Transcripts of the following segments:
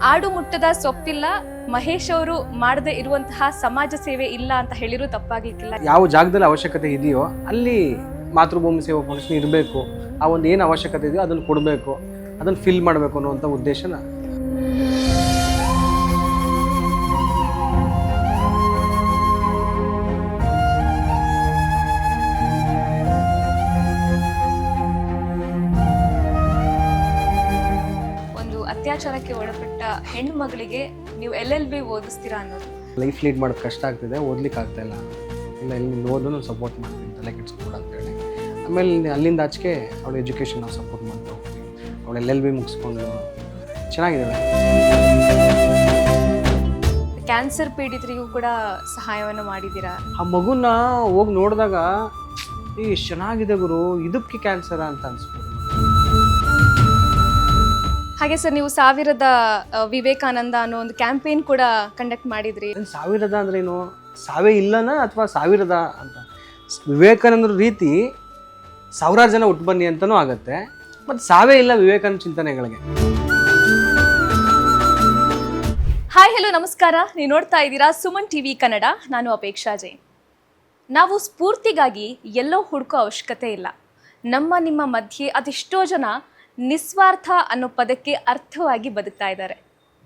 ಆಡು ಮುಟ್ಟದ ಸೊಪ್ಪಿಲ್ಲ, ಮಹೇಶ್ ಅವರು ಮಾಡದೇ ಇರುವಂತಹ ಸಮಾಜ ಸೇವೆ ಇಲ್ಲ ಅಂತ ಹೇಳಿರೂ ತಪ್ಪಾಗ್ಲಿಕ್ಕಿಲ್ಲ. ಯಾವ ಜಾಗದಲ್ಲಿ ಅವಶ್ಯಕತೆ ಇದೆಯೋ ಅಲ್ಲಿ ಮಾತೃಭೂಮಿ ಸೇವಾ ಫೌಂಡೇಶನ್ ಇರಬೇಕು. ಆ ಒಂದು ಏನು ಅವಶ್ಯಕತೆ ಇದೆಯೋ ಅದನ್ನು ಕೊಡಬೇಕು, ಅದನ್ನು ಫಿಲ್ ಮಾಡಬೇಕು ಅನ್ನುವಂಥ ಉದ್ದೇಶನ. ಅತ್ಯಾಚಾರಕ್ಕೆ ಒಳಪಟ್ಟ ಹೆಣ್ಣು ಮಗಳಿಗೆ ನೀವು LLB ಓದಿಸ್ತೀರಾ ಅನ್ನೋದು. ಲೈಫ್ ಲೀಡ್ ಮಾಡೋದು ಕಷ್ಟ ಆಗ್ತಿದೆ, ಓದ್ಲಿಕ್ಕೆ ಆಗ್ತಾ ಇಲ್ಲ. ಇಲ್ಲ ಇಲ್ಲಿ ಓದೋನು ಸಪೋರ್ಟ್ ಮಾಡ್ತೀನಿ, ತಲೆ ಕೆಡಿಸ್ಕೊಡ ಅಂತೇಳಿ. ಆಮೇಲೆ ಅಲ್ಲಿಂದ ಆಚೆಗೆ ಅವಳ ಎಜುಕೇಷನ್ ನಾವು ಸಪೋರ್ಟ್ ಮಾಡ್ತಾ ಹೋಗ್ತೀವಿ. ಅವಳು LLB ಮುಗಿಸ್ಕೊಂಡು ಚೆನ್ನಾಗಿದ್ದಾಳೆ. ಕ್ಯಾನ್ಸರ್ ಪೀಡಿತರಿಗೂ ಕೂಡ ಸಹಾಯವನ್ನು ಮಾಡಿದ್ದೀರಾ. ಆ ಮಗುನ ಹೋಗಿ ನೋಡಿದಾಗ ಎಷ್ಟು ಚೆನ್ನಾಗಿದೆ ಗುರು, ಇದಕ್ಕೆ ಕ್ಯಾನ್ಸರ ಅಂತ ಅನ್ಸ್ಬೋದು. ಹಾಗೆ ಸರ್, ನೀವು 1000 ವಿವೇಕಾನಂದ ಅನ್ನೋ ಒಂದು ಕ್ಯಾಂಪೇನ್ ಕೂಡ ಕಂಡಕ್ಟ್ ಮಾಡಿದ್ರಿ. 1000 ಅಂದ್ರೇನು? ಸಾವೇ ಇಲ್ಲನ ಅಥವಾ 1000 ಅಂತ? ವಿವೇಕಾನಂದರ ರೀತಿ ಸಾವಿರಾರು ಜನ ಹುಟ್ಟು ಬನ್ನಿ ಅಂತಲೂ ಆಗತ್ತೆ, ಮತ್ತು ಸಾವೇ ಇಲ್ಲ ವಿವೇಕಾನಂದ ಚಿಂತನೆಗಳಿಗೆ. ಹಾಯ್, ಹಲೋ, ನಮಸ್ಕಾರ. ನೀವು ನೋಡ್ತಾ ಇದ್ದೀರಾ ಸುಮನ್ TV ಕನ್ನಡ. ನಾನು ಅಪೇಕ್ಷಾ ಜೈನ್. ನಾವು ಸ್ಫೂರ್ತಿಗಾಗಿ ಎಲ್ಲೋ ಹುಡುಕೋ ಅವಶ್ಯಕತೆ ಇಲ್ಲ. ನಿಮ್ಮ ಮಧ್ಯೆ ಅದೆಷ್ಟೋ ಜನ ನಿಸ್ವಾರ್ಥ ಅನ್ನೋ ಪದಕ್ಕೆ ಅರ್ಥವಾಗಿ ಬದುಕ್ತಾ ಇದ್ದಾರೆ.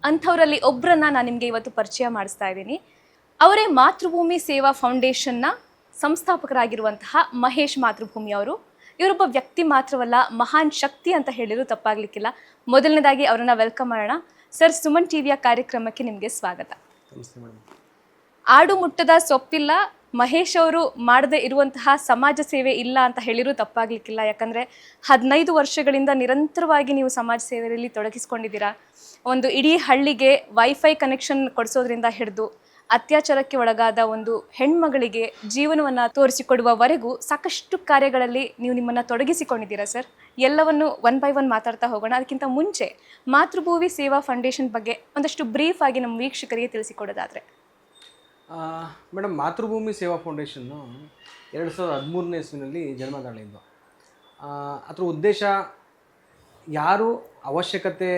ಅಂಥವರಲ್ಲಿ ಒಬ್ಬರನ್ನ ನಾನು ನಿಮಗೆ ಇವತ್ತು ಪರಿಚಯ ಮಾಡಿಸ್ತಾ ಇದ್ದೀನಿ. ಅವರೇ ಮಾತೃಭೂಮಿ ಸೇವಾ ಫೌಂಡೇಶನ್ನ ಸಂಸ್ಥಾಪಕರಾಗಿರುವಂತಹ ಮಹೇಶ್ ಮಾತೃಭೂಮಿ ಅವರು. ಇವರೊಬ್ಬ ವ್ಯಕ್ತಿ ಮಾತ್ರವಲ್ಲ, ಮಹಾನ್ ಶಕ್ತಿ ಅಂತ ಹೇಳಿರೂ ತಪ್ಪಾಗಲಿಕ್ಕಿಲ್ಲ. ಮೊದಲನೇದಾಗಿ ಅವರನ್ನು ವೆಲ್ಕಮ್ ಮಾಡೋಣ. ಸರ್, ಸುಮನ್ TVಯ ಕಾರ್ಯಕ್ರಮಕ್ಕೆ ನಿಮಗೆ ಸ್ವಾಗತ. ಆಡು ಮುಟ್ಟದ ಸೊಪ್ಪಿಲ್ಲ, ಮಹೇಶ್ ಅವರು ಮಾಡದೇ ಇರುವಂತಹ ಸಮಾಜ ಸೇವೆ ಇಲ್ಲ ಅಂತ ಹೇಳಿರೂ ತಪ್ಪಾಗ್ಲಿಕ್ಕಿಲ್ಲ. ಯಾಕಂದರೆ 15 ವರ್ಷಗಳಿಂದ ನಿರಂತರವಾಗಿ ನೀವು ಸಮಾಜ ಸೇವೆಯಲ್ಲಿ ತೊಡಗಿಸ್ಕೊಂಡಿದ್ದೀರಾ. ಒಂದು ಇಡೀ ಹಳ್ಳಿಗೆ ವೈಫೈ ಕನೆಕ್ಷನ್ ಕೊಡಿಸೋದ್ರಿಂದ ಹಿಡಿದು ಅತ್ಯಾಚಾರಕ್ಕೆ ಒಳಗಾದ ಒಂದು ಹೆಣ್ಮಗಳಿಗೆ ಜೀವನವನ್ನು ತೋರಿಸಿಕೊಡುವವರೆಗೂ ಸಾಕಷ್ಟು ಕಾರ್ಯಗಳಲ್ಲಿ ನೀವು ನಿಮ್ಮನ್ನು ತೊಡಗಿಸಿಕೊಂಡಿದ್ದೀರಾ ಸರ್. ಎಲ್ಲವನ್ನು ಒನ್ ಬೈ ಒನ್ ಮಾತಾಡ್ತಾ ಹೋಗೋಣ. ಅದಕ್ಕಿಂತ ಮುಂಚೆ ಮಾತೃಭೂಮಿ ಸೇವಾ ಫೌಂಡೇಶನ್ ಬಗ್ಗೆ ಒಂದಷ್ಟು ಬ್ರೀಫ್ ಆಗಿ ನಮ್ಮ ವೀಕ್ಷಕರಿಗೆ ತಿಳಿಸಿಕೊಡೋದಾದರೆ. ಮೇಡಮ್, ಮಾತೃಭೂಮಿ ಸೇವಾ ಫೌಂಡೇಶನ್ನು 2013ನೇ ಇಸ್ವಿನಲ್ಲಿ ಜನ್ಮ ತಾಳಿದ್ದು. ಅದರ ಉದ್ದೇಶ, ಯಾರು ಅವಶ್ಯಕತೆ,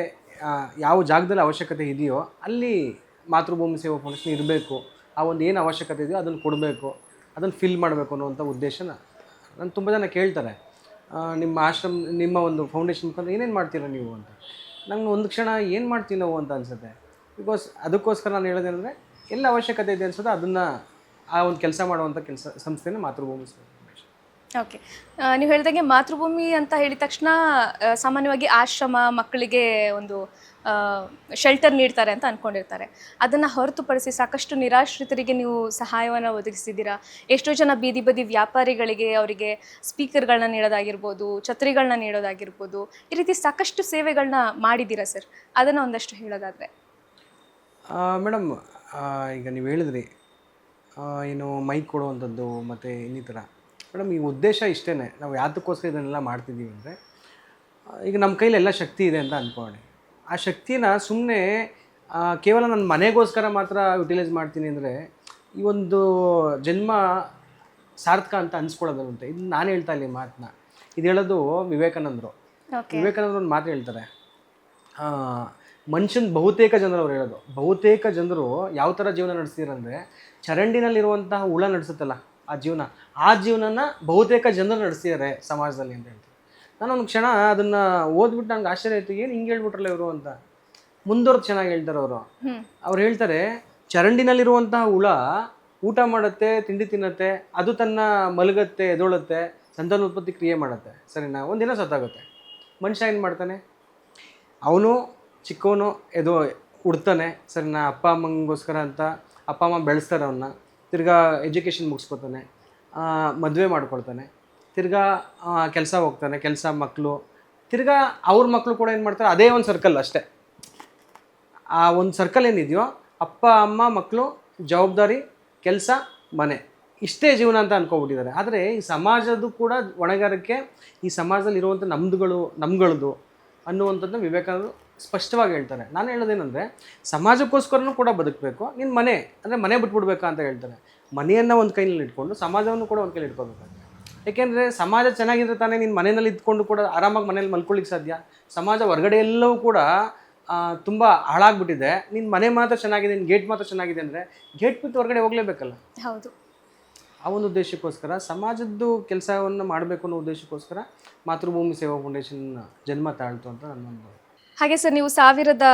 ಯಾವ ಜಾಗದಲ್ಲಿ ಅವಶ್ಯಕತೆ ಇದೆಯೋ ಅಲ್ಲಿ ಮಾತೃಭೂಮಿ ಸೇವಾ ಫೌಂಡೇಶನ್ ಇರಬೇಕು. ಆ ಒಂದು ಏನು ಅವಶ್ಯಕತೆ ಇದೆಯೋ ಅದನ್ನು ಕೊಡಬೇಕು, ಅದನ್ನು ಫಿಲ್ ಮಾಡಬೇಕು ಅನ್ನುವಂಥ ಉದ್ದೇಶನ. ನಾನು ತುಂಬ ಜನ ಕೇಳ್ತಾರೆ, ನಿಮ್ಮ ಆಶ್ರಮ, ನಿಮ್ಮ ಒಂದು ಫೌಂಡೇಶನ್ ಮುಖಾಂತರ ಏನೇನು ಮಾಡ್ತೀರಾ ನೀವು ಅಂತ. ನಂಗೆ ಒಂದು ಕ್ಷಣ ಏನು ಮಾಡ್ತೀವಿ ನಾವು ಅಂತ ಅನಿಸುತ್ತೆ. ಬಿಕಾಸ್ ಅದಕ್ಕೋಸ್ಕರ ನಾನು ಹೇಳೋದೇನೆಂದರೆ, ಎಲ್ಲ ಅವಶ್ಯಕತೆ ಇದೆ ಅನ್ಸೋದು ಅದನ್ನು ಆ ಒಂದು ಕೆಲಸ ಮಾಡುವಂಥ ಸಂಸ್ಥೆನೇ ಮಾತೃಭೂಮಿ ಸೇವಾ ಫೌಂಡೇಶನ್. ಓಕೆ, ನೀವು ಹೇಳಿದಾಗೆ ಮಾತೃಭೂಮಿ ಅಂತ ಹೇಳಿದ ತಕ್ಷಣ ಸಾಮಾನ್ಯವಾಗಿ ಆಶ್ರಮ, ಮಕ್ಕಳಿಗೆ ಒಂದು ಶೆಲ್ಟರ್ ನೀಡ್ತಾರೆ ಅಂತ ಅಂದ್ಕೊಂಡಿರ್ತಾರೆ. ಅದನ್ನು ಹೊರತುಪಡಿಸಿ ಸಾಕಷ್ಟು ನಿರಾಶ್ರಿತರಿಗೆ ನೀವು ಸಹಾಯವನ್ನು ಒದಗಿಸಿದ್ದೀರಾ. ಎಷ್ಟೋ ಜನ ಬೀದಿ ಬದಿ ವ್ಯಾಪಾರಿಗಳಿಗೆ ಅವರಿಗೆ ಸ್ಪೀಕರ್ಗಳನ್ನ ನೀಡೋದಾಗಿರ್ಬೋದು, ಛತ್ರಿಗಳನ್ನ ನೀಡೋದಾಗಿರ್ಬೋದು, ಈ ರೀತಿ ಸಾಕಷ್ಟು ಸೇವೆಗಳನ್ನ ಮಾಡಿದ್ದೀರಾ ಸರ್. ಅದನ್ನು ಒಂದಷ್ಟು ಹೇಳೋದಾದರೆ. ಮೇಡಮ್, ಈಗ ನೀವು ಹೇಳಿದ್ರಿ ಏನು ಮೈಕ್ ಕೊಡುವಂಥದ್ದು ಮತ್ತು ಇನ್ನಿತರ. ಮೇಡಮ್, ಈ ಉದ್ದೇಶ ಇಷ್ಟೇ. ನಾವು ಯಾತಕ್ಕೋಸ್ಕರ ಇದನ್ನೆಲ್ಲ ಮಾಡ್ತಿದ್ದೀವಿ ಅಂದರೆ, ಈಗ ನಮ್ಮ ಕೈಲಿ ಎಲ್ಲ ಶಕ್ತಿ ಇದೆ ಅಂತ ಅಂದ್ಕೊಳ್ಳಿ. ಆ ಶಕ್ತಿನ ಸುಮ್ಮನೆ ಕೇವಲ ನನ್ನ ಮನೆಗೋಸ್ಕರ ಮಾತ್ರ ಯುಟಿಲೈಸ್ ಮಾಡ್ತೀನಿ ಅಂದರೆ ಈ ಒಂದು ಜನ್ಮ ಸಾರ್ಥಕ ಅಂತ ಅನ್ಸ್ಕೊಳ್ಳೋದಂತೆ. ಇದು ನಾನು ಹೇಳ್ತಾ ಇಲ್ಲ ಈ ಮಾತನ್ನ, ಇದು ಹೇಳೋದು ವಿವೇಕಾನಂದರು. ವಿವೇಕಾನಂದರು ಒಂದು ಮಾತು ಹೇಳ್ತಾರೆ, ಮನುಷ್ಯನ ಬಹುತೇಕ ಜನರು ಅವ್ರು ಹೇಳೋದು, ಬಹುತೇಕ ಜನರು ಯಾವ ಥರ ಜೀವನ ನಡೆಸ್ತೀರಂದರೆ, ಚರಂಡಿನಲ್ಲಿರುವಂತಹ ಹುಳ ನಡೆಸುತ್ತಲ್ಲ ಆ ಜೀವನನ ಬಹುತೇಕ ಜನರು ನಡೆಸ್ತಿದ್ದಾರೆ ಸಮಾಜದಲ್ಲಿ ಅಂತ ಹೇಳ್ತಾರೆ. ನಾನೊಂದು ಕ್ಷಣ ಅದನ್ನು ಓದ್ಬಿಟ್ಟು ನಂಗೆ ಆಶ್ಚರ್ಯ ಆಯಿತು, ಏನು ಹಿಂಗೆ ಹೇಳ್ಬಿಟ್ರಲ್ಲ ಇವರು ಅಂತ. ಮುಂದುವರೆದು ಚೆನ್ನಾಗಿ ಹೇಳ್ತಾರೆ ಅವರು. ಅವ್ರು ಹೇಳ್ತಾರೆ, ಚರಂಡಿನಲ್ಲಿರುವಂತಹ ಹುಳ ಊಟ ಮಾಡುತ್ತೆ, ತಿಂಡಿ ತಿನ್ನುತ್ತೆ, ಅದು ತನ್ನ ಮಲಗುತ್ತೆ, ಎದೊಳುತ್ತೆ, ಸಂತಾನೋತ್ಪತ್ತಿ ಕ್ರಿಯೆ ಮಾಡುತ್ತೆ, ಸರಿನಾ? ಒಂದಿನ ಸತ್ತಾಗುತ್ತೆ. ಮನುಷ್ಯ ಏನು ಮಾಡ್ತಾನೆ? ಅವನು ಚಿಕ್ಕವನು ಹುಡ್ತಾನೆ, ಸರಿನಾ? ಅಪ್ಪ ಅಮ್ಮಂಗೋಸ್ಕರ ಅಂತ ಅಪ್ಪ ಅಮ್ಮ ಬೆಳೆಸ್ತಾರೆ ಅವನ್ನ. ತಿರ್ಗಾ ಎಜುಕೇಷನ್ ಮುಗಿಸ್ಕೊತಾನೆ, ಮದುವೆ ಮಾಡ್ಕೊಳ್ತಾನೆ, ತಿರ್ಗಾ ಕೆಲಸ ಹೋಗ್ತಾನೆ, ಕೆಲಸ, ಮಕ್ಕಳು, ತಿರ್ಗಾ ಅವ್ರ ಮಕ್ಕಳು ಕೂಡ ಏನು ಮಾಡ್ತಾರೆ, ಅದೇ ಒಂದು ಸರ್ಕಲ್ ಅಷ್ಟೇ. ಆ ಒಂದು ಸರ್ಕಲ್ ಏನಿದೆಯೋ, ಅಪ್ಪ ಅಮ್ಮ ಮಕ್ಕಳು, ಜವಾಬ್ದಾರಿ, ಕೆಲಸ, ಮನೆ, ಇಷ್ಟೇ ಜೀವನ ಅಂತ ಅನ್ಕೊಬಿಟ್ಟಿದ್ದಾರೆ. ಆದರೆ ಈ ಸಮಾಜದ್ದು ಕೂಡ ಹೊಣೆಗಾರಿಕೆ, ಈ ಸಮಾಜದಲ್ಲಿ ಇರುವಂಥ ನಮ್ಗಳದು ಅನ್ನುವಂಥದ್ದನ್ನ ವಿವೇಕಾನಂದರು ಸ್ಪಷ್ಟವಾಗಿ ಹೇಳ್ತಾರೆ. ನಾನು ಹೇಳೋದೇನೆಂದರೆ, ಸಮಾಜಕ್ಕೋಸ್ಕರನೂ ಕೂಡ ಬದುಕಬೇಕು. ನಿನ್ನ ಮನೆ ಅಂದರೆ ಮನೆ ಬಿಟ್ಬಿಡ್ಬೇಕಾ ಅಂತ ಹೇಳ್ತಾರೆ. ಮನೆಯನ್ನು ಒಂದು ಕೈಯಲ್ಲಿ ಇಟ್ಕೊಂಡು ಸಮಾಜವನ್ನು ಕೂಡ ಒಂದು ಕೈಯಲ್ಲಿ ಇಟ್ಕೋಬೇಕಾಗುತ್ತೆ. ಏಕೆಂದರೆ ಸಮಾಜ ಚೆನ್ನಾಗಿದ್ರೆ ತಾನೇ ನಿನ್ನ ಮನೆಯಲ್ಲಿ ಇದ್ಕೊಂಡು ಕೂಡ ಆರಾಮಾಗಿ ಮನೇಲಿ ಮಲ್ಕೊಳ್ಳಿಕ್ಕೆ ಸಾಧ್ಯ. ಸಮಾಜ ಹೊರಗಡೆ ಎಲ್ಲವೂ ಕೂಡ ತುಂಬ ಹಾಳಾಗ್ಬಿಟ್ಟಿದೆ, ನಿನ್ನ ಮನೆ ಮಾತ್ರ ಚೆನ್ನಾಗಿದೆ, ನಿನ್ನ ಗೇಟ್ ಮಾತ್ರ ಚೆನ್ನಾಗಿದೆ ಅಂದರೆ ಗೇಟ್ ಬಿಟ್ಟು ಹೊರಗಡೆ ಹೋಗಲೇಬೇಕಲ್ಲ. ಹೌದು. ಆ ಒಂದು ಉದ್ದೇಶಕ್ಕೋಸ್ಕರ ಸಮಾಜದ್ದು ಕೆಲಸವನ್ನು ಮಾಡಬೇಕು ಅನ್ನೋ ಉದ್ದೇಶಕ್ಕೋಸ್ಕರ ಮಾತೃಭೂಮಿ ಸೇವಾ ಫೌಂಡೇಶನ್ ಜನ್ಮ ತಾಳ್ತು ಅಂತ ನನ್ನೊಂದು. ಹಾಗೆ ಸರ್, ನೀವು ಸಾವಿರದ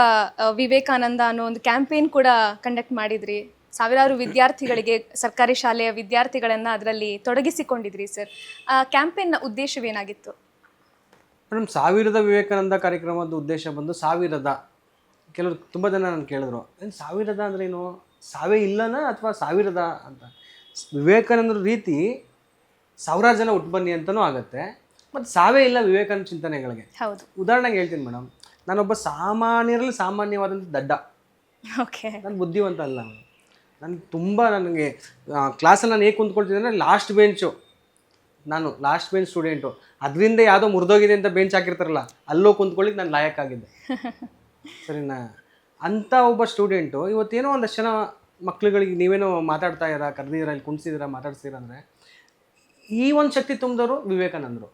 ವಿವೇಕಾನಂದ ಅನ್ನೋ ಒಂದು ಕ್ಯಾಂಪೇನ್ ಕೂಡ ಕಂಡಕ್ಟ್ ಮಾಡಿದ್ರಿ. ಸಾವಿರಾರು ವಿದ್ಯಾರ್ಥಿಗಳಿಗೆ, ಸರ್ಕಾರಿ ಶಾಲೆಯ ವಿದ್ಯಾರ್ಥಿಗಳನ್ನು ಅದರಲ್ಲಿ ತೊಡಗಿಸಿಕೊಂಡಿದ್ರಿ ಸರ್. ಆ ಕ್ಯಾಂಪೇನ್ನ ಉದ್ದೇಶವೇನಾಗಿತ್ತು? ಮೇಡಮ್, ಸಾವಿರದ ವಿವೇಕಾನಂದ ಕಾರ್ಯಕ್ರಮದ ಉದ್ದೇಶ ಬಂದು ಸಾವಿರದ, ಕೆಲವರು ತುಂಬ ಜನ ನಾನು ಕೇಳಿದ್ರು, ಏನು ಸಾವಿರದ ಅಂದ್ರೆ ಏನು, ಸಾವೇ ಇಲ್ಲನಾ ಅಥವಾ ಸಾವಿರದ ಅಂತ. ವಿವೇಕಾನಂದರ ರೀತಿ ಸಾವಿರಾರು ಜನ ಹುಟ್ಟು ಬನ್ನಿ ಅಂತಲೂ ಆಗುತ್ತೆ, ಮತ್ತು ಸಾವೇ ಇಲ್ಲ ವಿವೇಕಾನಂದ ಚಿಂತನೆಗಳಿಗೆ. ಹೌದು. ಉದಾಹರಣೆಗೆ ಹೇಳ್ತೀನಿ ಮೇಡಮ್, ನಾನೊಬ್ಬ ಸಾಮಾನ್ಯರಲ್ಲಿ ಸಾಮಾನ್ಯವಾದಂಥ ದಡ್ಡ. ಓಕೆ. ನಾನು ಬುದ್ಧಿವಂತ ಅಲ್ಲ. ನನಗೆ ತುಂಬ, ನನಗೆ ಕ್ಲಾಸಲ್ಲಿ ನಾನು ಹೇಗೆ ಕುಂತ್ಕೊಳ್ತಿದ್ದೆ ಅಂದರೆ ಲಾಸ್ಟ್ ಬೆಂಚು, ನಾನು ಲಾಸ್ಟ್ ಬೆಂಚ್ ಸ್ಟೂಡೆಂಟು. ಅದರಿಂದ ಯಾವುದೋ ಮುರಿದೋಗಿದೆ ಅಂತ ಬೆಂಚ್ ಹಾಕಿರ್ತಾರಲ್ಲ, ಅಲ್ಲೋ ಕುಂತ್ಕೊಳ್ಳಿಕ್ಕೆ ನಾನು ಲಾಯಕ್ಕಾಗಿದ್ದೆ. ಸರಿನಾ? ಅಂಥ ಒಬ್ಬ ಸ್ಟೂಡೆಂಟು ಇವತ್ತೇನೋ ಒಂದಷ್ಟು ಜನ ಮಕ್ಳುಗಳಿಗೆ ನೀವೇನೋ ಮಾತಾಡ್ತಾ ಇರ, ಕರೆದಿರ, ಇಲ್ಲಿ ಕುಣಿಸಿದಿರ, ಮಾತಾಡ್ಸಿರ ಅಂದರೆ ಈ ಒಂದು ಶಕ್ತಿ ತುಂಬಿದವರು ವಿವೇಕಾನಂದರು.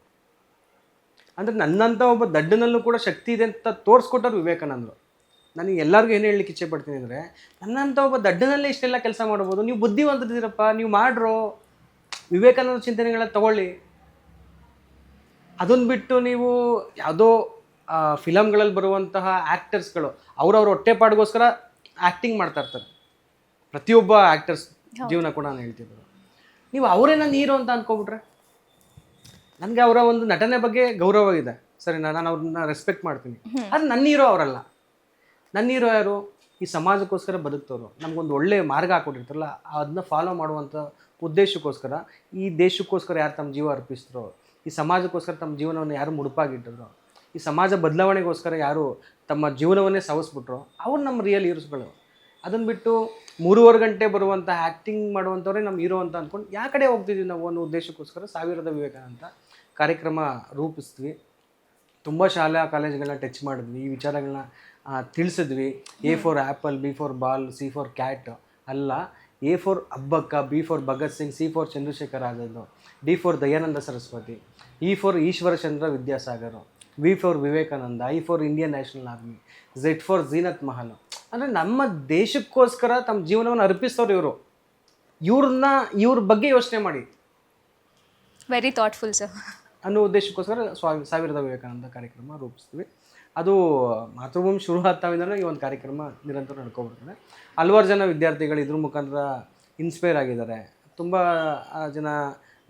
ಅಂದರೆ ನನ್ನಂಥ ಒಬ್ಬ ದಡ್ಡನಲ್ಲೂ ಕೂಡ ಶಕ್ತಿ ಇದೆ ಅಂತ ತೋರಿಸ್ಕೊಟ್ಟರು ವಿವೇಕಾನಂದರು. ನನಗೆ ಎಲ್ಲರಿಗೂ ಏನು ಹೇಳಲಿಕ್ಕೆ ಇಚ್ಛೆ ಪಡ್ತೀನಿ ಅಂದರೆ, ನನ್ನಂಥ ಒಬ್ಬ ದಡ್ಡನಲ್ಲೇ ಇಷ್ಟೆಲ್ಲ ಕೆಲಸ ಮಾಡ್ಬೋದು, ನೀವು ಬುದ್ಧಿವಂತರಿದ್ದೀರಪ್ಪ, ನೀವು ಮಾಡ್ರೋ, ವಿವೇಕಾನಂದ ಚಿಂತನೆಗಳನ್ನ ತಗೊಳ್ಳಿ. ಅದನ್ನು ಬಿಟ್ಟು ನೀವು ಯಾವುದೋ ಫಿಲಮ್ಗಳಲ್ಲಿ ಬರುವಂತಹ ಆ್ಯಕ್ಟರ್ಸ್ಗಳು ಅವ್ರವ್ರ ಹೊಟ್ಟೆಪಾಡಿಗೋಸ್ಕರ ಆ್ಯಕ್ಟಿಂಗ್ ಮಾಡ್ತಾ ಇರ್ತಾರೆ. ಪ್ರತಿಯೊಬ್ಬ ಆ್ಯಕ್ಟರ್ಸ್ ಜೀವನ ಕೂಡ ನಾನು ಹೇಳ್ತಿದ್ರು. ನೀವು ಅವರೇ ನನ್ನ ಹೀರೋ ಅಂತ ಅಂದ್ಕೊಬಿಟ್ರೆ, ನನಗೆ ಅವರ ಒಂದು ನಟನೆ ಬಗ್ಗೆ ಗೌರವ ಇದೆ, ಸರಿ, ನಾನು ಅವ್ರನ್ನ ರೆಸ್ಪೆಕ್ಟ್ ಮಾಡ್ತೀನಿ. ಆದರೆ ನನ್ನ ಹೀರೋ ಅವರಲ್ಲ. ನನ್ನ ಹೀರೋ ಯಾರು? ಈ ಸಮಾಜಕ್ಕೋಸ್ಕರ ಬದುಕ್ತವ್ರು, ನಮಗೊಂದು ಒಳ್ಳೆಯ ಮಾರ್ಗ ಹಾಕ್ಕೊಟ್ಟಿರ್ತಾರಲ್ಲ, ಅದನ್ನ ಫಾಲೋ ಮಾಡುವಂಥ ಉದ್ದೇಶಕ್ಕೋಸ್ಕರ, ಈ ದೇಶಕ್ಕೋಸ್ಕರ ಯಾರು ತಮ್ಮ ಜೀವ ಅರ್ಪಿಸಿದ್ರು, ಈ ಸಮಾಜಕ್ಕೋಸ್ಕರ ತಮ್ಮ ಜೀವನವನ್ನು ಯಾರು ಮುಡುಪಾಗಿಟ್ಟಿದ್ರು, ಈ ಸಮಾಜ ಬದಲಾವಣೆಗೋಸ್ಕರ ಯಾರು ತಮ್ಮ ಜೀವನವನ್ನೇ ಸವಸ್ಬಿಟ್ರು, ಅವ್ರು ನಮ್ಮ ರಿಯಲ್ ಹೀರೋಸ್ಗಳು. ಅದನ್ನು ಬಿಟ್ಟು 3.5 ಗಂಟೆ ಬರುವಂಥ ಆ್ಯಕ್ಟಿಂಗ್ ಮಾಡುವಂಥವ್ರೆ ನಮ್ಮ ಹೀರೋ ಅಂತ ಅಂದ್ಕೊಂಡು ಯಾ ಕಡೆ ಹೋಗ್ತಿದ್ವಿ ನಾವು ಅನ್ನೋ ಉದ್ದೇಶಕ್ಕೋಸ್ಕರ ಸಾವಿರದ ವಿವೇಕಾನಂದ ಕಾರ್ಯಕ್ರಮ ರೂಪಿಸ್ತೀವಿ. ತುಂಬ ಶಾಲಾ ಕಾಲೇಜುಗಳನ್ನ ಟಚ್ ಮಾಡಿದ್ವಿ, ಈ ವಿಚಾರಗಳನ್ನ ತಿಳಿಸಿದ್ವಿ. A for apple, B for ball, C for cat ಅಲ್ಲ, A for Abbakka, B for Bhagat Singh, C for Chandrashekhar Azad, D for Dayananda Saraswati, E for Ishwarchandra Vidyasagar, V for Vivekananda, I for Indian National Army, Z for Zeenat Mahal. ಅಂದರೆ ನಮ್ಮ ದೇಶಕ್ಕೋಸ್ಕರ ತಮ್ಮ ಜೀವನವನ್ನು ಅರ್ಪಿಸೋರು ಇವರು. ಇವ್ರ ಬಗ್ಗೆ ಯೋಚನೆ ಮಾಡಿ, ವೆರಿ ಥಾಟ್ಫುಲ್ ಸರ್ ಅನ್ನೋ ಉದ್ದೇಶಕ್ಕೋಸ್ಕರ ಸಾವಿರದ ವಿವೇಕಾನಂದ ಕಾರ್ಯಕ್ರಮ ರೂಪಿಸ್ತೀವಿ. ಅದು ಮಾತೃಭೂಮಿ ಶುರು ಆಗ್ತಾವಿಂದಲೂ ಈ ಒಂದು ಕಾರ್ಯಕ್ರಮ ನಿರಂತರ ನಡ್ಕೊಬರ್ತದೆ. ಹಲವಾರು ಜನ ವಿದ್ಯಾರ್ಥಿಗಳು ಇದ್ರ ಮುಖಾಂತರ ಇನ್ಸ್ಪೈರ್ ಆಗಿದ್ದಾರೆ. ತುಂಬ ಜನ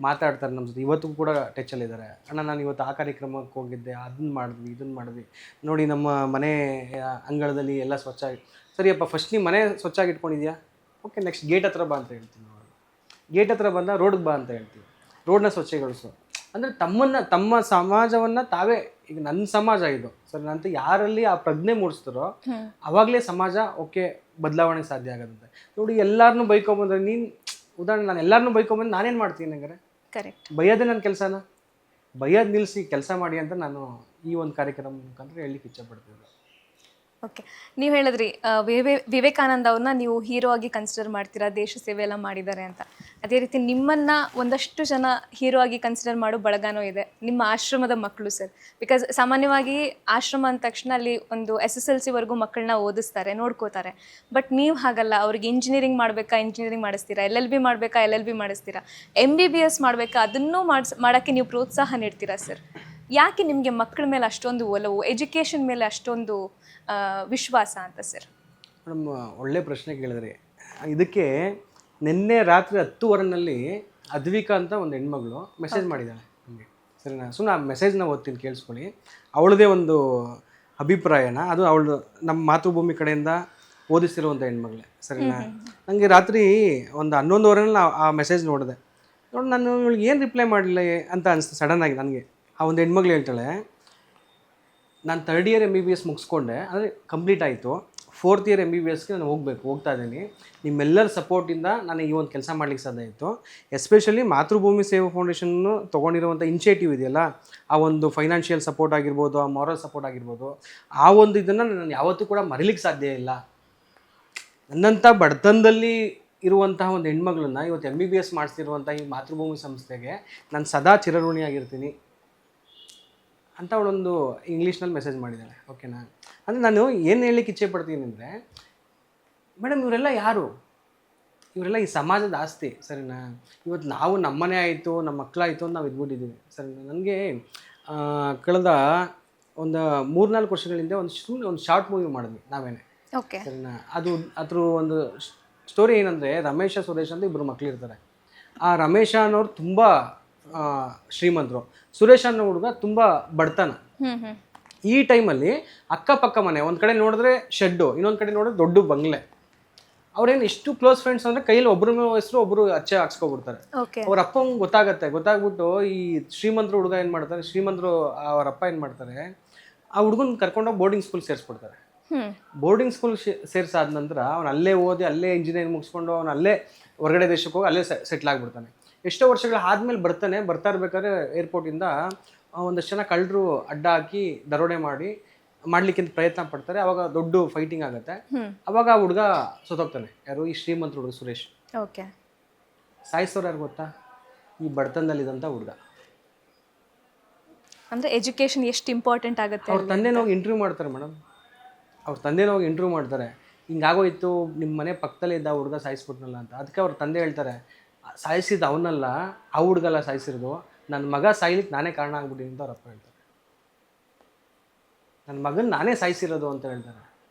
ಮಾತಾಡ್ತಾರೆ ನಮ್ಮ ಜೊತೆ, ಇವತ್ತಿಗೂ ಕೂಡ ಟಚಲ್ಲಿದ್ದಾರೆ. ಅಣ್ಣ, ನಾನು ಇವತ್ತು ಆ ಕಾರ್ಯಕ್ರಮಕ್ಕೆ ಹೋಗಿದ್ದೆ, ಅದನ್ನು ಮಾಡಿದ್ವಿ, ಇದನ್ನು ಮಾಡಿದ್ವಿ ನೋಡಿ, ನಮ್ಮ ಮನೆ ಅಂಗಳದಲ್ಲಿ ಎಲ್ಲ ಸ್ವಚ್ಛ ಆಗಿ. ಸರಿಯಪ್ಪ, ಫಸ್ಟ್ ನೀವು ಮನೆ ಸ್ವಚ್ಛಾಗಿ ಇಟ್ಕೊಂಡಿದ್ಯಾ? ಓಕೆ, ನೆಕ್ಸ್ಟ್ ಗೇಟ್ ಹತ್ರ ಬಾ ಅಂತ ಹೇಳ್ತೀವಿ ನಾವು. ಗೇಟ್ ಹತ್ರ ಬಂದ ರೋಡ್ಗೆ ಬಾ ಅಂತ ಹೇಳ್ತೀವಿ, ರೋಡ್ನ ಸ್ವಚ್ಛಗೊಳಿಸು. ಅಂದರೆ ತಮ್ಮ ಸಮಾಜವನ್ನು ತಾವೇ, ಈಗ ನನ್ನ ಸಮಾಜ ಇದು ಸರಿ ಅಂತ ಯಾರಲ್ಲಿ ಆ ಪ್ರಜ್ಞೆ ಮೂಡಿಸ್ತಾರೋ ಅವಾಗಲೇ ಸಮಾಜ ಓಕೆ ಬದಲಾವಣೆ ಸಾಧ್ಯ ಆಗೋದಂತೆ. ನೋಡಿ, ಎಲ್ಲರನ್ನೂ ಬೈಕೊಂಬಂದ್ರೆ ನೀನು, ಉದಾಹರಣೆ ನಾನು ಎಲ್ಲರನ್ನೂ ಬೈಕೊಂಬಂದು ನಾನೇನು ಮಾಡ್ತೀನಿ ಹಂಗಾರೆ? ಕರೆಕ್ಟ್. ಬೈಯೋದೇ ನನ್ನ ಕೆಲಸನ? ಬೈಯೋದು ನಿಲ್ಲಿಸಿ ಕೆಲಸ ಮಾಡಿ ಅಂತ ನಾನು ಈ ಒಂದು ಕಾರ್ಯಕ್ರಮ ಮುಖಾಂತರ ಹೇಳಲಿಕ್ಕೆ ಇಚ್ಛೆಪಡ್ತೀನಿ. ಓಕೆ, ನೀವು ಹೇಳಿದ್ರಿ ವಿವೇಕಾನಂದ ಅವ್ರನ್ನ ನೀವು ಹೀರೋ ಆಗಿ ಕನ್ಸಿಡರ್ ಮಾಡ್ತೀರಾ, ದೇಶ ಸೇವೆ ಎಲ್ಲ ಮಾಡಿದ್ದಾರೆ ಅಂತ. ಅದೇ ರೀತಿ ನಿಮ್ಮನ್ನು ಒಂದಷ್ಟು ಜನ ಹೀರೋ ಆಗಿ ಕನ್ಸಿಡರ್ ಮಾಡೋ ಬಳಗನೂ ಇದೆ, ನಿಮ್ಮ ಆಶ್ರಮದ ಮಕ್ಕಳು ಸರ್. ಬಿಕಾಸ್ ಸಾಮಾನ್ಯವಾಗಿ ಆಶ್ರಮ ಅಂದ ತಕ್ಷಣ ಅಲ್ಲಿ ಒಂದು SSLC ವರೆಗೂ ಮಕ್ಕಳನ್ನ ಓದಿಸ್ತಾರೆ, ನೋಡ್ಕೋತಾರೆ. ಬಟ್ ನೀವು ಹಾಗಲ್ಲ, ಅವ್ರಿಗೆ ಇಂಜಿನಿಯರಿಂಗ್ ಮಾಡಬೇಕಾ ಇಂಜಿನಿಯರಿಂಗ್ ಮಾಡಿಸ್ತೀರಾ, LLB ಮಾಡಬೇಕಾ LLB ಮಾಡಿಸ್ತೀರಾ, MBBS ಮಾಡಬೇಕಾ ಅದನ್ನೂ ಮಾಡೋಕ್ಕೆ ನೀವು ಪ್ರೋತ್ಸಾಹ ನೀಡ್ತೀರಾ ಸರ್. ಯಾಕೆ ನಿಮಗೆ ಮಕ್ಕಳ ಮೇಲೆ ಅಷ್ಟೊಂದು ಒಲವು, ಎಜುಕೇಷನ್ ಮೇಲೆ ಅಷ್ಟೊಂದು ವಿಶ್ವಾಸ ಅಂತ ಸರ್? ಮೇಡಮ್, ಒಳ್ಳೆ ಪ್ರಶ್ನೆ ಕೇಳಿದ್ರಿ. ಇದಕ್ಕೆ ನಿನ್ನೆ ರಾತ್ರಿ 10:15 ಅದ್ವಿಕಾ ಅಂತ ಒಂದು ಹೆಣ್ಮಗಳು ಮೆಸೇಜ್ ಮಾಡಿದ್ದಾಳೆ ನಮಗೆ. ಸರಿನಾ? ಸುಮ್ಮನೆ ಆ ಮೆಸೇಜ್ನ ಓದ್ತೀನಿ, ಕೇಳಿಸ್ಕೊಳ್ಳಿ. ಅವಳದೇ ಒಂದು ಅಭಿಪ್ರಾಯನ, ಅದು ಅವಳು ನಮ್ಮ ಮಾತೃಭೂಮಿ ಕಡೆಯಿಂದ ಓದಿಸಿರುವಂಥ ಹೆಣ್ಮಗಳೇ. ಸರಿನಾ? ನನಗೆ ರಾತ್ರಿ ಒಂದು 11:15 ಆ ಮೆಸೇಜ್ ನೋಡಿದೆ. ನೋಡಿ, ನಾನು ಇವಳಿಗೆ ಏನು ರಿಪ್ಲೈ ಮಾಡಲಿಲ್ಲ ಅಂತ ಅನಿಸ್ತು ಸಡನ್ನಾಗಿ ನನಗೆ. ಆ ಒಂದು ಹೆಣ್ಮಗಳು ಹೇಳ್ತಾಳೆ, ನಾನು 3rd ಇಯರ್ MBBS ಮುಗಿಸ್ಕೊಂಡೆ, ಅಂದರೆ ಕಂಪ್ಲೀಟ್ ಆಯಿತು, 4th ಇಯರ್ MBBSಗೆ ನಾನು ಹೋಗ್ತಾ ಇದ್ದೀನಿ. ನಿಮ್ಮೆಲ್ಲರ ಸಪೋರ್ಟಿಂದ ನಾನು ಈ ಒಂದು ಕೆಲಸ ಮಾಡ್ಲಿಕ್ಕೆ ಸಾಧ್ಯ ಆಯಿತು. ಎಸ್ಪೆಷಲಿ ಮಾತೃಭೂಮಿ ಸೇವಾ ಫೌಂಡೇಶನ್ನು ತೊಗೊಂಡಿರುವಂಥ ಇನಿಷಿಯೇಟಿವ್ ಇದೆಯಲ್ಲ, ಆ ಒಂದು ಫೈನಾನ್ಷಿಯಲ್ ಸಪೋರ್ಟ್ ಆಗಿರ್ಬೋದು, ಆ ಮಾರಲ್ ಸಪೋರ್ಟ್ ಆಗಿರ್ಬೋದು, ಆ ಒಂದು ಇದನ್ನು ನಾನು ಯಾವತ್ತೂ ಕೂಡ ಮರಿಲಿಕ್ಕೆ ಸಾಧ್ಯ ಇಲ್ಲ. ನನ್ನಂಥ ಬಡತನದಲ್ಲಿ ಇರುವಂತಹ ಒಂದು ಹೆಣ್ಮಗಳನ್ನ ಇವತ್ತು MBBS ಮಾಡಿಸಿರುವಂಥ ಈ ಮಾತೃಭೂಮಿ ಸಂಸ್ಥೆಗೆ ನಾನು ಸದಾ ಚಿರಋಣಿಯಾಗಿರ್ತೀನಿ ಅಂತ ಅವಳೊಂದು ಇಂಗ್ಲೀಷ್ನಲ್ಲಿ ಮೆಸೇಜ್ ಮಾಡಿದ್ದಾಳೆ. ಓಕೆನಾ? ಅಂದರೆ ನಾನು ಏನು ಹೇಳಲಿಕ್ಕೆ ಇಚ್ಛೆ ಪಡ್ತೀನಿ ಅಂದರೆ, ಮೇಡಮ್ ಇವರೆಲ್ಲ ಯಾರು? ಇವರೆಲ್ಲ ಈ ಸಮಾಜದ ಆಸ್ತಿ, ಸರಿನಾ? ಇವತ್ತು ನಾವು ನಮ್ಮನೆ ಆಯಿತು, ನಮ್ಮ ಮಕ್ಕಳಾಯಿತು ಅಂತ ನಾವು ಇದ್ಬಿಟ್ಟಿದ್ದೀವಿ, ಸರಿನಾ? ನನಗೆ ಕಳೆದ ಒಂದು 3-4 ವರ್ಷಗಳಿಂದ ಒಂದು ಶಾರ್ಟ್ ಮೂವಿ ಮಾಡಿದ್ವಿ ನಾವೇನೆ, ಓಕೆ. ಸರಿನಾ? ಅದ್ರ ಒಂದು ಸ್ಟೋರಿ ಏನಂದರೆ, ರಮೇಶ ಸುರೇಶ್ ಅಂತ ಇಬ್ಬರು ಮಕ್ಕಳಿರ್ತಾರೆ. ಆ ರಮೇಶ ಅನ್ನೋರು ತುಂಬ ಶ್ರೀಮಂತರು, ಸುರೇಶ್ ಅನ್ನೋ ಹುಡುಗ ತುಂಬ ಬಡತನ. ಈ ಟೈಮಲ್ಲಿ ಅಕ್ಕಪಕ್ಕ ಮನೆ, ಒಂದು ಕಡೆ ನೋಡಿದ್ರೆ ಶೆಡ್ಡು, ಇನ್ನೊಂದು ಕಡೆ ನೋಡಿದ್ರೆ ದೊಡ್ಡ ಬಂಗ್ಲೆ. ಅವ್ರೇನು ಎಷ್ಟು ಕ್ಲೋಸ್ ಫ್ರೆಂಡ್ಸ್ ಅಂದರೆ ಕೈಯಲ್ಲಿ ಒಬ್ಬರ ಹೆಸರು ಒಬ್ಬರು ಅಚ್ಚೆ ಹಾಕ್ಸ್ಕೊಬಿಡ್ತಾರೆ. ಅವ್ರ ಅಪ್ಪಂಗೆ ಗೊತ್ತಾಗ್ಬಿಟ್ಟು ಈ ಶ್ರೀಮಂತರು ಹುಡುಗ ಏನು ಮಾಡ್ತಾರೆ, ಶ್ರೀಮಂತರು ಅವ್ರ ಅಪ್ಪ ಏನು ಮಾಡ್ತಾರೆ, ಆ ಹುಡುಗನ ಕರ್ಕೊಂಡೋಗಿ ಬೋರ್ಡಿಂಗ್ ಸ್ಕೂಲ್ ಸೇರಿಸ್ಬಿಡ್ತಾರೆ. ಬೋರ್ಡಿಂಗ್ ಸ್ಕೂಲ್ ಸೇರಿಸಾದ ನಂತರ ಅವ್ನು ಅಲ್ಲೇ ಓದಿ, ಅಲ್ಲೇ ಇಂಜಿನಿಯರಿಂಗ್ ಮುಗಿಸ್ಕೊಂಡು ಅವ್ನು ಅಲ್ಲೇ ಹೊರಗಡೆ ದೇಶಕ್ಕೆ ಹೋಗಿ ಅಲ್ಲೇ ಸೆಟ್ಲ್ ಆಗಿಬಿಡ್ತಾನೆ. ಎಷ್ಟೋ ವರ್ಷಗಳ ಆದಮೇಲೆ ಬರ್ತಾ ಇರ್ಬೇಕಾದ್ರೆ ಏರ್ಪೋರ್ಟಿಂದ ಒಂದಷ್ಟು ಜನ ಕಳ್ಳರು ಅಡ್ಡ ಹಾಕಿ ದರೋಡೆ ಮಾಡ್ಲಿಕ್ಕೆ ಪ್ರಯತ್ನ ಪಡ್ತಾರೆ. ಅವಾಗ ದೊಡ್ಡ ಫೈಟಿಂಗ್ ಆಗುತ್ತೆ. ಅವಾಗ ಆ ಹುಡುಗ ಸತ್ತೋಗ್ತಾನೆ. ಯಾರು? ಈ ಶ್ರೀಮಂತ ಹುಡುಗ ಸುರೇಶ್. ಓಕೆ. ಸಾಯಿಸೋರು ಯಾರು ಗೊತ್ತಾ? ಈ ಬಡತನದಲ್ಲಿದ್ದಂಥ ಹುಡುಗ. ಅಂದರೆ ಎಜುಕೇಷನ್ ಎಷ್ಟು ಇಂಪಾರ್ಟೆಂಟ್ ಆಗುತ್ತೆ. ಅವ್ರ ತಂದೆನ ಹೋಗಿ ಇಂಟರ್ವ್ಯೂ ಮಾಡ್ತಾರೆ ಮೇಡಮ್. ಹಿಂಗಾಗೋಯ್ತು, ನಿಮ್ಮ ಮನೆ ಪಕ್ಕದಲ್ಲೇ ಇದ್ದ ಹುಡುಗ ಸಾಯಿಸ್ಬಿಟ್ನಲ್ಲ ಅಂತ. ಅದಕ್ಕೆ ಅವ್ರ ತಂದೆ ಹೇಳ್ತಾರೆ, ಸಾಯಿಸಿದ್ದು ಅವನಲ್ಲ, ಆ ಹುಡುಗಲ್ಲ ಸಾಯಿಸಿರೋದು, ನನ್ನ ಮಗ ಸಾಯ್ಲಿಕ್ಕೆ ನಾನೇ ಕಾರಣ ಆಗ್ಬಿಟ್ಟಿನಿ ಅಂತ ಅವ್ರ ಅಪ್ಪ ಹೇಳ್ತಾರೆ. ನನ್ನ ಮಗನ ನಾನೇ ಸಾಯಿಸಿರೋದು ಅಂತ ಹೇಳ್ತಾರೆ.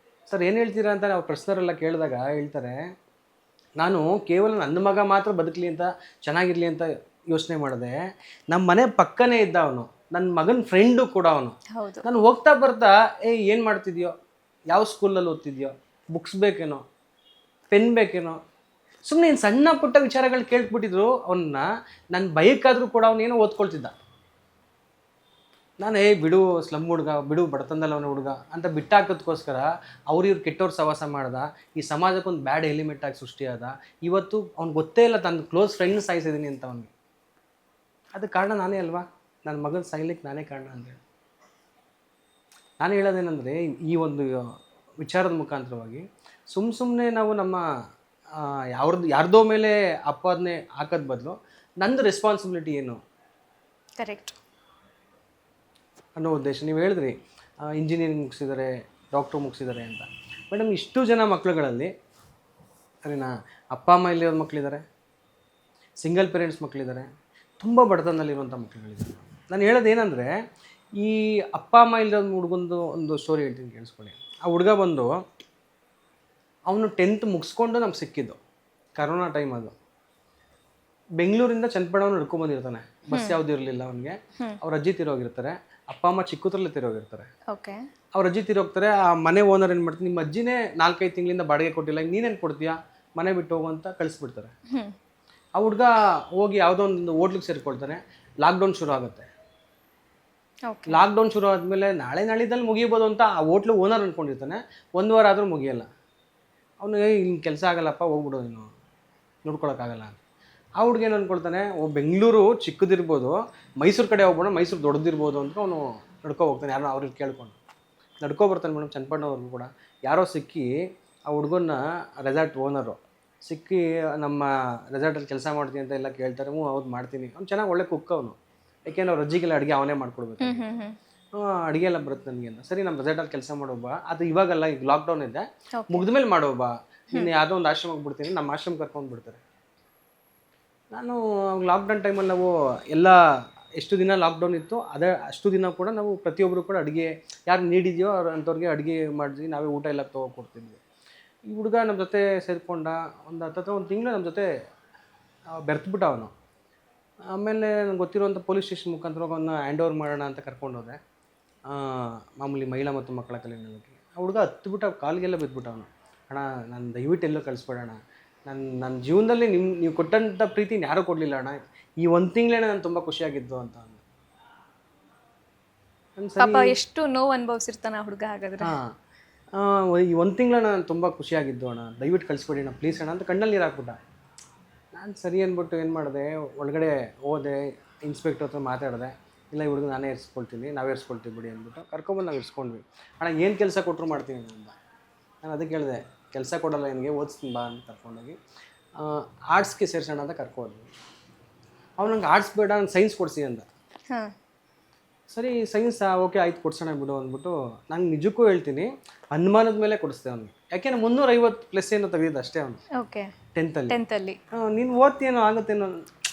ಸರ್ ಏನು ಹೇಳ್ತೀರಾ ಅಂತ ನಾವು ಪ್ರಶ್ನರೆಲ್ಲ ಕೇಳಿದಾಗ ಹೇಳ್ತಾರೆ, ನಾನು ಕೇವಲ ನನ್ನ ಮಗ ಮಾತ್ರ ಬದುಕಲಿ ಅಂತ, ಚೆನ್ನಾಗಿರಲಿ ಅಂತ ಯೋಚನೆ ಮಾಡಿದೆ. ನಮ್ಮ ಮನೆ ಪಕ್ಕನೇ ಇದ್ದ ಅವನು, ನನ್ನ ಮಗನ ಫ್ರೆಂಡು ಕೂಡ ಅವನು. ನಾನು ಹೋಗ್ತಾ ಬರ್ತಾ, ಏನು ಮಾಡ್ತಿದ್ಯೋ, ಯಾವ ಸ್ಕೂಲಲ್ಲಿ ಓದ್ತಿದ್ಯೋ, ಬುಕ್ಸ್ ಬೇಕೇನೋ, ಪೆನ್ ಬೇಕೇನೋ, ಸುಮ್ಮನೆ ಏನು ಸಣ್ಣ ಪುಟ್ಟ ವಿಚಾರಗಳು ಕೇಳ್ಬಿಟ್ಟಿದ್ರು ಅವನ್ನ. ನನ್ನ ಬೈಕಾದರೂ ಕೂಡ ಅವನೇನೋ ಓದ್ಕೊಳ್ತಿದ್ದ. ನಾನು ಬಿಡು ಸ್ಲಮ್ ಹುಡುಗ, ಬಿಡು ಬಡತನದಲ್ಲಿ ಅವನ ಹುಡುಗ ಅಂತ ಬಿಟ್ಟಾಕೋದಕ್ಕೋಸ್ಕರ ಇವ್ರು ಕೆಟ್ಟವ್ರು ಸವಾಸ ಮಾಡ್ದ. ಈ ಸಮಾಜಕ್ಕೊಂದು ಬ್ಯಾಡ್ ಎಲಿಮೆಂಟ್ ಆಗಿ ಸೃಷ್ಟಿಯಾದ. ಇವತ್ತು ಅವ್ನಿಗೆ ಗೊತ್ತೇ ಇಲ್ಲ ತನ್ನ ಕ್ಲೋಸ್ ಫ್ರೆಂಡ್ ಸಾಯಿಸಿದ್ದೀನಿ ಅಂತ ಅವನಿಗೆ. ಅದಕ್ಕೆ ಕಾರಣ ನಾನೇ ಅಲ್ವಾ? ನನ್ನ ಮಗನ ಸಾಯ್ಲಿಕ್ಕೆ ನಾನೇ ಕಾರಣ ಅಂತೇಳಿ ನಾನು ಹೇಳೋದೇನೆಂದರೆ, ಈ ಒಂದು ವಿಚಾರದ ಮುಖಾಂತರವಾಗಿ ಸುಮ್ಮನೆ ನಾವು ನಮ್ಮ ಯಾರ್ದೋ ಮೇಲೆ ಅಪವಾದನೆ ಹಾಕೋದ್ ಬದಲು ನಂದು ರೆಸ್ಪಾನ್ಸಿಬಿಲಿಟಿ ಏನು ಕರೆಕ್ಟ್ ಅನ್ನೋ ಉದ್ದೇಶ. ನೀವು ಹೇಳಿದ್ರಿ ಇಂಜಿನಿಯರಿಂಗ್ ಮುಗಿಸಿದ್ದಾರೆ, ಡಾಕ್ಟ್ರು ಮುಗಿಸಿದ್ದಾರೆ ಅಂತ. ಮೇಡಮ್, ಇಷ್ಟು ಜನ ಮಕ್ಕಳುಗಳಲ್ಲಿ ಸರಿನಾ, ಅಪ್ಪ ಅಮ್ಮ ಇಲ್ಲಿರೋ ಮಕ್ಕಳಿದ್ದಾರೆ, ಸಿಂಗಲ್ ಪೇರೆಂಟ್ಸ್ ಮಕ್ಕಳಿದ್ದಾರೆ, ತುಂಬ ಬಡತನದಲ್ಲಿರುವಂಥ ಮಕ್ಕಳುಗಳಿದ್ದಾರೆ. ನಾನು ಹೇಳೋದೇನೆಂದರೆ, ಈ ಅಪ್ಪ ಅಮ್ಮ ಇಲ್ಲದ ಹುಡುಗಂದು ಒಂದು ಸ್ಟೋರಿ ಹೇಳ್ತೀನಿ, ಕೇಳಿಸ್ಕೊಳ್ಳಿ. ಆ ಹುಡುಗ ಬಂದು ಅವನು 10th ಮುಗಿಸ್ಕೊಂಡು ನಮ್ಗೆ ಸಿಕ್ಕಿದ್ದು ಕರೋನಾ ಟೈಮ್. ಅದು ಬೆಂಗಳೂರಿಂದ ಚನ್ನಪಟ್ಟಣ ನಡ್ಕೊಂಡ್ಬಂದಿರ್ತಾನೆ. ಬಸ್ ಯಾವುದು ಇರಲಿಲ್ಲ ಅವನಿಗೆ. ಅವ್ರ ಅಜ್ಜಿ ತಿರೋಗಿರ್ತಾರೆ, ಅಪ್ಪ ಅಮ್ಮ ಚಿಕ್ಕದ್ರಲ್ಲೇ ತಿರೋಗಿರ್ತಾರೆ. ಅವ್ರ ಅಜ್ಜಿ ತಿರೋಗ್ತಾರೆ. ಆ ಮನೆ ಓನರ್ ಏನು ಮಾಡ್ತಾರೆ, ನಿಮ್ಮ ಅಜ್ಜಿನೇ 4-5 ತಿಂಗಳಿಂದ ಬಾಡಿಗೆ ಕೊಟ್ಟಿಲ್ಲ, ನೀನೇನು ಕೊಡ್ತೀಯಾ, ಮನೆ ಬಿಟ್ಟು ಹೋಗು ಅಂತ ಕಳಿಸ್ಬಿಡ್ತಾರೆ. ಆ ಹುಡುಗ ಹೋಗಿ ಯಾವುದೋ ಒಂದು ಹೋಟ್ಲಿಗೆ ಸೇರಿಕೊಳ್ತಾನೆ. ಲಾಕ್ಡೌನ್ ಶುರು ಆಗುತ್ತೆ. ಲಾಕ್ಡೌನ್ ಶುರು ಆದಮೇಲೆ ನಾಳಿದ್ದಲ್ಲಿ ಮುಗಿಬೋದು ಅಂತ ಆ ಹೋಟ್ಲು ಓನರ್ ಅಂದ್ಕೊಂಡಿರ್ತಾನೆ. 1 ವಾರ ಆದರೂ ಮುಗಿಯಲ್ಲ. ಅವನಿಗೆ ಹಿಂಗೆ ಕೆಲಸ ಆಗಲ್ಲಪ್ಪ, ಹೋಗ್ಬಿಡು, ನೀನು ನೋಡ್ಕೊಳಕ್ಕಾಗಲ್ಲ ಅಂತ. ಆ ಹುಡುಗ ಏನು ಅಂದ್ಕೊಳ್ತಾನೆ, ಬೆಂಗಳೂರು ಚಿಕ್ಕದಿರ್ಬೋದು, ಮೈಸೂರು ಕಡೆ ಹೋಗ್ಬೋಣ, ಮೈಸೂರು ದೊಡ್ಡದಿರ್ಬೋದು ಅಂತ ಅವನು ಹೋಗ್ತಾನೆ. ಯಾರೋ ಅವ್ರಿಗೆ ಕೇಳ್ಕೊಂಡು ಬರ್ತಾನೆ. ಮೇಡಮ್, ಚನ್ನಪಟ್ಟಣವ್ರಿಗೂ ಕೂಡ ಯಾರೋ ಸಿಕ್ಕಿ ಆ ಹುಡುಗನ್ನ, ರೆಸಾರ್ಟ್ ಓನರು ಸಿಕ್ಕಿ, ನಮ್ಮ ರೆಸಾರ್ಟಲ್ಲಿ ಕೆಲಸ ಮಾಡ್ತೀನಿ ಅಂತ ಎಲ್ಲ ಕೇಳ್ತಾರೆ. ಹೌದು ಮಾಡ್ತೀನಿ. ಅವ್ನು ಚೆನ್ನಾಗಿ ಒಳ್ಳೆ ಕುಕ್ ಅವನು, ಯಾಕೆಂದ್ರೆ ಅವ್ರ ಅಜ್ಜಿಗೆಲ್ಲ ಅಡುಗೆ ಅವನೇ ಮಾಡ್ಕೊಡ್ಬೇಕು. ಅಡುಗೆ ಎಲ್ಲ ಬರುತ್ತೆ ನನಗೆ ಅಂತ. ಸರಿ, ನಮ್ಮ ರೆಸಾರ್ಟಲ್ಲಿ ಕೆಲಸ ಮಾಡೋಬಾ, ಅದು ಇವಾಗಲ್ಲ, ಈಗ ಲಾಕ್ಡೌನ್ ಇದೆ, ಮುಗಿದ್ಮೇಲೆ ಮಾಡೋಬಾ, ನೀನು ಯಾವುದೋ ಒಂದು ಆಶ್ರಮಕ್ಕೆ ಬಿಡ್ತೀನಿ, ನಮ್ಮ ಆಶ್ರಮ ಕರ್ಕೊಂಡು ಬಿಡ್ತಾರೆ. ನಾನು ಲಾಕ್ಡೌನ್ ಟೈಮಲ್ಲಿ ನಾವು ಎಲ್ಲ ಎಷ್ಟು ದಿನ ಲಾಕ್ಡೌನ್ ಇತ್ತು ಅಷ್ಟು ದಿನ ಕೂಡ ನಾವು ಪ್ರತಿಯೊಬ್ಬರು ಕೂಡ ಅಡುಗೆ ಯಾರು ನೀಡಿದೆಯೋ ಅಂಥವ್ರಿಗೆ ಅಡುಗೆ ಮಾಡಿದ್ವಿ, ನಾವೇ ಊಟ ಎಲ್ಲ ತೊಗೊಡ್ತಿದ್ವಿ. ಈ ಹುಡುಗ ನಮ್ಮ ಜೊತೆ ಸೇರಿಕೊಂಡ ಒಂದು ತಿಂಗಳು ನಮ್ಮ ಜೊತೆ ಬೆರೆತ್ಬಿಟ್ಟ ಅವನು. ಆಮೇಲೆ ನನಗೆ ಗೊತ್ತಿರುವಂಥ ಪೊಲೀಸ್ ಸ್ಟೇಷನ್ ಮುಖಾಂತರ ಅವನ್ನ ಹ್ಯಾಂಡ್ ಓವರ್ ಮಾಡೋಣ ಅಂತ ಕರ್ಕೊಂಡೋದೆ. ಮಾಮೂಲಿ ಮಹಿಳಾ ಮತ್ತು ಮಕ್ಕಳ ಕಲ್ಯಾಣಕ್ಕೆ. ಆ ಹುಡುಗ ಹತ್ಬಿಟ್ಟ, ಕಾಲಿಗೆಲ್ಲ ಬಿದ್ದುಬಿಟ್ಟ ಅವನು. ಅಣ್ಣ, ನಾನು ದಯವಿಟ್ಟು ಎಲ್ಲೋ ಕಳಿಸ್ಬೇಡಣ್ಣ, ನನ್ನ ಜೀವನದಲ್ಲಿ ನೀವು ಕೊಟ್ಟಂಥ ಪ್ರೀತಿನ ಯಾರೂ ಕೊಡಲಿಲ್ಲ ಅಣ್ಣ, ಈ 1 ತಿಂಗಳೇ ನಾನು ತುಂಬ ಖುಷಿಯಾಗಿದ್ದು ಅಂತ. ಎಷ್ಟು ನೋವು ಅನುಭವಿಸಿರ್ತಾನೆ ಹುಡುಗ ಹಾಗಾದ್ರೆ. ಈ 1 ತಿಂಗಳ ನಾನು ತುಂಬ ಖುಷಿಯಾಗಿದ್ದು ಅಣ್ಣ, ದಯವಿಟ್ಟು ಕಳಿಸ್ಬೇಡಿ ಅಣ್ಣ, ಪ್ಲೀಸ್ ಅಣ್ಣ ಅಂತ ಕಣ್ಣಲ್ಲಿ ನೀರು ಹಾಕ್ಬಿಟ್ಟ. ನಾನು ಸರಿ ಅಂದ್ಬಿಟ್ಟು ಏನು ಮಾಡಿದೆ, ಒಳಗಡೆ ಹೋದೆ, ಇನ್ಸ್ಪೆಕ್ಟರ್ ಹತ್ರ ಮಾತಾಡಿದೆ. ಇಲ್ಲ, ಈ ಹುಡುಗ ನಾವೇ ಇರಿಸ್ಕೊಳ್ತೀವಿ ಬಿಡಿ ಅಂದ್ಬಿಟ್ಟು ಕರ್ಕೊಂಬಂದು ನಾವು ಇರಿಸ್ಕೊಂಡ್ವಿ. ಅಣ್ಣ, ಏನು ಕೆಲಸ ಕೊಟ್ಟರು ಮಾಡ್ತೀನಿ ಅಂತ. ನಾನು ಅದಕ್ಕೆ ಹೇಳಿದೆ, ಕೆಲಸ ಕೊಡಲ್ಲ ನಿನಗೆ, ಓದಿಸ್ತೀನಿ ಬಾ ಅಂತ ಕರ್ಕೊಂಡೋಗಿ ಆರ್ಟ್ಸ್ಗೆ ಸೇರಿಸೋಣ ಅಂತ ಕರ್ಕೊಂಡ್ವಿ. ಅವ್ನು ನಂಗೆ ಆರ್ಟ್ಸ್ ಬೇಡ, ನಂಗೆ ಸೈನ್ಸ್ ಕೊಡಿಸಿ ಅಂದ. ಸರಿ ಸೈನ್ಸಾ ಓಕೆ ಆಯ್ತು ಕೊಡ್ಸೋಣ ಬಿಡು ಅಂದ್ಬಿಟ್ಟು ನಾನು ನಿಜಕ್ಕೂ ಹೇಳ್ತೀನಿ ಅನುಮಾನದ ಮೇಲೆ ಕೊಡಿಸ್ದೆ ಅವ್ನಿಗೆ. ಯಾಕೆಂದ್ರೆ 350+ ಏನೋ ತೆಗೆದಿದ್ದು ಅಷ್ಟೇ ಅವನು ಓಕೆ 10th. 10th ನೀನು ಓದ್ತೀನೋ ಆಗುತ್ತೇನೋ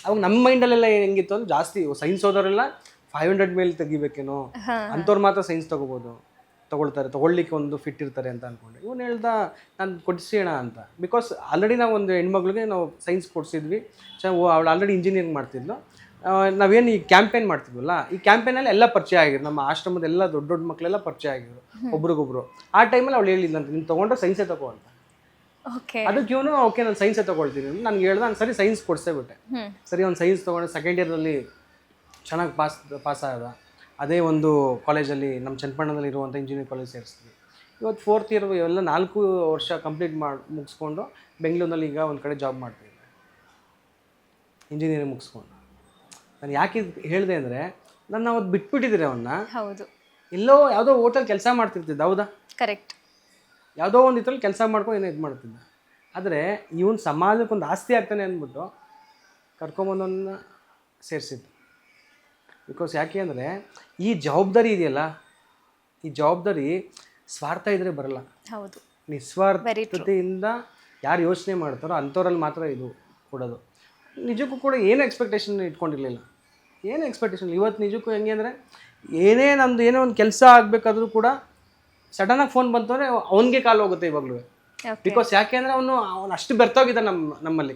ಅವಾಗ ನಮ್ಮ ಮೈಂಡಲ್ಲೆಲ್ಲ ಹೆಂಗಿತ್ತು ಅಂದ್ರೆ ಜಾಸ್ತಿ ಸೈನ್ಸ್ ಓದೋರೆಲ್ಲ 500 ಮೇಲೆ ತೆಗಿಬೇಕೇನೋ ಅಂಥವ್ರು ಮಾತ್ರ ಸೈನ್ಸ್ ತಗೊಳ್ಳಿಕ್ಕೆ ಒಂದು ಫಿಟ್ ಇರ್ತಾರೆ ಅಂತ ಅಂದ್ಕೊಂಡೆ. ಇವನು ಹೇಳ್ದ ನಾನು ಕೊಡಿಸೋಣ ಅಂತ. ಬಿಕಾಸ್ ಆಲ್ರೆಡಿ ನಾವು ಒಂದು ಹೆಣ್ಮಗ್ಳಿಗೆ ನಾವು ಸೈನ್ಸ್ ಕೊಡಿಸಿದ್ವಿ. ಅವಳು ಆಲ್ರೆಡಿ ಇಂಜಿನಿಯರಿಂಗ್ ಮಾಡ್ತಿದ್ಲು. ನಾವೇನು ಈ ಕ್ಯಾಂಪೇನ್ ಮಾಡ್ತಿದ್ವಲ್ಲ, ಈ ಕ್ಯಾಂಪೇನಲ್ಲಿ ಎಲ್ಲ ಪರಿಚಯ ಆಗಿದ್ರು, ನಮ್ಮ ಆಶ್ರಮದ ಎಲ್ಲ ದೊಡ್ಡ ದೊಡ್ಡ ಮಕ್ಕಳೆಲ್ಲ ಪರಿಚಯ ಆಗಿದ್ರು ಒಬ್ರಿಗೊಬ್ರು. ಆ ಟೈಮಲ್ಲಿ ಅವಳು ಹೇಳಿದ್ಲಂತ ನೀನು ತೊಗೊಂಡ್ರೆ ಸೈನ್ಸೇ ತಗೋ ಅಂತ. ಅದಕ್ಕೆ ಇವನು ಓಕೆ ನಾನು ಸೈನ್ಸೇ ತೊಗೊಳ್ತೀನಿ ನನಗೆ ಹೇಳ್ದೆ. ನಾನು ಸರಿ ಸೈನ್ಸ್ ಕೊಡಿಸೇ ಬಿಟ್ಟೆ. ಸರಿ ಅವ್ನು ಸೈನ್ಸ್ ತೊಗೊಂಡು ಸೆಕೆಂಡ್ ಇಯರ್ನಲ್ಲಿ ಚೆನ್ನಾಗಿ ಪಾಸ್ ಆದ. ಅದೇ ಒಂದು ಕಾಲೇಜಲ್ಲಿ ನಮ್ಮ ಚನ್ನಪಟ್ಟಣದಲ್ಲಿ ಇರುವಂಥ ಇಂಜಿನಿಯರಿಂಗ್ ಕಾಲೇಜ್ ಸೇರಿಸ್ತೀವಿ. ಇವತ್ತು 4th ಇಯರ್ ಎಲ್ಲ 4 ವರ್ಷ ಕಂಪ್ಲೀಟ್ ಮುಗಿಸ್ಕೊಂಡು ಬೆಂಗಳೂರಿನಲ್ಲಿ ಈಗ ಒಂದು ಕಡೆ ಜಾಬ್ ಮಾಡ್ತಿದ್ದೆ ಇಂಜಿನಿಯರಿಂಗ್ ಮುಗಿಸ್ಕೊಂಡು. ನಾನು ಯಾಕೆ ಹೇಳಿದೆ ಅಂದರೆ ನಾನು ಅವತ್ತು ಬಿಟ್ಬಿಟ್ಟಿದ್ದೀರಿ ಅವನ್ನ. ಹೌದು, ಎಲ್ಲೋ ಯಾವುದೋ ಹೋಟೆಲ್ ಕೆಲಸ ಮಾಡ್ತಿರ್ತಿದ್ದ. ಹೌದಾ? ಕರೆಕ್ಟ್. ಯಾವುದೋ ಒಂದು ಇದ್ರಲ್ಲಿ ಕೆಲಸ ಮಾಡ್ಕೊಂಡು ಏನೋ ಇದು ಮಾಡ್ತಿದ್ದ. ಆದರೆ ಇವನು ಸಮಾಜಕ್ಕೊಂದು ಆಸ್ತಿ ಆಗ್ತಾನೆ ಅಂದ್ಬಿಟ್ಟು ಕರ್ಕೊಂಬಂದವನ್ನ ಸೇರಿಸಿದ್ದು. ಬಿಕಾಸ್ ಯಾಕೆ ಅಂದರೆ ಈ ಜವಾಬ್ದಾರಿ ಇದೆಯಲ್ಲ, ಈ ಜವಾಬ್ದಾರಿ ಸ್ವಾರ್ಥ ಇದ್ದರೆ ಬರಲ್ಲ. ಹೌದು, ನಿಸ್ವಾರ್ಥತೆಯಿಂದ ಯಾರು ಯೋಚನೆ ಮಾಡ್ತಾರೋ ಅಂಥವ್ರಲ್ಲಿ ಮಾತ್ರ ಇದು ಕೊಡೋದು. ನಿಜಕ್ಕೂ ಕೂಡ ಏನು ಎಕ್ಸ್ಪೆಕ್ಟೇಷನ್ ಇಟ್ಕೊಂಡಿರಲಿಲ್ಲ, ಏನು ಎಕ್ಸ್ಪೆಕ್ಟೇಷನ್. ಇವತ್ತು ನಿಜಕ್ಕೂ ಹೆಂಗೆ ಅಂದರೆ ಏನೇ ನಮ್ಮದು ಏನೋ ಒಂದು ಕೆಲಸ ಆಗಬೇಕಾದ್ರೂ ಕೂಡ ಸಡನ್ನಾಗಿ ಫೋನ್ ಬಂತು ಅಂದರೆ ಅವನಿಗೆ ಕಾಲು ಹೋಗುತ್ತೆ ಇವಾಗಲೂ. ಬಿಕಾಸ್ ಯಾಕೆ ಅಂದರೆ ಅವನು ಅಷ್ಟು ಬೆರ್ತೋಗಿದ್ದ ನಮ್ಮಲ್ಲಿ,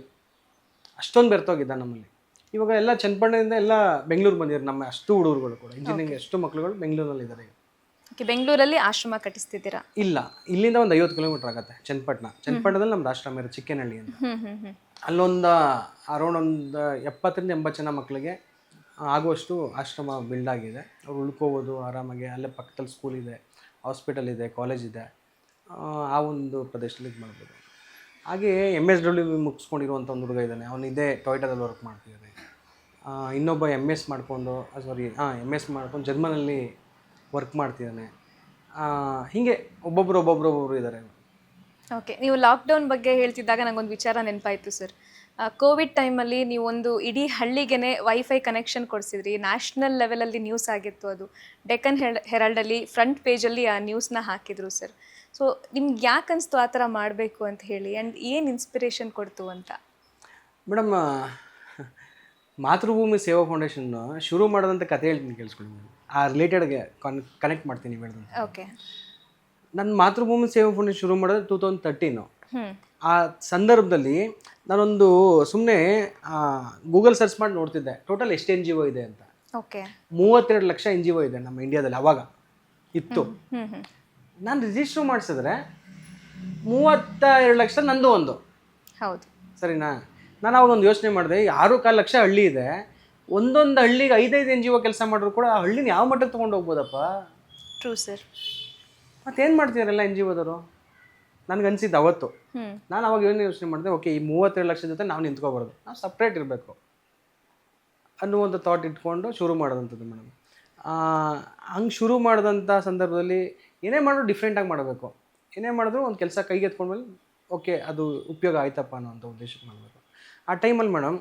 ಅಷ್ಟೊಂದು ಬೆರ್ತೋಗಿದ್ದ ನಮ್ಮಲ್ಲಿ. ಇವಾಗ ಎಲ್ಲ ಚನ್ನಪಟ್ಟಣದಿಂದ ಎಲ್ಲ ಬೆಂಗಳೂರು ಬಂದಿದ್ದಾರೆ ನಮ್ಮ ಅಷ್ಟು ಹುಡುಗರುಗಳು ಕೂಡ, ಇಂಜಿನಿಯರಿಂಗ್ ಎಷ್ಟು ಮಕ್ಕಳುಗಳು ಬೆಂಗಳೂರಲ್ಲಿ ಇದ್ದಾರೆ. ಬೆಂಗಳೂರಲ್ಲಿ ಆಶ್ರಮ ಕಟ್ಟಿಸ್ತಿದ್ದೀರಾ? ಇಲ್ಲ, ಇಲ್ಲಿಂದ ಒಂದು 50 ಕಿಲೋಮೀಟರ್ ಆಗುತ್ತೆ ಚನ್ನಪಟ್ಟಣದಲ್ಲಿ ನಮ್ದು ಆಶ್ರಮ ಇರೋದು ಚಿಕ್ಕನಹಳ್ಳಿ ಅಂತ. ಅಲ್ಲೊಂದು ಅರೌಂಡ್ ಒಂದು 70ರಿಂದ 80 ಜನ ಮಕ್ಕಳಿಗೆ ಆಗುವಷ್ಟು ಆಶ್ರಮ ಬಿಲ್ಡ್ ಆಗಿದೆ. ಅವ್ರು ಉಳ್ಕೋಬೋದು ಆರಾಮಾಗಿ. ಅಲ್ಲೇ ಪಕ್ಕದಲ್ಲಿ ಸ್ಕೂಲ್ ಇದೆ, ಹಾಸ್ಪಿಟಲ್ ಇದೆ, ಕಾಲೇಜ್ ಇದೆ. ಆ ಒಂದು ಪ್ರದೇಶದಲ್ಲಿ ಇದು ಮಾಡ್ಬೋದು. ಹಾಗೆ MSW ಮುಗಿಸ್ಕೊಂಡಿರುವಂಥ ಒಂದು ಹುಡುಗ ಇದ್ದಾನೆ, ಅವನು ಇದೇ ಟೊಯೋಟಾದಲ್ಲಿ ವರ್ಕ್ ಮಾಡ್ತಿದ್ದಾನೆ. ಇನ್ನೊಬ್ಬ MS ಮಾಡ್ಕೊಂಡು ಜರ್ಮನಲ್ಲಿ ವರ್ಕ್ ಮಾಡ್ತಿದ್ದಾನೆ. ಹೀಗೆ ಒಬ್ಬೊಬ್ಬರು ಇದ್ದಾರೆ. ಓಕೆ, ನೀವು ಲಾಕ್ಡೌನ್ ಬಗ್ಗೆ ಹೇಳ್ತಿದ್ದಾಗ ನನಗೊಂದು ವಿಚಾರ ನೆನಪಾಯಿತು ಸರ್. ಕೋವಿಡ್ ಟೈಮಲ್ಲಿ ನೀವು ಒಂದು ಇಡೀ ಹಳ್ಳಿಗೆ ವೈಫೈ ಕನೆಕ್ಷನ್ ಕೊಡಿಸಿದ್ರಿ. ನ್ಯಾಷನಲ್ ಲೆವೆಲಲ್ಲಿ ನ್ಯೂಸ್ ಆಗಿತ್ತು ಅದು. ಡೆಕ್ಕನ್ ಹೆರಾಲ್ಡಲ್ಲಿ ಫ್ರಂಟ್ ಪೇಜಲ್ಲಿ ಆ ನ್ಯೂಸ್ನ ಹಾಕಿದ್ರು ಸರ್. ಸೊ ನಿಮ್ಗೆ ಯಾಕೆ ಅನಿಸ್ತು ಆ ಥರ ಮಾಡಬೇಕು ಅಂತ ಹೇಳಿ, ಆ್ಯಂಡ್ ಏನು ಇನ್ಸ್ಪಿರೇಷನ್ ಕೊಡ್ತು ಅಂತ? ಮೇಡಮ್, ಮಾತೃಭೂಮಿ ಸೇವಾ ಫೌಂಡೇಶನ್ ಶುರು ಮಾಡೋದಂತ ಕತೆ ಹೇಳ್ತೀನಿ ಕೇಳಿಸ್ಕೊಳ್ಳಿ ಮೇಡಮ್. ಆ ರಿಲೇಟೆಡ್ಗೆ ಕನೆಕ್ಟ್ ಮಾಡ್ತೀನಿ ಹೇಳ್ದಂತ. ಓಕೆ, ನನ್ನ ಮಾತೃಭೂಮಿ ಸೇವಾ ಫೌಂಡೇಶನ್ ಶುರು ಮಾಡೋದು 2013. ಆ ಸಂದರ್ಭದಲ್ಲಿ ನಾನೊಂದು ಸುಮ್ಮನೆ ಗೂಗಲ್ ಸರ್ಚ್ ಮಾಡಿ ನೋಡ್ತಿದ್ದೆ ಟೋಟಲ್ ಎಷ್ಟು NGO ಇದೆ ಅಂತ. ಓಕೆ, 32 ಲಕ್ಷ NGO ಇದೆ ನಮ್ಮ ಇಂಡಿಯಾದಲ್ಲಿ ಅವಾಗ ಇತ್ತು. ನಾನು ರಿಜಿಸ್ಟರ್ ಮಾಡಿಸಿದ್ರೆ 32 ಲಕ್ಷ ನಂದು ಒಂದು. ಹೌದು, ಸರಿನಾ? ನಾನು ಅವಾಗ ಒಂದು ಯೋಚನೆ ಮಾಡಿದೆ, 6.25 ಲಕ್ಷ ಹಳ್ಳಿ ಇದೆ, ಒಂದೊಂದು ಹಳ್ಳಿಗೆ 5 NGO ಕೆಲಸ ಮಾಡಿದ್ರು ಕೂಡ ಆ ಹಳ್ಳಿನ ಯಾವ ಮಟ್ಟಕ್ಕೆ ತೊಗೊಂಡು ಹೋಗ್ಬೋದಪ್ಪ? True sir. ಮತ್ತೇನು ಮಾಡ್ತೀರಲ್ಲ NGOದವರು? ನನಗನ್ಸಿದ್ದು ಅವತ್ತು. ನಾನು ಅವಾಗ ಏನು ಯೋಚನೆ ಮಾಡಿದೆ, ಓಕೆ ಈ 32 ಲಕ್ಷ ಜೊತೆ ನಾವು ನಿಂತ್ಕೋಬಾರ್ದು, ನಾವು ಸಪ್ರೇಟ್ ಇರಬೇಕು ಅನ್ನುವಂಥ ಥಾಟ್ ಇಟ್ಕೊಂಡು ಶುರು ಮಾಡೋದಂಥದ್ದು ಮೇಡಮ್. ಹಂಗೆ ಶುರು ಮಾಡಿದಂಥ ಸಂದರ್ಭದಲ್ಲಿ ಏನೇ ಮಾಡಿದ್ರು ಡಿಫ್ರೆಂಟಾಗಿ ಮಾಡಬೇಕು. ಏನೇ ಮಾಡಿದ್ರು ಒಂದು ಕೆಲಸ ಕೈಗೆ ಎತ್ಕೊಂಡ್ಮೇಲೆ ಓಕೆ ಅದು ಉಪಯೋಗ ಆಯ್ತಪ್ಪ ಅನ್ನೋಂಥ ಉದ್ದೇಶಕ್ಕೆ ಮಾಡಬೇಕು. ಆ ಟೈಮಲ್ಲಿ ಮೇಡಮ್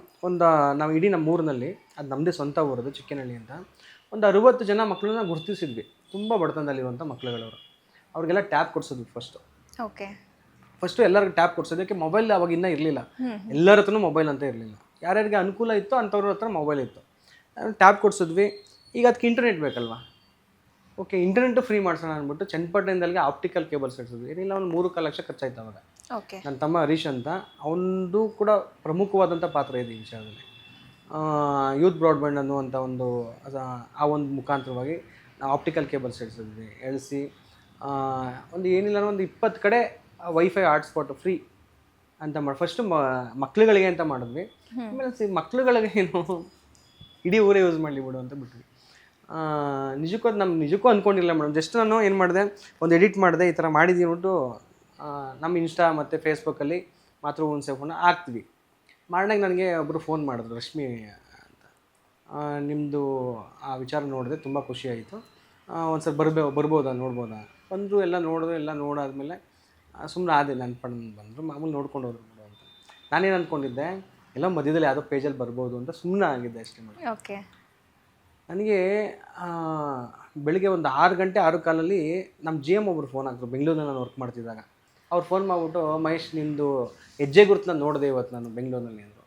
ನಾವು ಇಡೀ ನಮ್ಮ ಊರಿನಲ್ಲಿ, ಅದು ನಮ್ಮದೇ ಸ್ವಂತ ಊರದು ಚಿಕ್ಕನಹಳ್ಳಿ ಅಂತ, ಒಂದು 60 ಜನ ಮಕ್ಕಳನ್ನ ಗುರುತಿಸಿದ್ವಿ. ತುಂಬ ಬಡತನದಲ್ಲಿರುವಂಥ ಮಕ್ಕಳುಗಳವರು. ಅವ್ರಿಗೆಲ್ಲ ಟ್ಯಾಬ್ ಕೊಡಿಸೋದು ಫಸ್ಟು ಎಲ್ಲರಿಗೂ ಟ್ಯಾಬ್ ಕೊಡಿಸೋದಕ್ಕೆ. ಮೊಬೈಲ್ ಅವಾಗ ಇನ್ನೂ ಇರಲಿಲ್ಲ, ಎಲ್ಲರ ಹತ್ರನೂ ಮೊಬೈಲ್ ಅಂತ ಇರಲಿಲ್ಲ. ಯಾರ್ಯಾರಿಗೆ ಅನುಕೂಲ ಇತ್ತು ಅಂಥವ್ರ ಹತ್ರ ಮೊಬೈಲ್ ಇತ್ತು. ಟ್ಯಾಬ್ ಕೊಡಿಸಿದ್ವಿ. ಈಗ ಅದಕ್ಕೆ ಇಂಟರ್ನೆಟ್ ಬೇಕಲ್ವಾ? ಓಕೆ, ಇಂಟರ್ನೆಟ್ಟು ಫ್ರೀ ಮಾಡಿಸೋಣ ಅಂದ್ಬಿಟ್ಟು ಚನ್ನಪಟ್ಟಣದಲ್ಲಿ ಆಪ್ಟಿಕಲ್ ಕೇಬಲ್ಸ್ ಇಡ್ಸಿದ್ವಿ. ಏನಿಲ್ಲ ಒಂದು 3-4 ಲಕ್ಷ ಖರ್ಚಾಯ್ತು ಅವಾಗ. ನನ್ನ ತಮ್ಮ ಹರೀಶ್ ಅಂತ, ಅವನದು ಕೂಡ ಪ್ರಮುಖವಾದಂಥ ಪಾತ್ರ ಇದೆ ಈ ವಿಷಯದಲ್ಲಿ. ಯೂತ್ ಬ್ರಾಡ್ಬ್ಯಾಂಡ್ ಅನ್ನುವಂಥ ಆ ಒಂದು ಮುಖಾಂತರವಾಗಿ ನಾವು ಆಪ್ಟಿಕಲ್ ಕೇಬಲ್ಸ್ ಎಳಿಸಿ ಒಂದು ಏನಿಲ್ಲ ಒಂದು 20 ಕಡೆ ವೈಫೈ ಹಾಟ್ಸ್ಪಾಟ್ ಫ್ರೀ ಅಂತ ಮಾಡಿ ಫಸ್ಟು ಮಕ್ಳುಗಳಿಗೆ ಅಂತ ಮಾಡಿದ್ವಿ. ಆಮೇಲೆ ಮಕ್ಳುಗಳಿಗೆ ಏನು ಇಡೀ ಊರೇ ಯೂಸ್ ಮಾಡಲಿ ಬಿಡು ಅಂತ ಬಿಟ್ವಿ. ನಿಜಕ್ಕೂ ನಿಜಕ್ಕೂ ಅಂದ್ಕೊಂಡಿಲ್ಲ ಮೇಡಮ್. ಜಸ್ಟ್ ನಾನು ಏನು ಮಾಡಿದೆ, ಒಂದು ಎಡಿಟ್ ಮಾಡಿದೆ, ಈ ಥರ ಮಾಡಿದ್ದೀವಿ ಅಂದ್ಬಿಟ್ಟು ನಮ್ಮ ಇನ್ಸ್ಟಾ ಮತ್ತು ಫೇಸ್ಬುಕ್ಕಲ್ಲಿ ಮಾತೃಭೂಮಿ ಸೇವಾ ಫೌಂಡೇಶನ್ ಹಾಕ್ತೀವಿ. ಮಾಡಿದಾಗ ನನಗೆ ಒಬ್ಬರು ಫೋನ್ ಮಾಡಿದ್ರು, ರಶ್ಮಿ ಅಂತ. ನಿಮ್ಮದು ಆ ವಿಚಾರ ನೋಡಿದೆ, ತುಂಬ ಖುಷಿ ಆಯಿತು, ಒಂದು ಸಲ ಬರ್ಬೋದಾ ನೋಡ್ಬೋದಾ? ಬಂದರು, ಎಲ್ಲ ನೋಡಿದ್ರು. ಎಲ್ಲ ನೋಡಾದ್ಮೇಲೆ ಸುಮ್ಮನೆ ಆದೆ, ನನ್ನ ಬಂದರು, ಮಾಮೂಲಿ ನೋಡ್ಕೊಂಡು ಹೋದ್ರು ಬಿಡು ಅಂತ. ನಾನೇನು ಅಂದ್ಕೊಂಡಿದ್ದೆ, ಎಲ್ಲ ಮಧ್ಯದಲ್ಲಿ ಯಾವುದೋ ಪೇಜಲ್ಲಿ ಬರ್ಬೋದು ಅಂತ ಸುಮ್ಮನೆ ಆಗಿದ್ದೆ ಅಷ್ಟೇ ಮಾಡಿ. ಓಕೆ, ನನಗೆ ಬೆಳಿಗ್ಗೆ ಒಂದು 6 ಗಂಟೆ 6 ಕಾಲಲ್ಲಿ ನಮ್ಮ ಜಿ ಎಮ್ ಒಬ್ರು ಫೋನ್ ಹಾಕಿದ್ರು, ಬೆಂಗಳೂರಿನಲ್ಲಿ ನಾನು ವರ್ಕ್ ಮಾಡ್ತಿದ್ದಾಗ. ಅವ್ರು ಫೋನ್ ಮಾಡಿಬಿಟ್ಟು, ಮಹೇಶ್ ನಿಂದು ಹೆಜ್ಜೆ ಗುರುತನ್ನ ನೋಡಿದೆ ಇವತ್ತು ನಾನು ಬೆಂಗಳೂರಿನಲ್ಲಿ ಅಂದರು.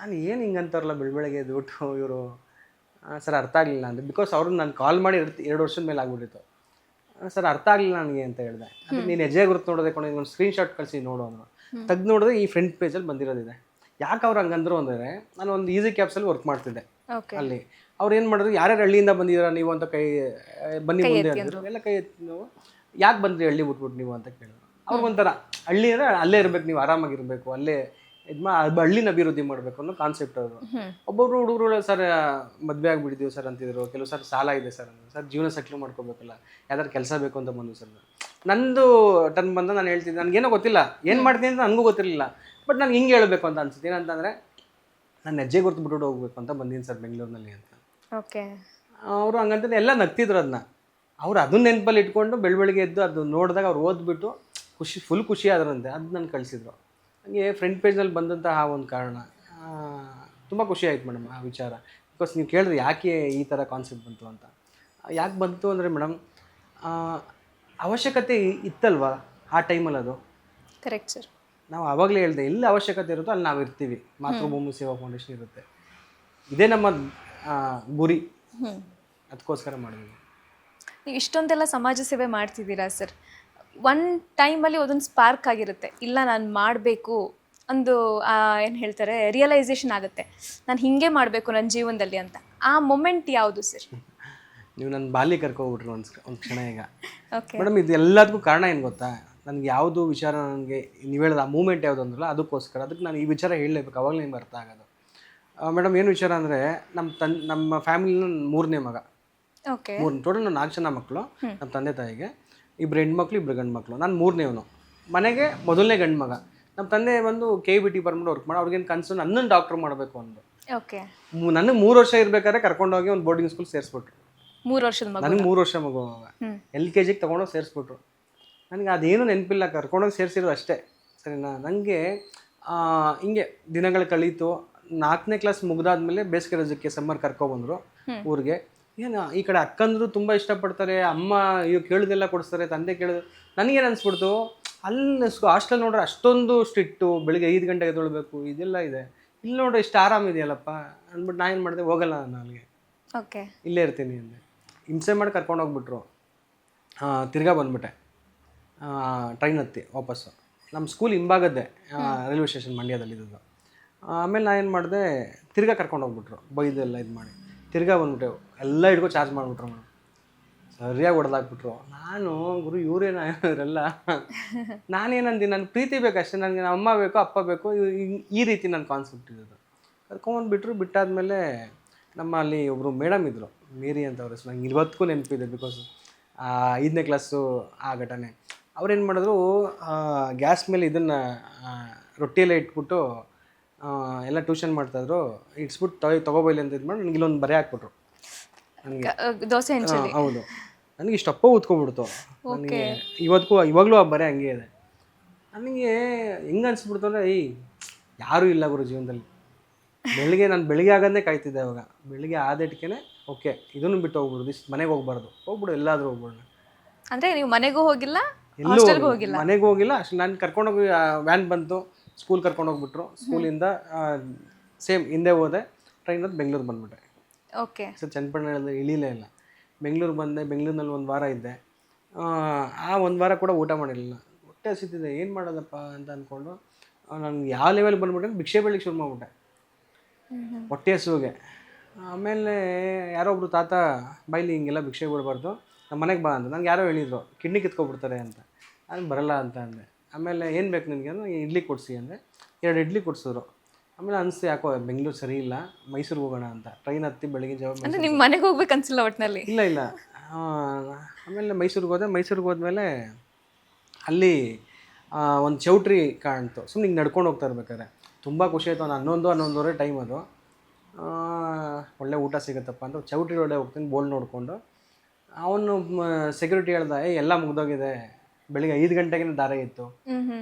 ನಾನು ಏನು ಹಿಂಗೆ ಅಂತಾರಲ್ಲ ಬೆಳಗ್ಗೆ ಎದ್ಬಿಟ್ಟು ಇವರು. ಸರ್ ಅರ್ಥ ಆಗಲಿಲ್ಲ ಅಂದೆ, ಬಿಕಾಸ್ ಅವ್ರನ್ನ ನಾನು ಕಾಲ್ ಮಾಡಿ 2 ವರ್ಷದ ಮೇಲೆ ಆಗ್ಬಿಟ್ಟಿತ್ತು. ಸರ್ ಅರ್ಥ ಆಗಲಿಲ್ಲ ನನಗೆ ಅಂತ ಹೇಳಿದೆ. ಅದಕ್ಕೆ ನೀನು ಹೆಜ್ಜೆ ಗುರುತು ನೋಡೋದೆ ಕೊಂಡು ಒಂದು ಸ್ಕ್ರೀನ್ಶಾಟ್ ಕಳಿಸಿ ನೋಡು ಅಂದರು. ತೆಗ್ದು ನೋಡಿದ್ರೆ ಈ ಫ್ರಂಟ್ ಪೇಜಲ್ಲಿ ಬಂದಿರೋದಿದೆ. ಯಾಕೆ ಅವ್ರು ಹಂಗಂದ್ರು ಅಂದರೆ, ನಾನು ಒಂದು ಈಸಿ ಕ್ಯಾಬ್ಸಲ್ಲಿ ವರ್ಕ್ ಮಾಡ್ತಿದ್ದೆ ಅಲ್ಲಿ. ಅವ್ರು ಏನು ಮಾಡಿದ್ರು, ಯಾರ್ಯಾರು ಹಳ್ಳಿಯಿಂದ ಬಂದಿದ್ದೀರಾ ನೀವು ಅಂತ ಬನ್ನಿ ಮುಂದೆ ಅಂದರು. ಎಲ್ಲ ಕೈ ಎತ್ತಿ, ನೀವು ಯಾಕೆ ಬಂದ್ರಿ ಹಳ್ಳಿ ಬಿಟ್ಬಿಟ್ಟು ನೀವು ಅಂತ ಕೇಳಿದ್ರು. ಅವ್ರಿಗೊಂಥರ ಹಳ್ಳಿ ಅಂದರೆ ಅಲ್ಲೇ ಇರಬೇಕು, ನೀವು ಆರಾಮಾಗಿರಬೇಕು, ಅಲ್ಲೇ ಹಳ್ಳಿನ ಅಭಿವೃದ್ಧಿ ಮಾಡಬೇಕು ಅನ್ನೋ ಕಾನ್ಸೆಪ್ಟ್ ಅವರು. ಒಬ್ಬೊಬ್ರು ಹುಡುಗರು ಸರ್ ಮದುವೆ ಆಗಿಬಿಟ್ಟಿದ್ದೀವಿ ಸರ್ ಅಂತಿದ್ರು, ಕೆಲವು ಸರ್ ಸಾಲ ಇದೆ ಸರ್ ಅಂದರು. ಸರ್ ಜೀವನ ಸೆಟ್ಲ್ ಮಾಡ್ಕೋಬೇಕಲ್ಲ, ಯಾವ್ದಾರು ಕೆಲಸ ಬೇಕು ಅಂತ ಬಂದು ಸರ್. ನಂದು ಟರ್ನ್ ಬಂದ ನಾನು ಹೇಳ್ತಿದ್ದೆ, ನನಗೇನೋ ಗೊತ್ತಿಲ್ಲ, ಏನು ಮಾಡ್ತೀನಿ ಅಂತ ನನಗೂ ಗೊತ್ತಿರಲಿಲ್ಲ. ಬಟ್ ನಾನು ಹಿಂಗೆ ಹೇಳಬೇಕು ಅಂತ ಅನ್ಸುತ್ತೆ. ಏನಂತಂದರೆ, ನಾನು ಹೆಜ್ಜೆ ಗುರುತು ಬಿಟ್ಬಿಟ್ಟು ಹೋಗ್ಬೇಕು ಅಂತ ಬಂದೀನಿ ಸರ್ ಬೆಂಗಳೂರಿನಲ್ಲಿ ಅಂತ. ಓಕೆ. ಅವರು ಹಂಗಂತಂದ್ರೆ ಎಲ್ಲ ನಗ್ತಿದ್ರು. ಅದನ್ನ ಅವ್ರು ಅದನ್ನ ನೆನಪಲ್ಲಿ ಇಟ್ಕೊಂಡು ಬೆಳಗ್ಗೆ ಎದ್ದು ಅದು ನೋಡಿದಾಗ ಅವ್ರು ಓದ್ಬಿಟ್ಟು ಫುಲ್ ಖುಷಿ ಆದ್ರಂತೆ. ಅದು ನಾನು ಕಳಿಸಿದ್ರು. ನನಗೆ ಫ್ರಂಟ್ ಪೇಜ್ನಲ್ಲಿ ಬಂದಂತಹ ಒಂದು ಕಾರಣ ತುಂಬ ಖುಷಿ ಆಯ್ತು ಮೇಡಮ್ ಆ ವಿಚಾರ. ಬಿಕಾಸ್ ನೀವು ಕೇಳಿದ್ರೆ ಯಾಕೆ ಈ ಥರ ಕಾನ್ಸೆಪ್ಟ್ ಬಂತು ಅಂತ. ಯಾಕೆ ಬಂತು ಅಂದರೆ ಮೇಡಮ್, ಅವಶ್ಯಕತೆ ಇತ್ತಲ್ವಾ ಆ ಟೈಮಲ್ಲಿ. ಅದು ಕರೆಕ್ಟ್ ಸರ್. ನಾವು ಆವಾಗಲೇ ಹೇಳಿದೆ, ಎಲ್ಲಿ ಅವಶ್ಯಕತೆ ಇರುತ್ತೋ ಅಲ್ಲಿ ನಾವು ಇರ್ತೀವಿ. ಮಾತೃಭೂಮಿ ಸೇವಾ ಫೌಂಡೇಶನ್ ಇರುತ್ತೆ, ಇದೇ ನಮ್ಮ ಗುರಿ. ಅದಕ್ಕೋಸ್ಕರ ಮಾಡಿದ್ವಿ. ನೀವು ಇಷ್ಟೊಂದೆಲ್ಲ ಸಮಾಜ ಸೇವೆ ಮಾಡ್ತಿದ್ದೀರಾ ಸರ್. ಒನ್ ಟೈಮಲ್ಲಿ ಅದೊಂದು ಸ್ಪಾರ್ಕ್ ಆಗಿರುತ್ತೆ, ಇಲ್ಲ ನಾನು ಮಾಡಬೇಕು ಒಂದು ಏನು ಹೇಳ್ತಾರೆ ರಿಯಲೈಸೇಷನ್ ಆಗುತ್ತೆ, ನಾನು ಹೀಗೆ ಮಾಡಬೇಕು ನನ್ನ ಜೀವನದಲ್ಲಿ ಅಂತ. ಆ ಮೊಮೆಂಟ್ ಯಾವುದು ಸರ್? ನೀವು ನನ್ನ ಬಾಲ್ಯ ಕರ್ಕೊಬಿಟ್ರು ಒಂದು ಕ್ಷಣ ಈಗ. ಓಕೆ ಮೇಡಮ್, ಇದು ಎಲ್ಲದಕ್ಕೂ ಕಾರಣ ಏನು ಗೊತ್ತಾ? ನನಗೆ ಯಾವುದು ವಿಚಾರ ನನಗೆ ನೀವು ಹೇಳೋದು ಆ ಮೂಮೆಂಟ್ ಯಾವುದು ಅಂದ್ರಲ್ಲ, ಅದಕ್ಕೋಸ್ಕರ ಅದಕ್ಕೆ ನಾನು ಈ ವಿಚಾರ ಹೇಳಲೇಬೇಕು, ಅವಾಗಲೇ ನಿಮ್ಗೆ ಅರ್ಥ ಆಗೋದು. ಮೇಡಮ್ ಏನು ವಿಚಾರ ಅಂದರೆ, ನಮ್ಮ ಫ್ಯಾಮಿಲಿನ 3ನೇ ಮಗ. ಓಕೆ. ಟೋಟಲ್ 4 ಜನ ಮಕ್ಕಳು ನಮ್ಮ ತಂದೆ ತಾಯಿಗೆ. 2 ಹೆಣ್ಮಕ್ಳು 2 ಗಂಡು ಮಕ್ಕಳು. ನಾನು 3ನೇವನು ಮನೆಗೆ, ಮೊದಲನೇ ಗಂಡು ಮಗ. ನಮ್ಮ ತಂದೆ ಬಂದು KBT ಬರ್ಬಿಟ್ಟು ವರ್ಕ್ ಮಾಡಿ, ಅವ್ರಿಗೇನು ಕನಸು ನನ್ನನ್ನು ಡಾಕ್ಟರ್ ಮಾಡಬೇಕು ಅಂದು. ಓಕೆ. ನನಗೆ 3 ವರ್ಷ ಇರ್ಬೇಕಾದ್ರೆ ಕರ್ಕೊಂಡೋಗಿ ಒಂದು ಬೋರ್ಡಿಂಗ್ ಸ್ಕೂಲ್ ಸೇರಿಸ್ಬಿಟ್ರು. 3 ವರ್ಷದ ಮಗ. ನನಗೆ 3 ವರ್ಷ ಮಗು. LKGಗೆ ತೊಗೊಂಡೋಗಿ ಸೇರಿಸ್ಬಿಟ್ರು. ನನಗೆ ಅದೇನು ನೆನಪಿಲ್ಲ, ಕರ್ಕೊಂಡೋಗಿ ಸೇರಿಸಿರೋದು ಅಷ್ಟೇ, ಸರಿನಾ. ನನಗೆ ಹಿಂಗೆ ದಿನಗಳು ಕಳೀತು. 4ನೇ ಕ್ಲಾಸ್ ಮುಗ್ದಾದ್ಮೇಲೆ ಬೇಸಿಗೆ ರಜಕ್ಕೆ ಸಮ್ಮರ್ ಕರ್ಕೊಬಂದರು ಊರಿಗೆ. ಏನು ಈ ಕಡೆ ಅಕ್ಕಂದ್ರು ತುಂಬ ಇಷ್ಟಪಡ್ತಾರೆ, ಅಮ್ಮ ಇವ್ ಕೇಳಿದೆಲ್ಲ ಕೊಡಿಸ್ತಾರೆ, ತಂದೆ ಕೇಳಿದ್ರು. ನನಗೇನು ಅನಿಸ್ಬಿಡ್ತು, ಅಲ್ಲಿ ಹಾಸ್ಟೆಲ್ ನೋಡ್ರೆ ಅಷ್ಟೊಂದು ಸ್ಟ್ರಿಕ್ಟು, ಬೆಳಿಗ್ಗೆ 5 ಗಂಟೆಗೆ ಎದ್ದೇಳಬೇಕು, ಇದೆಲ್ಲ ಇದೆ. ಇಲ್ಲಿ ನೋಡ್ರೆ ಇಷ್ಟು ಆರಾಮಿದೆಯಲ್ಲಪ್ಪ ಅಂದ್ಬಿಟ್ಟು ನಾನು ಏನು ಮಾಡಿದೆ, ಹೋಗಲ್ಲ ನಾನು ಅಲ್ಲಿಗೆ, ಓಕೆ ಇಲ್ಲೇ ಇರ್ತೀನಿ ಅಂದೆ. ಹಿಂಸೆ ಮಾಡಿ ಕರ್ಕೊಂಡೋಗ್ಬಿಟ್ರು. ತಿರ್ಗಾ ಬಂದ್ಬಿಟ್ಟೆ ಟ್ರೈನ್ ಹತ್ತಿ ವಾಪಸ್ಸು. ನಮ್ಮ ಸ್ಕೂಲ್ ಹಿಂಭಾಗದ್ದೆ ರೈಲ್ವೆ ಸ್ಟೇಷನ್ ಮಂಡ್ಯದಲ್ಲಿದ್ದು. ಆಮೇಲೆ ನಾನು ಏನು ಮಾಡಿದೆ, ತಿರ್ಗಾ ಕರ್ಕೊಂಡೋಗ್ಬಿಟ್ರು, ಬೈದೆಲ್ಲ ಇದು ಮಾಡಿ. ತಿರ್ಗಾ ಬಂದ್ಬಿಟ್ಟೆ, ಎಲ್ಲ ಹಿಡ್ಕೊ ಚಾರ್ಜ್ ಮಾಡಿಬಿಟ್ರು ಮೇಡಮ್. ಸರಿಯಾಗಿ ಹೊಡೆದಾಕ್ಬಿಟ್ರು. ನಾನು ಗುರು ಇವರೇನ ಇವರೆಲ್ಲ. ನಾನೇನಂದಿ, ನನ್ನ ಪ್ರೀತಿ ಬೇಕಷ್ಟೇ, ನನಗೆ ನಮ್ಮ ಅಮ್ಮ ಬೇಕು, ಅಪ್ಪ ಬೇಕು, ಈ ರೀತಿ ನನ್ನ ಕಾನ್ಸೆಪ್ಟ್ ಇರೋದು. ಕರ್ಕೊಂಬಂದುಬಿಟ್ರು. ಬಿಟ್ಟಾದಮೇಲೆ ನಮ್ಮ ಅಲ್ಲಿ ಒಬ್ಬರು ಮೇಡಮ್ ಇದ್ದರು, ಮೇರಿ ಅಂತ ಅವ್ರ ಹೆಸರು, ನಂಗೆ ಇವತ್ತಿಗೂ ನೆನಪಿದೆ. ಬಿಕಾಸ್ 5ನೇ ಕ್ಲಾಸು ಆ ಘಟನೆ. ಅವ್ರೇನು ಮಾಡಿದ್ರು, ಗ್ಯಾಸ್ ಮೇಲೆ ಇದನ್ನು ರೊಟ್ಟಿಯೆಲ್ಲ ಇಟ್ಬಿಟ್ಟು ಎಲ್ಲ ಟ್ಯೂಷನ್ ಮಾಡ್ತಾಯಿದ್ರು. ಇಟ್ಸ್ಬಿಟ್ಟು ತೊಗೊಬೈಲಿ ಅಂತ ಇದು ಮಾಡಿ ನನಗೆ ಇಲ್ಲೊಂದು ಬರೆ ಹಾಕ್ಬಿಟ್ರು ನನಗೆ, ದೋಸೆ ಹೆಂಚಲ್ಲಿ. ಹೌದು. ನನಗೆ ಇಷ್ಟಪ್ಪ ಊದ್ಕೊಬಿಡ್ತು. ನನಗೆ ಇವಾಗಲೂ ಆ ಬರೆ ಹಂಗೆ ಇದೆ. ನನಗೆ ಹೆಂಗೆ ಅನಿಸ್ಬಿಡ್ತು ಅಂದರೆ, ಯಾರೂ ಇಲ್ಲ ಗುರು ಜೀವನದಲ್ಲಿ. ಬೆಳಿಗ್ಗೆ ಆಗೋದೇ ಕಾಯ್ತಿದ್ದೆ ಅವಾಗ. ಬೆಳಿಗ್ಗೆ ಆದೇಟ್ಗೆ ಓಕೆ ಇದನ್ನು ಬಿಟ್ಟು ಹೋಗ್ಬಿಡೋದು, ಇಷ್ಟು ಮನೆಗೆ ಹೋಗ್ಬಾರ್ದು, ಹೋಗ್ಬಿಡು ಎಲ್ಲಾದರೂ ಹೋಗ್ಬಿಡೋಣ. ಅಂದರೆ ನೀವು ಮನೆಗೂ ಹೋಗಿಲ್ಲ, ಎಲ್ಲೂ ಹೋಗಿಲ್ಲ, ಮನೆಗೂ ಹೋಗಿಲ್ಲ. ಅಷ್ಟು ನಾನು ಕರ್ಕೊಂಡೋಗಿ ವ್ಯಾನ್ ಬಂತು, ಸ್ಕೂಲ್ ಕರ್ಕೊಂಡೋಗ್ಬಿಟ್ರು. ಸ್ಕೂಲಿಂದ ಸೇಮ್ ಹಿಂದೆ ಹೋದೆ, ಟ್ರೈನಲ್ಲಿ ಬೆಂಗಳೂರು ಬಂದ್ಬಿಟ್ಟೆ. ಓಕೆ. ಸರ್ ಚನ್ನಪಟ್ಟಣದಲ್ಲಿ ಇಳಿಲೇ ಇಲ್ಲ. ಬೆಂಗಳೂರು ಬಂದೆ. ಬೆಂಗಳೂರಿನಲ್ಲಿ 1 ವಾರ ಇದ್ದೆ. ಆ 1 ವಾರ ಕೂಡ ಊಟ ಮಾಡಿರಲಿಲ್ಲ, ಹೊಟ್ಟೆ ಹಸಿತಿದೆ, ಏನು ಮಾಡೋದಪ್ಪ ಅಂತ ಅಂದ್ಕೊಂಡು ನನಗೆ ಯಾವ ಲೆವೆಲ್ ಬಂದ್ಬಿಟ್ಟೆ, ಭಿಕ್ಷೆ ಬೆಳಿಗ್ಗೆ ಶುರು ಮಾಡಿಬಿಟ್ಟೆ ಹೊಟ್ಟೆ ಹಸುವಿಗೆ. ಆಮೇಲೆ ಯಾರೋ ಒಬ್ರು ತಾತ, ಬೈಲಿ ಹಿಂಗೆಲ್ಲ ಭಿಕ್ಷೆ ಬಿಡಬಾರ್ದು, ನಮ್ಮ ಮನೆಗೆ ಬಾ ಅಂತ. ನನಗೆ ಯಾರೋ ಹೇಳಿದರು, ಕಿಡ್ನಿ ಕಿತ್ಕೊಬಿಡ್ತಾರೆ ಅಂತ. ನಾನು ಬರಲ್ಲ ಅಂತ ಅಂದೆ. ಆಮೇಲೆ ಏನು ಬೇಕು ನಿನಗೆ ಅಂದರೆ, ಇಡ್ಲಿ ಕೊಡಿಸಿ ಅಂದೆ. 2 ಇಡ್ಲಿ ಕೊಡಿಸಿದ್ರು. ಆಮೇಲೆ ಅನಿಸ್ತು ಯಾಕೋ ಬೆಂಗಳೂರು ಸರಿ ಇಲ್ಲ, ಮೈಸೂರಿಗೆ ಹೋಗೋಣ ಅಂತ. ಟ್ರೈನ್ ಹತ್ತಿ ಬೆಳಗಿನ ಜಾವ. ಅಂದರೆ ನಿಮ್ಮ ಮನೆಗೆ ಹೋಗ್ಬೇಕು ಅನ್ಸಿಲ್ಲ ಒಟ್ಟಿನಲ್ಲಿ? ಇಲ್ಲ. ಆಮೇಲೆ ಮೈಸೂರಿಗೆ ಹೋದೆ. ಮೈಸೂರಿಗೆ ಹೋದ್ಮೇಲೆ ಅಲ್ಲಿ ಒಂದು ಚೌಟ್ರಿ ಕಾಣ್ತು. ಸುಮ್ಮನೆ ಹಿಂಗೆ ನಡ್ಕೊಂಡು ಹೋಗ್ತಾ ಇರ್ಬೇಕಾದ್ರೆ ತುಂಬ ಖುಷಿ ಆಯಿತು. ಒಂದು 11-11:30 ಟೈಮ್ ಅದು. ಒಳ್ಳೆ ಊಟ ಸಿಗುತ್ತಪ್ಪ ಅಂತ ಚೌಟ್ರಿ ಒಳ್ಳೆ ಹೋಗ್ತೀನಿ, ಬೋಲ್ಡ್ ನೋಡಿಕೊಂಡು. ಅವನು ಸೆಕ್ಯೂರಿಟಿ ಹೇಳ್ದ, ಎಲ್ಲ ಮುಗ್ದೋಗಿದೆ, ಬೆಳಿಗ್ಗೆ 5 ಗಂಟೆಗೆ ದಾರ ಇತ್ತು,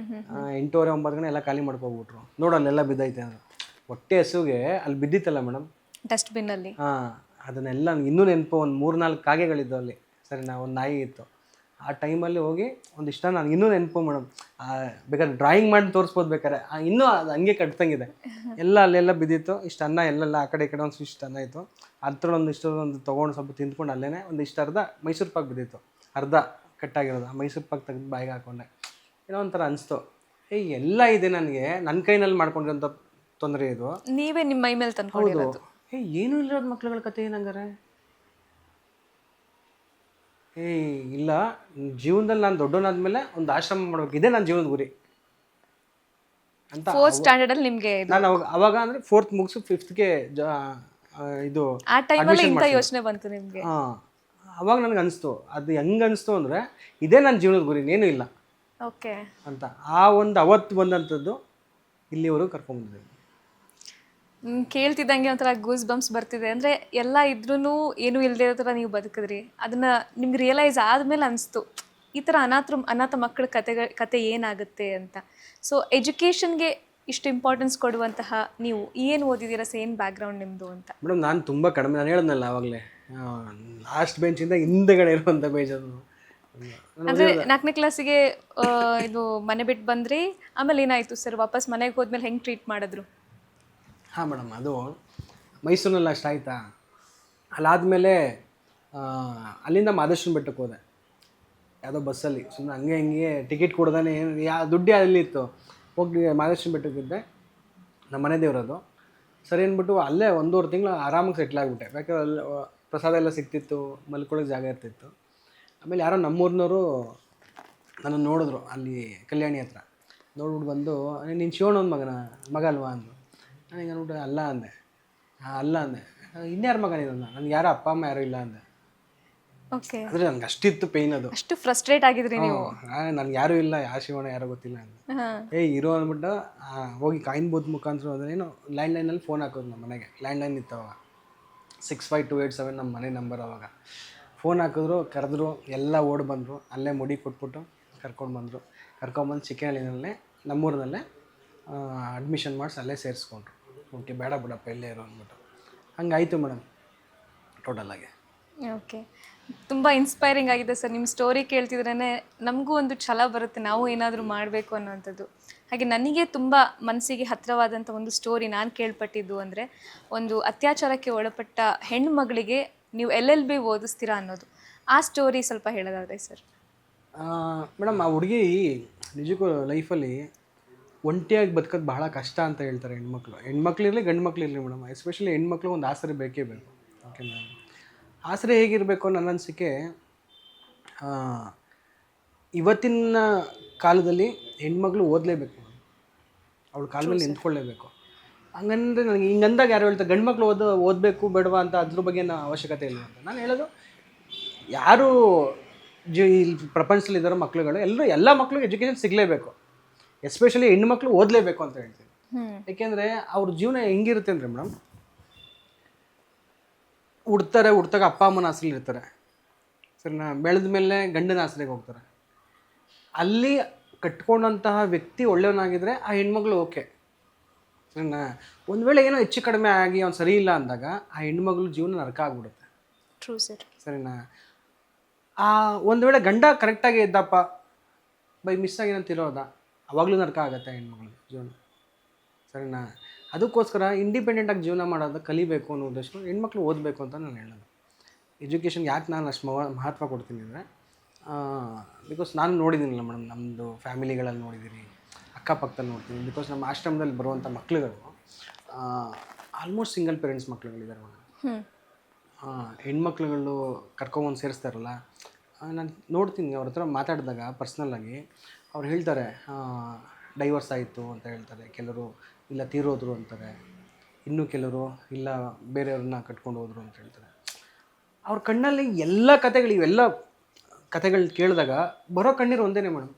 8:30-9 ಗಂಟೆ ಎಲ್ಲ ಖಾಲಿ ಮಾಡ್ಕೊಬಿಟ್ರು, ನೋಡು ಅಲ್ಲೆಲ್ಲ ಬಿದ್ದೈತೆ ಅಂದ್ರೆ. ಹೊಟ್ಟೆ ಹಸುಗೆ ಅಲ್ಲಿ ಬಿದ್ದಿತ್ತಲ್ಲ ಮೇಡಮ್ ಡಸ್ಟ್ಬಿನ್ನಲ್ಲಿ. ಅದನ್ನೆಲ್ಲ ನಂಗೆ ಇನ್ನೂ ನೆನಪು. ಒಂದು 3-4 ಕಾಗೆಗಳಿದ್ದು ಅಲ್ಲಿ, ಸರಿನಾ, ಒಂದು ನಾಯಿ ಇತ್ತು. ಆ ಟೈಮಲ್ಲಿ ಹೋಗಿ ಒಂದಿಷ್ಟ ನಾನು ಇನ್ನೂ ನೆನಪು ಮೇಡಮ್. ಬೇಕಾದ್ರೆ ಡ್ರಾಯಿಂಗ್ ಮಾಡಿ ತೋರಿಸ್ಬೋದು ಬೇಕಾದ್ರೆ. ಇನ್ನೂ ಅದು ಹಂಗೆ ಕಟ್ತಂಗಿದೆ. ಎಲ್ಲ ಅಲ್ಲೆಲ್ಲ ಬಿದ್ದಿತ್ತು. ಇಷ್ಟು ಅನ್ನ ಎಲ್ಲೆಲ್ಲ ಆ ಕಡೆ ಈ ಕಡೆ ಒಂದಿಷ್ಟು ಅನ್ನ ಇತ್ತು. ಅದ್ರ ಒಂದು ತೊಗೊಂಡು ಸ್ವಲ್ಪ ತಿಂದ್ಕೊಂಡು ಅಲ್ಲೇ ಒಂದಿಷ್ಟು ಅರ್ಧ ಮೈಸೂರು ಪಾಕ್ ಬಿದ್ದಿತ್ತು, ಅರ್ಧ ಕಟ್ಟಾಗಿರೋದು. ಆ ಮೈಸೂರು ಪಾಕ್ ತೆಗೆದು ಬಾಯಿಗೆ ಹಾಕ್ಕೊಂಡೆ. ಏನೋ ಒಂಥರ ಅನಿಸ್ತು, ಎಲ್ಲ ಇದೆ ನನಗೆ, ನನ್ನ ಕೈನಲ್ಲಿ ಮಾಡ್ಕೊಂಡಿರೋಂಥ ತೊಂದರೆ ಇದು. ನೀವೇ ನಿಮ್ಮ ಮೈ ಮೇಲೆ ತಂದ್ಕೊಂಡಿರೋದು. ಏನೂ ಇಲ್ಲದ ಮಕ್ಳುಗಳ ಕತೆ ಏನಂಗಾರೆ. ಇಲ್ಲ, ಜೀವನದಲ್ಲಿ ನಾನು ದೊಡ್ಡವನಾದ್ಮೇಲೆ ಒಂದು ಆಶ್ರಮ ಮಾಡ್ಬೇಕು, ಇದೇ ನನ್ನ ಜೀವನದ ಗುರಿ ಅಂತ. 4th ಸ್ಟ್ಯಾಂಡರ್ಡ್ ಅಲ್ಲಿ ನಿಮ್ಗೆ ನಾನು ಅವಾಗ ಅಂದರೆ 4th ಮುಗಿಸು 5th ಇದು ಆ ಟೈಮಲ್ಲಿ ಇಂಥ ಯೋಚನೆ ಬಂತು ನಿಮ್ಗೆ? ಅವಾಗ ನನಗೆ ಅನಿಸ್ತು, ಅದು ಹೆಂಗೆ ಅನಿಸ್ತು ಅಂದರೆ ಇದೇ ನನ್ನ ಜೀವನದ ಗುರಿ, ಇನ್ನೇನು ಇಲ್ಲ ಓಕೆ ಅಂತ. ಆ ಒಂದು ಅವತ್ತು ಬಂದಂಥದ್ದು ಇಲ್ಲಿವರೆಗೂ ಕರ್ಕೊಂಡ್ಬಂದಿದೆ. ಕೇಳ್ತಿದ್ದಂಗೆ ಒಂಥರ ಗೂಸ್ ಬಂಪ್ಸ್ ಬರ್ತಿದೆ. ಅಂದರೆ ಎಲ್ಲ ಇದ್ರೂ ಏನೂ ಇಲ್ಲದೆ ಇರೋ ಥರ ನೀವು ಬದುಕಿದ್ರಿ. ಅದನ್ನು ನಿಮ್ಗೆ ರಿಯಲೈಸ್ ಆದಮೇಲೆ ಅನಿಸ್ತು ಈ ಥರ ಅನಾಥ ಮಕ್ಕಳ ಕತೆ ಏನಾಗುತ್ತೆ ಅಂತ. ಸೊ ಎಜುಕೇಷನ್ಗೆ ಇಷ್ಟು ಇಂಪಾರ್ಟೆನ್ಸ್ ಕೊಡುವಂತಹ ನೀವು ಏನು ಓದಿದ್ದೀರಾ, ಸೇಮ್ ಬ್ಯಾಕ್ಗ್ರೌಂಡ್ ನಿಮ್ಮದು ಅಂತ? ಮೇಡಮ್ ನಾನು ತುಂಬ ಕಡಿಮೆ, ನಾನು ಹೇಳಿದ್ನಲ್ಲ ಆವಾಗಲೇ, ಲಾಸ್ಟ್ ಬೆಂಚಿಂದ ಹಿಂದೆಗಡೆ ಇರುವಂಥ ಬೇಜಾರು. ಅಂದರೆ 4ನೇ ಕ್ಲಾಸಿಗೆ ಇದು ಮನೆ ಬಿಟ್ಟು ಬಂದ್ರಿ, ಆಮೇಲೆ ಏನಾಯಿತು ಸರ್? ವಾಪಸ್ ಮನೆಗೆ ಹೋದ್ಮೇಲೆ ಹೆಂಗೆ ಟ್ರೀಟ್ ಮಾಡಿದ್ರು? ಹಾಂ ಮೇಡಮ್, ಅದು ಮೈಸೂರಿನಲ್ಲಿ ಅಷ್ಟು ಆಯಿತಾ. ಅಲ್ಲಾದಮೇಲೆ ಅಲ್ಲಿಂದ ಮಾದೇಶ್ವರನ ಬೆಟ್ಟಕ್ಕೆ ಹೋದೆ, ಯಾವುದೋ ಬಸ್ಸಲ್ಲಿ ಸುಮ್ಮನೆ ಹಂಗೆ ಹಿಂಗೆ ಟಿಕೆಟ್ ಕೊಡ್ದಾನೆ, ಏನು ದುಡ್ಡು ಅಲ್ಲಿತ್ತು. ಹೋಗಿ ಮಾದೇಶ್ವರನ ಬೆಟ್ಟಕ್ಕಿದ್ದೆ, ನಮ್ಮ ಮನೆ ದೇವರದು. ಸರಿ ಅಂದ್ಬಿಟ್ಟು ಅಲ್ಲೇ 1.5 ತಿಂಗಳು ಆರಾಮಾಗಿ ಸೆಟ್ಲ್ ಆಗಿಬಿಟ್ಟೆ. ಯಾಕಂದ್ರೆ ಅಲ್ಲಿ ಪ್ರಸಾದ ಎಲ್ಲ ಸಿಗ್ತಿತ್ತು, ಮಲ್ಕೊಳ್ಳೋಕೆ ಜಾಗ ಇರ್ತಿತ್ತು. ಆಮೇಲೆ ಯಾರೋ ನಮ್ಮೂರಿನವರು ನನ್ನನ್ನು ನೋಡಿದ್ರು ಅಲ್ಲಿ ಕಲ್ಯಾಣಿ ಹತ್ರ. ನೋಡ್ಬಿಟ್ಟು ಬಂದು, ನೀನು ಶಿವಣ್ಣನ ಮಗ ಅಲ್ವಾ ಅಂದರು. ನನಗೆ ಅಂದ್ಬಿಟ್ಟು ಅಲ್ಲ ಅಂದೆ. ಅಲ್ಲ ಅಂದೆ. ಇನ್ಯಾರ ಮಗ ನೀನು? ನನಗೆ ಯಾರೋ ಅಪ್ಪ ಅಮ್ಮ ಯಾರೂ ಇಲ್ಲ ಅಂದೆ. ಓಕೆ, ಅಂದರೆ ನನಗೆ ಅಷ್ಟಿತ್ತು ಪೇಯ್ನ್, ಅದು ಅಷ್ಟು ಫ್ರಸ್ಟ್ರೇಟ್ ಆಗಿದ್ರಿ ನೀವು? ನನಗೆ ಯಾರೂ ಇಲ್ಲ, ಯಾವ ಶಿವಣ್ಣ ಯಾರೋ ಗೊತ್ತಿಲ್ಲ ಅಂದೆ. ಇರೋ ಅಂದ್ಬಿಟ್ಟು ಹೋಗಿ ಕಾಯಿನ್ ಬೂತ್ ಮುಖಾಂತರ ಹೋದ್ರೇನು ಲ್ಯಾಂಡ್ಲೈನಲ್ಲಿ ಫೋನ್ ಹಾಕೋದು. ನಮ್ಮ ಮನೆಗೆ ಲ್ಯಾಂಡ್ಲೈನ್ ಇತ್ತು ಅವಾಗ, 65287 ನಮ್ಮ ಮನೆ ನಂಬರ್. ಅವಾಗ ಫೋನ್ ಹಾಕಿದ್ರು, ಕರೆದ್ರು, ಎಲ್ಲ ಓಡಿ ಬಂದರು. ಅಲ್ಲೇ ಮುಡಿ ಕೊಟ್ಬಿಟ್ಟು ಕರ್ಕೊಂಡ್ಬಂದರು. ಕರ್ಕೊಂಬಂದು ಚಿಕ್ಕಹಳ್ಳಿನಲ್ಲೇ ನಮ್ಮೂರಿನಲ್ಲೇ ಅಡ್ಮಿಷನ್ ಮಾಡಿಸಿ ಅಲ್ಲೇ ಸೇರಿಸ್ಕೊಂಡ್ರು. ಓಕೆ, ಬೇಡ ಬಿಡಪ್ಪ ಇಲ್ಲೇ ಇರೋ ಅಂದ್ಬಿಟ್ಟು. ಹಂಗಾಯಿತು ಮೇಡಮ್ ಟೋಟಲಾಗಿ. ಓಕೆ, ತುಂಬ ಇನ್ಸ್ಪೈರಿಂಗ್ ಆಗಿದೆ ಸರ್. ನಿಮ್ಮ ಸ್ಟೋರಿ ಕೇಳ್ತಿದ್ರೇ ನಮಗೂ ಒಂದು ಛಲ ಬರುತ್ತೆ, ನಾವು ಏನಾದರೂ ಮಾಡಬೇಕು ಅನ್ನೋವಂಥದ್ದು. ಹಾಗೆ ನನಗೆ ತುಂಬ ಮನಸ್ಸಿಗೆ ಹತ್ತಿರವಾದಂಥ ಒಂದು ಸ್ಟೋರಿ ನಾನು ಕೇಳ್ಪಟ್ಟಿದ್ದು ಅಂದರೆ, ಒಂದು ಅತ್ಯಾಚಾರಕ್ಕೆ ಒಳಪಟ್ಟ ಹೆಣ್ಣುಮಗಳಿಗೆ ನೀವು LLB ಓದಿಸ್ತೀರಾ ಅನ್ನೋದು. ಆ ಸ್ಟೋರಿ ಸ್ವಲ್ಪ ಹೇಳೋದಾದ್ರೆ ಸರ್? ಮೇಡಮ್, ಆ ಹುಡುಗಿ ನಿಜಕ್ಕೂ ಲೈಫಲ್ಲಿ ಒಂಟಿಯಾಗಿ ಬದುಕೋದು ಬಹಳ ಕಷ್ಟ ಅಂತ ಹೇಳ್ತಾರೆ ಹೆಣ್ಮಕ್ಳಿರಲಿ ಗಂಡು ಮಕ್ಳಿರಲಿ ಮೇಡಮ್. ಎಸ್ಪೆಷಲಿ ಹೆಣ್ಮಕ್ಳು ಒಂದು ಆಸರೆ ಬೇಕೇ ಬೇಕು. ಓಕೆ ಮೇಡಮ್, ಆಸರೆ ಹೇಗಿರಬೇಕು ನನ್ನ ಅನಿಸಿಕೆ, ಇವತ್ತಿನ ಕಾಲದಲ್ಲಿ ಹೆಣ್ಮಕ್ಳು ಓದಲೇಬೇಕು, ಅವಳು ಕಾಲ ಮೇಲೆ ನಿಂತ್ಕೊಳ್ಳೇಬೇಕು. ಹಂಗಂದ್ರೆ ನನಗೆ ಹಿಂಗಂದಾಗ ಯಾರು ಹೇಳ್ತಾರೆ ಗಂಡು ಮಕ್ಳು ಓದಬೇಕು ಬೇಡವಾ ಅಂತ, ಅದ್ರ ಬಗ್ಗೆ ಅವಶ್ಯಕತೆ ಇಲ್ಲ ಅಂತ ನಾನು ಹೇಳೋದು. ಯಾರು ಈ ಪ್ರಪಂಚದಲ್ಲಿ ಇದ್ದಾರೋ ಮಕ್ಳುಗಳು ಎಲ್ಲ ಮಕ್ಳಿಗೆ ಎಜುಕೇಷನ್ ಸಿಗಲೇಬೇಕು. ಎಸ್ಪೆಷಲಿ ಹೆಣ್ಮಕ್ಳು ಓದಲೇಬೇಕು ಅಂತ ಹೇಳ್ತೀನಿ. ಏಕೆಂದರೆ ಅವ್ರ ಜೀವನ ಹೆಂಗಿರುತ್ತೆ ಅಂದರೆ ಮೇಡಮ್, ಹುಡ್ತಾಗ ಅಪ್ಪ ಅಮ್ಮನ ಆಸರೆಲಿ ಇರ್ತಾರೆ, ಸರಿನಾ, ಬೆಳೆದ ಮೇಲೆ ಗಂಡನ ಆಸರೆಗೆ ಹೋಗ್ತಾರೆ. ಅಲ್ಲಿ ಕಟ್ಕೊಂಡಂತಹ ವ್ಯಕ್ತಿ ಒಳ್ಳೆಯವನಾಗಿದ್ದರೆ ಆ ಹೆಣ್ಮಗಳು ಓಕೆ, ಸರಿನಾ. ಒಂದು ವೇಳೆ ಏನೋ ಹೆಚ್ಚು ಕಡಿಮೆ ಆಗಿ ಅವ್ನು ಸರಿ ಇಲ್ಲ ಅಂದಾಗ ಆ ಹೆಣ್ಮಗಳು ಜೀವನ ನರಕ ಆಗ್ಬಿಡುತ್ತೆ. True sir. ಸರಿನಾ. ಒಂದು ವೇಳೆ ಗಂಡ ಕರೆಕ್ಟಾಗಿ ಇದ್ದಪ್ಪ ಬೈ ಮಿಸ್ ಆಗಿ ಏನಂತ ಇರೋದ, ಅವಾಗಲೂ ನರಕ ಆಗುತ್ತೆ ಹೆಣ್ಮಗಳು ಜೀವನ, ಸರಿನಾ. ಅದಕ್ಕೋಸ್ಕರ ಇಂಡಿಪೆಂಡೆಂಟಾಗಿ ಜೀವನ ಮಾಡೋದು ಕಲಿಬೇಕು ಅನ್ನೋ ಉದ್ದೇಶ ಹೆಣ್ಮಕ್ಳು ಓದಬೇಕು ಅಂತ ನಾನು ಹೇಳೋದು. ಎಜುಕೇಷನ್ ಯಾಕೆ ನಾನು ಅಷ್ಟು ಮಹತ್ವ ಕೊಡ್ತೀನಿ ಅಂದರೆ, ಬಿಕಾಸ್ ನಾನು ನೋಡಿದ್ದೀನಿಲ್ಲ ಮೇಡಮ್, ನಮ್ಮದು ಫ್ಯಾಮಿಲಿಗಳಲ್ಲಿ ನೋಡಿದ್ದೀನಿ, ಅಕ್ಕಪಕ್ಕದಲ್ಲಿ ನೋಡ್ತೀನಿ. ಬಿಕಾಸ್ ನಮ್ಮ ಆಶ್ರಮದಲ್ಲಿ ಬರುವಂಥ ಮಕ್ಳುಗಳು ಆಲ್ಮೋಸ್ಟ್ ಸಿಂಗಲ್ ಪೇರೆಂಟ್ಸ್ ಮಕ್ಳುಗಳಿದ್ದಾರೆ ಮೇಡಮ್. ಹೆಣ್ಮಕ್ಳುಗಳು ಕರ್ಕೊಂಬಂದು ಸೇರಿಸ್ತಾರಲ್ಲ, ನಾನು ನೋಡ್ತೀನಿ ಅವ್ರ ಹತ್ರ ಮಾತಾಡಿದಾಗ ಪರ್ಸ್ನಲ್ಲಾಗಿ ಅವ್ರು ಹೇಳ್ತಾರೆ ಡೈವರ್ಸ್ ಆಯಿತು ಅಂತ ಹೇಳ್ತಾರೆ, ಕೆಲವರು ಇಲ್ಲ ತೀರೋದ್ರು ಅಂತಾರೆ, ಇನ್ನೂ ಕೆಲವರು ಇಲ್ಲ ಬೇರೆಯವ್ರನ್ನ ಕಟ್ಕೊಂಡು ಹೋದ್ರು ಅಂತ ಹೇಳ್ತಾರೆ. ಅವ್ರ ಕಣ್ಣಲ್ಲಿ ಎಲ್ಲ ಕತೆಗಳು, ಇವೆಲ್ಲ ಕತೆಗಳು ಕೇಳಿದಾಗ ಬರೋ ಕಣ್ಣೀರು ಒಂದೇ ಮೇಡಮ್.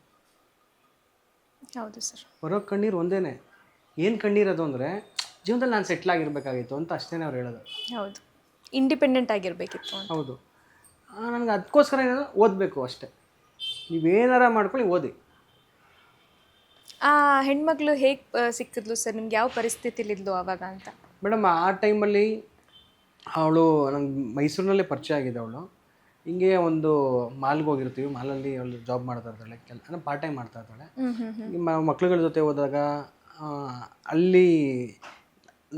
ಹೌದು ಸರ್, ಬರೋ ಕಣ್ಣೀರು ಒಂದೇ. ಏನು ಕಣ್ಣೀರದು ಅಂದರೆ ಜೀವನದಲ್ಲಿ ನಾನು ಸೆಟ್ಲ್ ಆಗಿರಬೇಕಾಗಿತ್ತು ಅಂತ ಅಷ್ಟೇ ಅವ್ರು ಹೇಳೋದು. ಹೌದು, ಇಂಡಿಪೆಂಡೆಂಟ್ ಆಗಿರಬೇಕಿತ್ತು. ಹೌದು, ನನಗೆ ಅದಕ್ಕೋಸ್ಕರ ಏನಾದ್ರು ಓದಬೇಕು ಅಷ್ಟೇ. ನೀವೇನಾರ ಮಾಡ್ಕೊಳ್ಳಿ, ಓದಿ. ಆ ಹೆಣ್ಮಕ್ಳು ಹೇಗೆ ಸಿಕ್ಕಿದ್ಲು ಸರ್ ನಿಮ್ಗೆ? ಯಾವ ಪರಿಸ್ಥಿತಿಲಿದ್ಲು ಆವಾಗ ಅಂತ? ಮೇಡಮ್, ಆ ಟೈಮಲ್ಲಿ ಅವಳು ನಂಗೆ ಮೈಸೂರಿನಲ್ಲೇ ಪರಿಚಯ ಆಗಿದೆ ಅವಳು. ಹಿಂಗೆ ಒಂದು ಮಾಲ್ಗೆ ಹೋಗಿರ್ತೀವಿ, ಮಾಲಲ್ಲಿ ಅವಳು ಜಾಬ್ ಮಾಡ್ತಾ ಇರ್ತಾಳೆ, ಅಂದರೆ ಪಾರ್ಟ್ ಟೈಮ್ ಮಾಡ್ತಾ ಇರ್ತಾಳೆ. ಮಕ್ಳುಗಳ ಜೊತೆ ಹೋದಾಗ ಅಲ್ಲಿ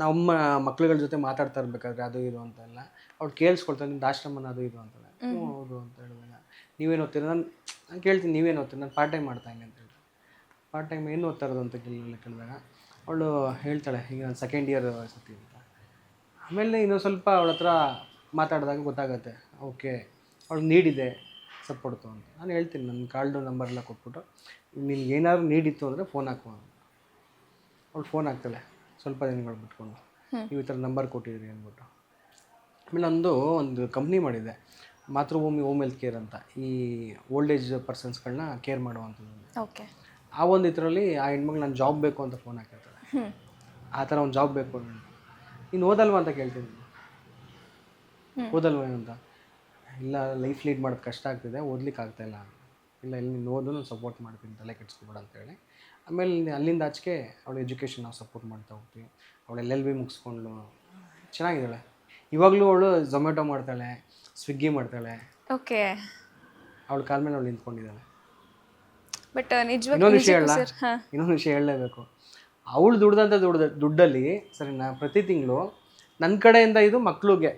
ನಮ್ಮ ಮಕ್ಳುಗಳ ಜೊತೆ ಮಾತಾಡ್ತಾ ಇರ್ಬೇಕಾದ್ರೆ ಅದು ಇದು ಅಂತೆಲ್ಲ ಅವ್ಳು ಕೇಳಿಸ್ಕೊಳ್ತಾಳೆ, ನಿಮ್ದು ಆಶ್ರಮನ ಅದು ಇದು ಅಂತಾಳೆ. ಹೌದು ಅಂತ ಹೇಳಿದಾಗ ನೀವೇನು ಓದ್ತೀರ, ನಾನು ಕೇಳ್ತೀನಿ ನೀವೇನು ಓದ್ತೀರಿ, ನಾನು ಪಾರ್ಟ್ ಟೈಮ್ ಮಾಡ್ತಾ ಇದ್ದೀನಿ ಅಂತ ಹೇಳ್ತೀನಿ. ಪಾರ್ಟ್ ಟೈಮ್ ಏನು ಓದ್ತಾ ಇರೋದು ಅಂತ ಕೇಳಿದಾಗ ಅವಳು ಹೇಳ್ತಾಳೆ, ಈಗ ನಾನು ಸೆಕೆಂಡ್ ಇಯರ್ ಸತಿ ಅಂತ. ಆಮೇಲೆ ಇನ್ನೊಂದು ಸ್ವಲ್ಪ ಅವಳ ಹತ್ರ ಮಾತಾಡಿದಾಗ ಗೊತ್ತಾಗುತ್ತೆ, ಓಕೆ ಅವಳು ನೀಡಿದೆ ಸಪೋರ್ಟು ಅಂತ. ನಾನು ಹೇಳ್ತೀನಿ ನನ್ನ ಕಾಲ್ಡು ನಂಬರೆಲ್ಲ ಕೊಟ್ಬಿಟ್ಟು ನಿನ್ಗೆ ಏನಾದ್ರು ನೀಡಿತ್ತು ಅಂದರೆ ಫೋನ್ ಹಾಕುವ. ಅವಳು ಫೋನ್ ಹಾಕ್ತಾಳೆ ಸ್ವಲ್ಪ ದಿನಗಳು ಬಿಟ್ಕೊಂಡು, ನೀವು ಈ ಥರ ನಂಬರ್ ಕೊಟ್ಟಿದ್ದೀರಿ ಅಂದ್ಬಿಟ್ಟು. ಆಮೇಲೆ ಒಂದು ಕಂಪ್ನಿ ಮಾಡಿದೆ, ಮಾತೃಭೂಮಿ ಹೋಮ್ ಹೆಲ್ತ್ ಕೇರ್ ಅಂತ, ಈ ಓಲ್ಡ್ ಏಜ್ ಪರ್ಸನ್ಸ್ಗಳನ್ನ ಕೇರ್ ಮಾಡುವಂಥದ್ದು. ಓಕೆ. ಆ ಒಂದು ಇದರಲ್ಲಿ ಆ ಹೆಣ್ಮಗಳು ನಾನು ಜಾಬ್ ಬೇಕು ಅಂತ ಫೋನ್ ಹಾಕಿರ್ತಾಳೆ. ಆ ಥರ ಒಂದು ಜಾಬ್ ಬೇಕು ನೀನು ಓದಲ್ವಾ ಅಂತ ಕೇಳ್ತೀನಿ. ಓದಲ್ವ ಅಂತ, ಇಲ್ಲ ಲೈಫ್ ಲೀಡ್ ಮಾಡೋದು ಕಷ್ಟ ಆಗ್ತಿದೆ, ಓದ್ಲಿಕ್ಕೆ ಆಗ್ತಾಯಿಲ್ಲ. ಇಲ್ಲ ಇಲ್ಲಿ ನೀನು ಓದು, ನಾನು ಸಪೋರ್ಟ್ ಮಾಡ್ತೀನಿ, ತಲೆ ಕೆಡಿಸ್ಕೊಬೇಡ ಅಂತೇಳಿ. ಆಮೇಲೆ ಅಲ್ಲಿಂದ ಆಚೆಗೆ ಅವಳ ಎಜುಕೇಷನ್ ನಾವು ಸಪೋರ್ಟ್ ಮಾಡ್ತಾ ಹೋಗ್ತೀವಿ. ಅವಳು LLB ಮುಗಿಸ್ಕೊಂಡು ಚೆನ್ನಾಗಿದ್ದಾಳೆ. ಇವಾಗಲೂ ಅವಳು ಝೊಮ್ಯಾಟೊ ಮಾಡ್ತಾಳೆ, ಸ್ವಿಗ್ಗಿ ಮಾಡ್ತಾಳೆ. ಓಕೆ. ಅವಳ ಕಾಲ ಮೇಲೆ ಅವಳು ನಿಂತ್ಕೊಂಡಿದ್ದಾಳೆ. ಬಟ್ ಇನ್ನೊಂದು ವಿಷಯ ಹೇಳಲೇಬೇಕು. ಅವಳು ದುಡ್ದಂಥ ದುಡ್ಡಲ್ಲಿ ಸರಿನಾ, ಪ್ರತಿ ತಿಂಗಳು ನನ್ನ ಕಡೆಯಿಂದ ಇದು ಮಕ್ಳಿಗೆ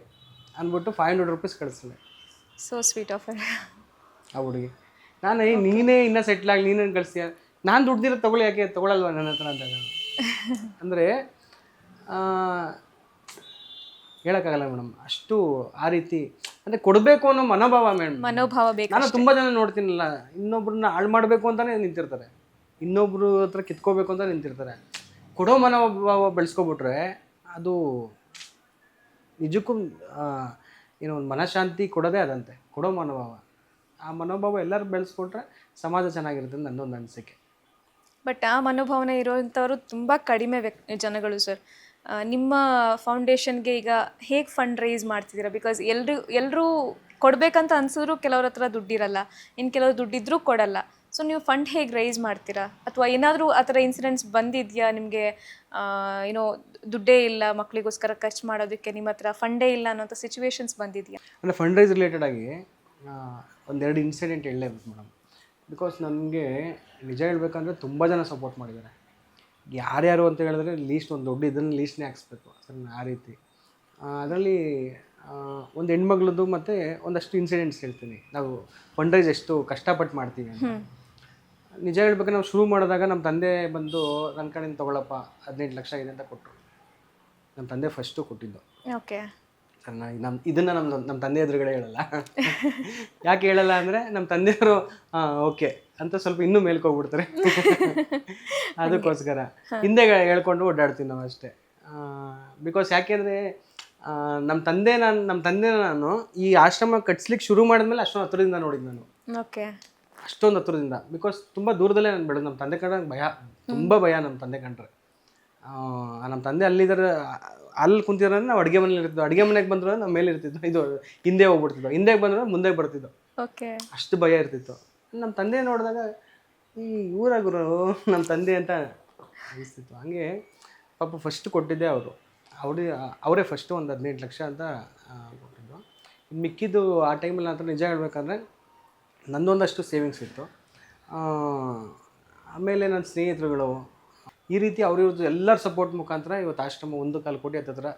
ಅಂದ್ಬಿಟ್ಟು 500 ರೂಪೀಸ್ ಕಳಿಸ್ತಾಳೆ. ಸೋ ಸ್ವೀಟ್ ಆಫ್ ಆ ಹುಡುಗಿ. ನಾನು ನೀನೇ ಇನ್ನೂ ಸೆಟ್ಲ್ ಆಗಿ ನೀನೇನು ಕಳಿಸ್ತೀಯ, ನಾನು ದುಡ್ದಿರೋ ತೊಗೊಳ್ಳಿ, ಯಾಕೆ ತೊಗೊಳಲ್ವ ನನ್ನ ಹತ್ರ ಅಂತ ಅಂದರೆ ಹೇಳೋಕ್ಕಾಗಲ್ಲ ಮೇಡಮ್. ಅಷ್ಟು ಆ ರೀತಿ ಅಂದರೆ ಕೊಡಬೇಕು ಅನ್ನೋ ಮನೋಭಾವ ಬೇಕು. ನಾನು ತುಂಬ ಜನ ನೋಡ್ತೀನಲ್ಲ, ಇನ್ನೊಬ್ರನ್ನ ಹಾಳು ಮಾಡಬೇಕು ಅಂತಲೇ ನಿಂತಿರ್ತಾರೆ, ಇನ್ನೊಬ್ರು ಹತ್ರ ಕಿತ್ಕೋಬೇಕು ಅಂತ ನಿಂತಿರ್ತಾರೆ. ಕೊಡೋ ಮನೋಭಾವ ಬೆಳೆಸ್ಕೊಬಿಟ್ರೆ ಅದು ನಿಜಕ್ಕೂ ಏನೋ ಒಂದು ಮನಃಶಾಂತಿ ಕೊಡೋದೇ ಅದಂತೆ, ಕೊಡೋ ಮನೋಭಾವ. ಆ ಮನೋಭಾವ ಎಲ್ಲರೂ ಬೆಳೆಸ್ಕೊಟ್ರೆ ಸಮಾಜ ಚೆನ್ನಾಗಿರುತ್ತೆ ಅಂತ ನನ್ನೊಂದು ಅನಿಸಿಕೆ. ಬಟ್ ಆ ಮನೋಭಾವನೆ ಇರೋವಂಥವ್ರು ತುಂಬ ಕಡಿಮೆ ಜನಗಳು ಸರ್. ನಿಮ್ಮ ಫೌಂಡೇಶನ್ಗೆ ಈಗ ಹೇಗೆ ಫಂಡ್ ರೈಸ್ ಮಾಡ್ತಿದ್ದೀರಾ? ಬಿಕಾಸ್ ಎಲ್ಲರೂ ಕೊಡಬೇಕಂತ ಅನ್ಸಿದ್ರು ಕೆಲವ್ರ ಹತ್ರ ದುಡ್ಡಿರಲ್ಲ, ಇನ್ನು ಕೆಲವರು ದುಡ್ಡಿದ್ರೂ ಕೊಡಲ್ಲ. ಸೊ ನೀವು ಫಂಡ್ ಹೇಗೆ ರೈಸ್ ಮಾಡ್ತೀರಾ? ಅಥವಾ ಏನಾದರೂ ಆ ಥರ ಇನ್ಸಿಡೆಂಟ್ಸ್ ಬಂದಿದೆಯಾ ನಿಮಗೆ? ಏನೋ ದುಡ್ಡೇ ಇಲ್ಲ ಮಕ್ಕಳಿಗೋಸ್ಕರ ಖರ್ಚು ಮಾಡೋದಕ್ಕೆ, ನಿಮ್ಮ ಹತ್ರ ಫಂಡೇ ಇಲ್ಲ ಅನ್ನೋಂಥ ಸಿಚುವೇಶನ್ಸ್ ಬಂದಿದೆಯಾ? ಅಂದರೆ ಫಂಡ್ ರೈಸ್ ರಿಲೇಟೆಡ್ ಆಗಿ ಒಂದೆರಡು ಇನ್ಸಿಡೆಂಟ್ ಹೇಳಲೇಬೇಕು ಮೇಡಮ್. ಬಿಕಾಸ್ ನನಗೆ ನಿಜ ಹೇಳ್ಬೇಕಂದ್ರೆ ತುಂಬ ಜನ ಸಪೋರ್ಟ್ ಮಾಡಿದ್ದಾರೆ. ಯಾರ್ಯಾರು ಅಂತ ಹೇಳಿದ್ರೆ ಲೀಸ್ಟ್ ಒಂದು ದೊಡ್ಡ ಇದನ್ನು ಲೀಸ್ಟ್ನೇ ಹಾಕ್ಸ್ಬೇಕು ಸರ್. ಆ ರೀತಿ ಅದರಲ್ಲಿ ಒಂದು ಹೆಣ್ಮಗಳದ್ದು ಮತ್ತು ಒಂದಷ್ಟು ಇನ್ಸಿಡೆಂಟ್ಸ್ ಹೇಳ್ತೀನಿ. ನಾವು ಫಂಡ್ ರೈಸ್ ಎಷ್ಟು ಕಷ್ಟಪಟ್ಟು ಮಾಡ್ತೀವಿ ಅಂತ. ನಿಜ ಹೇಳ್ಬೇಕು, ನಾವು ಶುರು ಮಾಡಿದಾಗ ನಮ್ಮ ತಂದೆ ಬಂದು ನನ್ನ ಕಡೆಯಿಂದ ತೊಗೊಳಪ್ಪ 18 ಲಕ್ಷ ಇದೆ ಅಂತ ಕೊಟ್ಟರು. ನಮ್ಮ ತಂದೆ ಫಸ್ಟು ಕೊಟ್ಟಿದ್ದು. ಓಕೆ. ಸರ್ ಇದನ್ನು ನಮ್ಮ ತಂದೆ ಎದುರುಗಡೆ ಹೇಳಲ್ಲ. ಯಾಕೆ ಹೇಳಲ್ಲ ಅಂದರೆ ನಮ್ಮ ತಂದೆಯವರು ಓಕೆ ಅಂತ ಸ್ವಲ್ಪ ಇನ್ನೂ ಮೇಲ್ಕೋಗ್ಬಿಡ್ತಾರೆ. ಅದಕ್ಕೋಸ್ಕರ ಹಿಂದೆ ಹೇಳ್ಕೊಂಡು ಓಡಾಡ್ತೀವಿ ನಾವು ಅಷ್ಟೇ. ಬಿಕಾಸ್ ಯಾಕೆಂದರೆ ನಮ್ಮ ತಂದೆ ನಾನು ಈ ಆಶ್ರಮ ಕಟ್ಸ್ಲಿಕ್ಕೆ ಶುರು ಮಾಡಿದ್ಮೇಲೆ ಅಷ್ಟೊಂದು ಹತ್ರದಿಂದ ನೋಡಿದ್ದು ನಾನು. ಓಕೆ. ಅಷ್ಟೊಂದು ಹತ್ರದಿಂದ. ಬಿಕಾಸ್ ತುಂಬ ದೂರದಲ್ಲೇ ನಾನು ಬೆಳೆದು. ನಮ್ಮ ತಂದೆ ಕಂಡ್ರೆ ಭಯ, ತುಂಬ ಭಯ ನಮ್ಮ ತಂದೆ ಕಂಡ್ರೆ. ನಮ್ಮ ತಂದೆ ಅಲ್ಲಿ ಕುಂತಿದ್ರೆ ನಾವು ಅಡುಗೆ ಮನೇಲಿ ಇರ್ತಿದ್ವು. ಅಡುಗೆ ಮನೆಗೆ ಬಂದ್ರೆ ನಾವು ಮೇಲೆ ಇರ್ತಿದ್ವು, ಇದು ಹಿಂದೆ ಹೋಗ್ಬಿಡ್ತಿದ್ವು. ಹಿಂದೆ ಬಂದ್ರೆ ಮುಂದೆ ಬರ್ತಿದ್ವು. ಓಕೆ. ಅಷ್ಟು ಭಯ ಇರ್ತಿತ್ತು. ನಮ್ಮ ತಂದೆ ನೋಡಿದಾಗ ಈ ಊರಾಗುರು ನಮ್ಮ ತಂದೆ ಅಂತ ಅನಿಸ್ತಿತ್ತು. ಹಂಗೆ ಪಾಪ ಫಸ್ಟ್ ಕೊಟ್ಟಿದ್ದೆ ಅವರೇ ಫಸ್ಟು ಒಂದು 18 ಲಕ್ಷ ಅಂತ ಕೊಟ್ಟಿದ್ದು. ಮಿಕ್ಕಿದ್ದು ಆ ಟೈಮಲ್ಲಿ ನಂತರ ನಿಜ ಹೇಳ್ಬೇಕಂದ್ರೆ ನನ್ನೊಂದಷ್ಟು ಸೇವಿಂಗ್ಸ್ ಇತ್ತು. ಆಮೇಲೆ ನನ್ನ ಸ್ನೇಹಿತರುಗಳು ಈ ರೀತಿ ಅವ್ರದ್ದು ಎಲ್ಲರ ಸಪೋರ್ಟ್ ಮುಖಾಂತರ ಇವತ್ತು ಆಶ್ರಮ 1.25 ಕೋಟಿ ಹತ್ತಿರ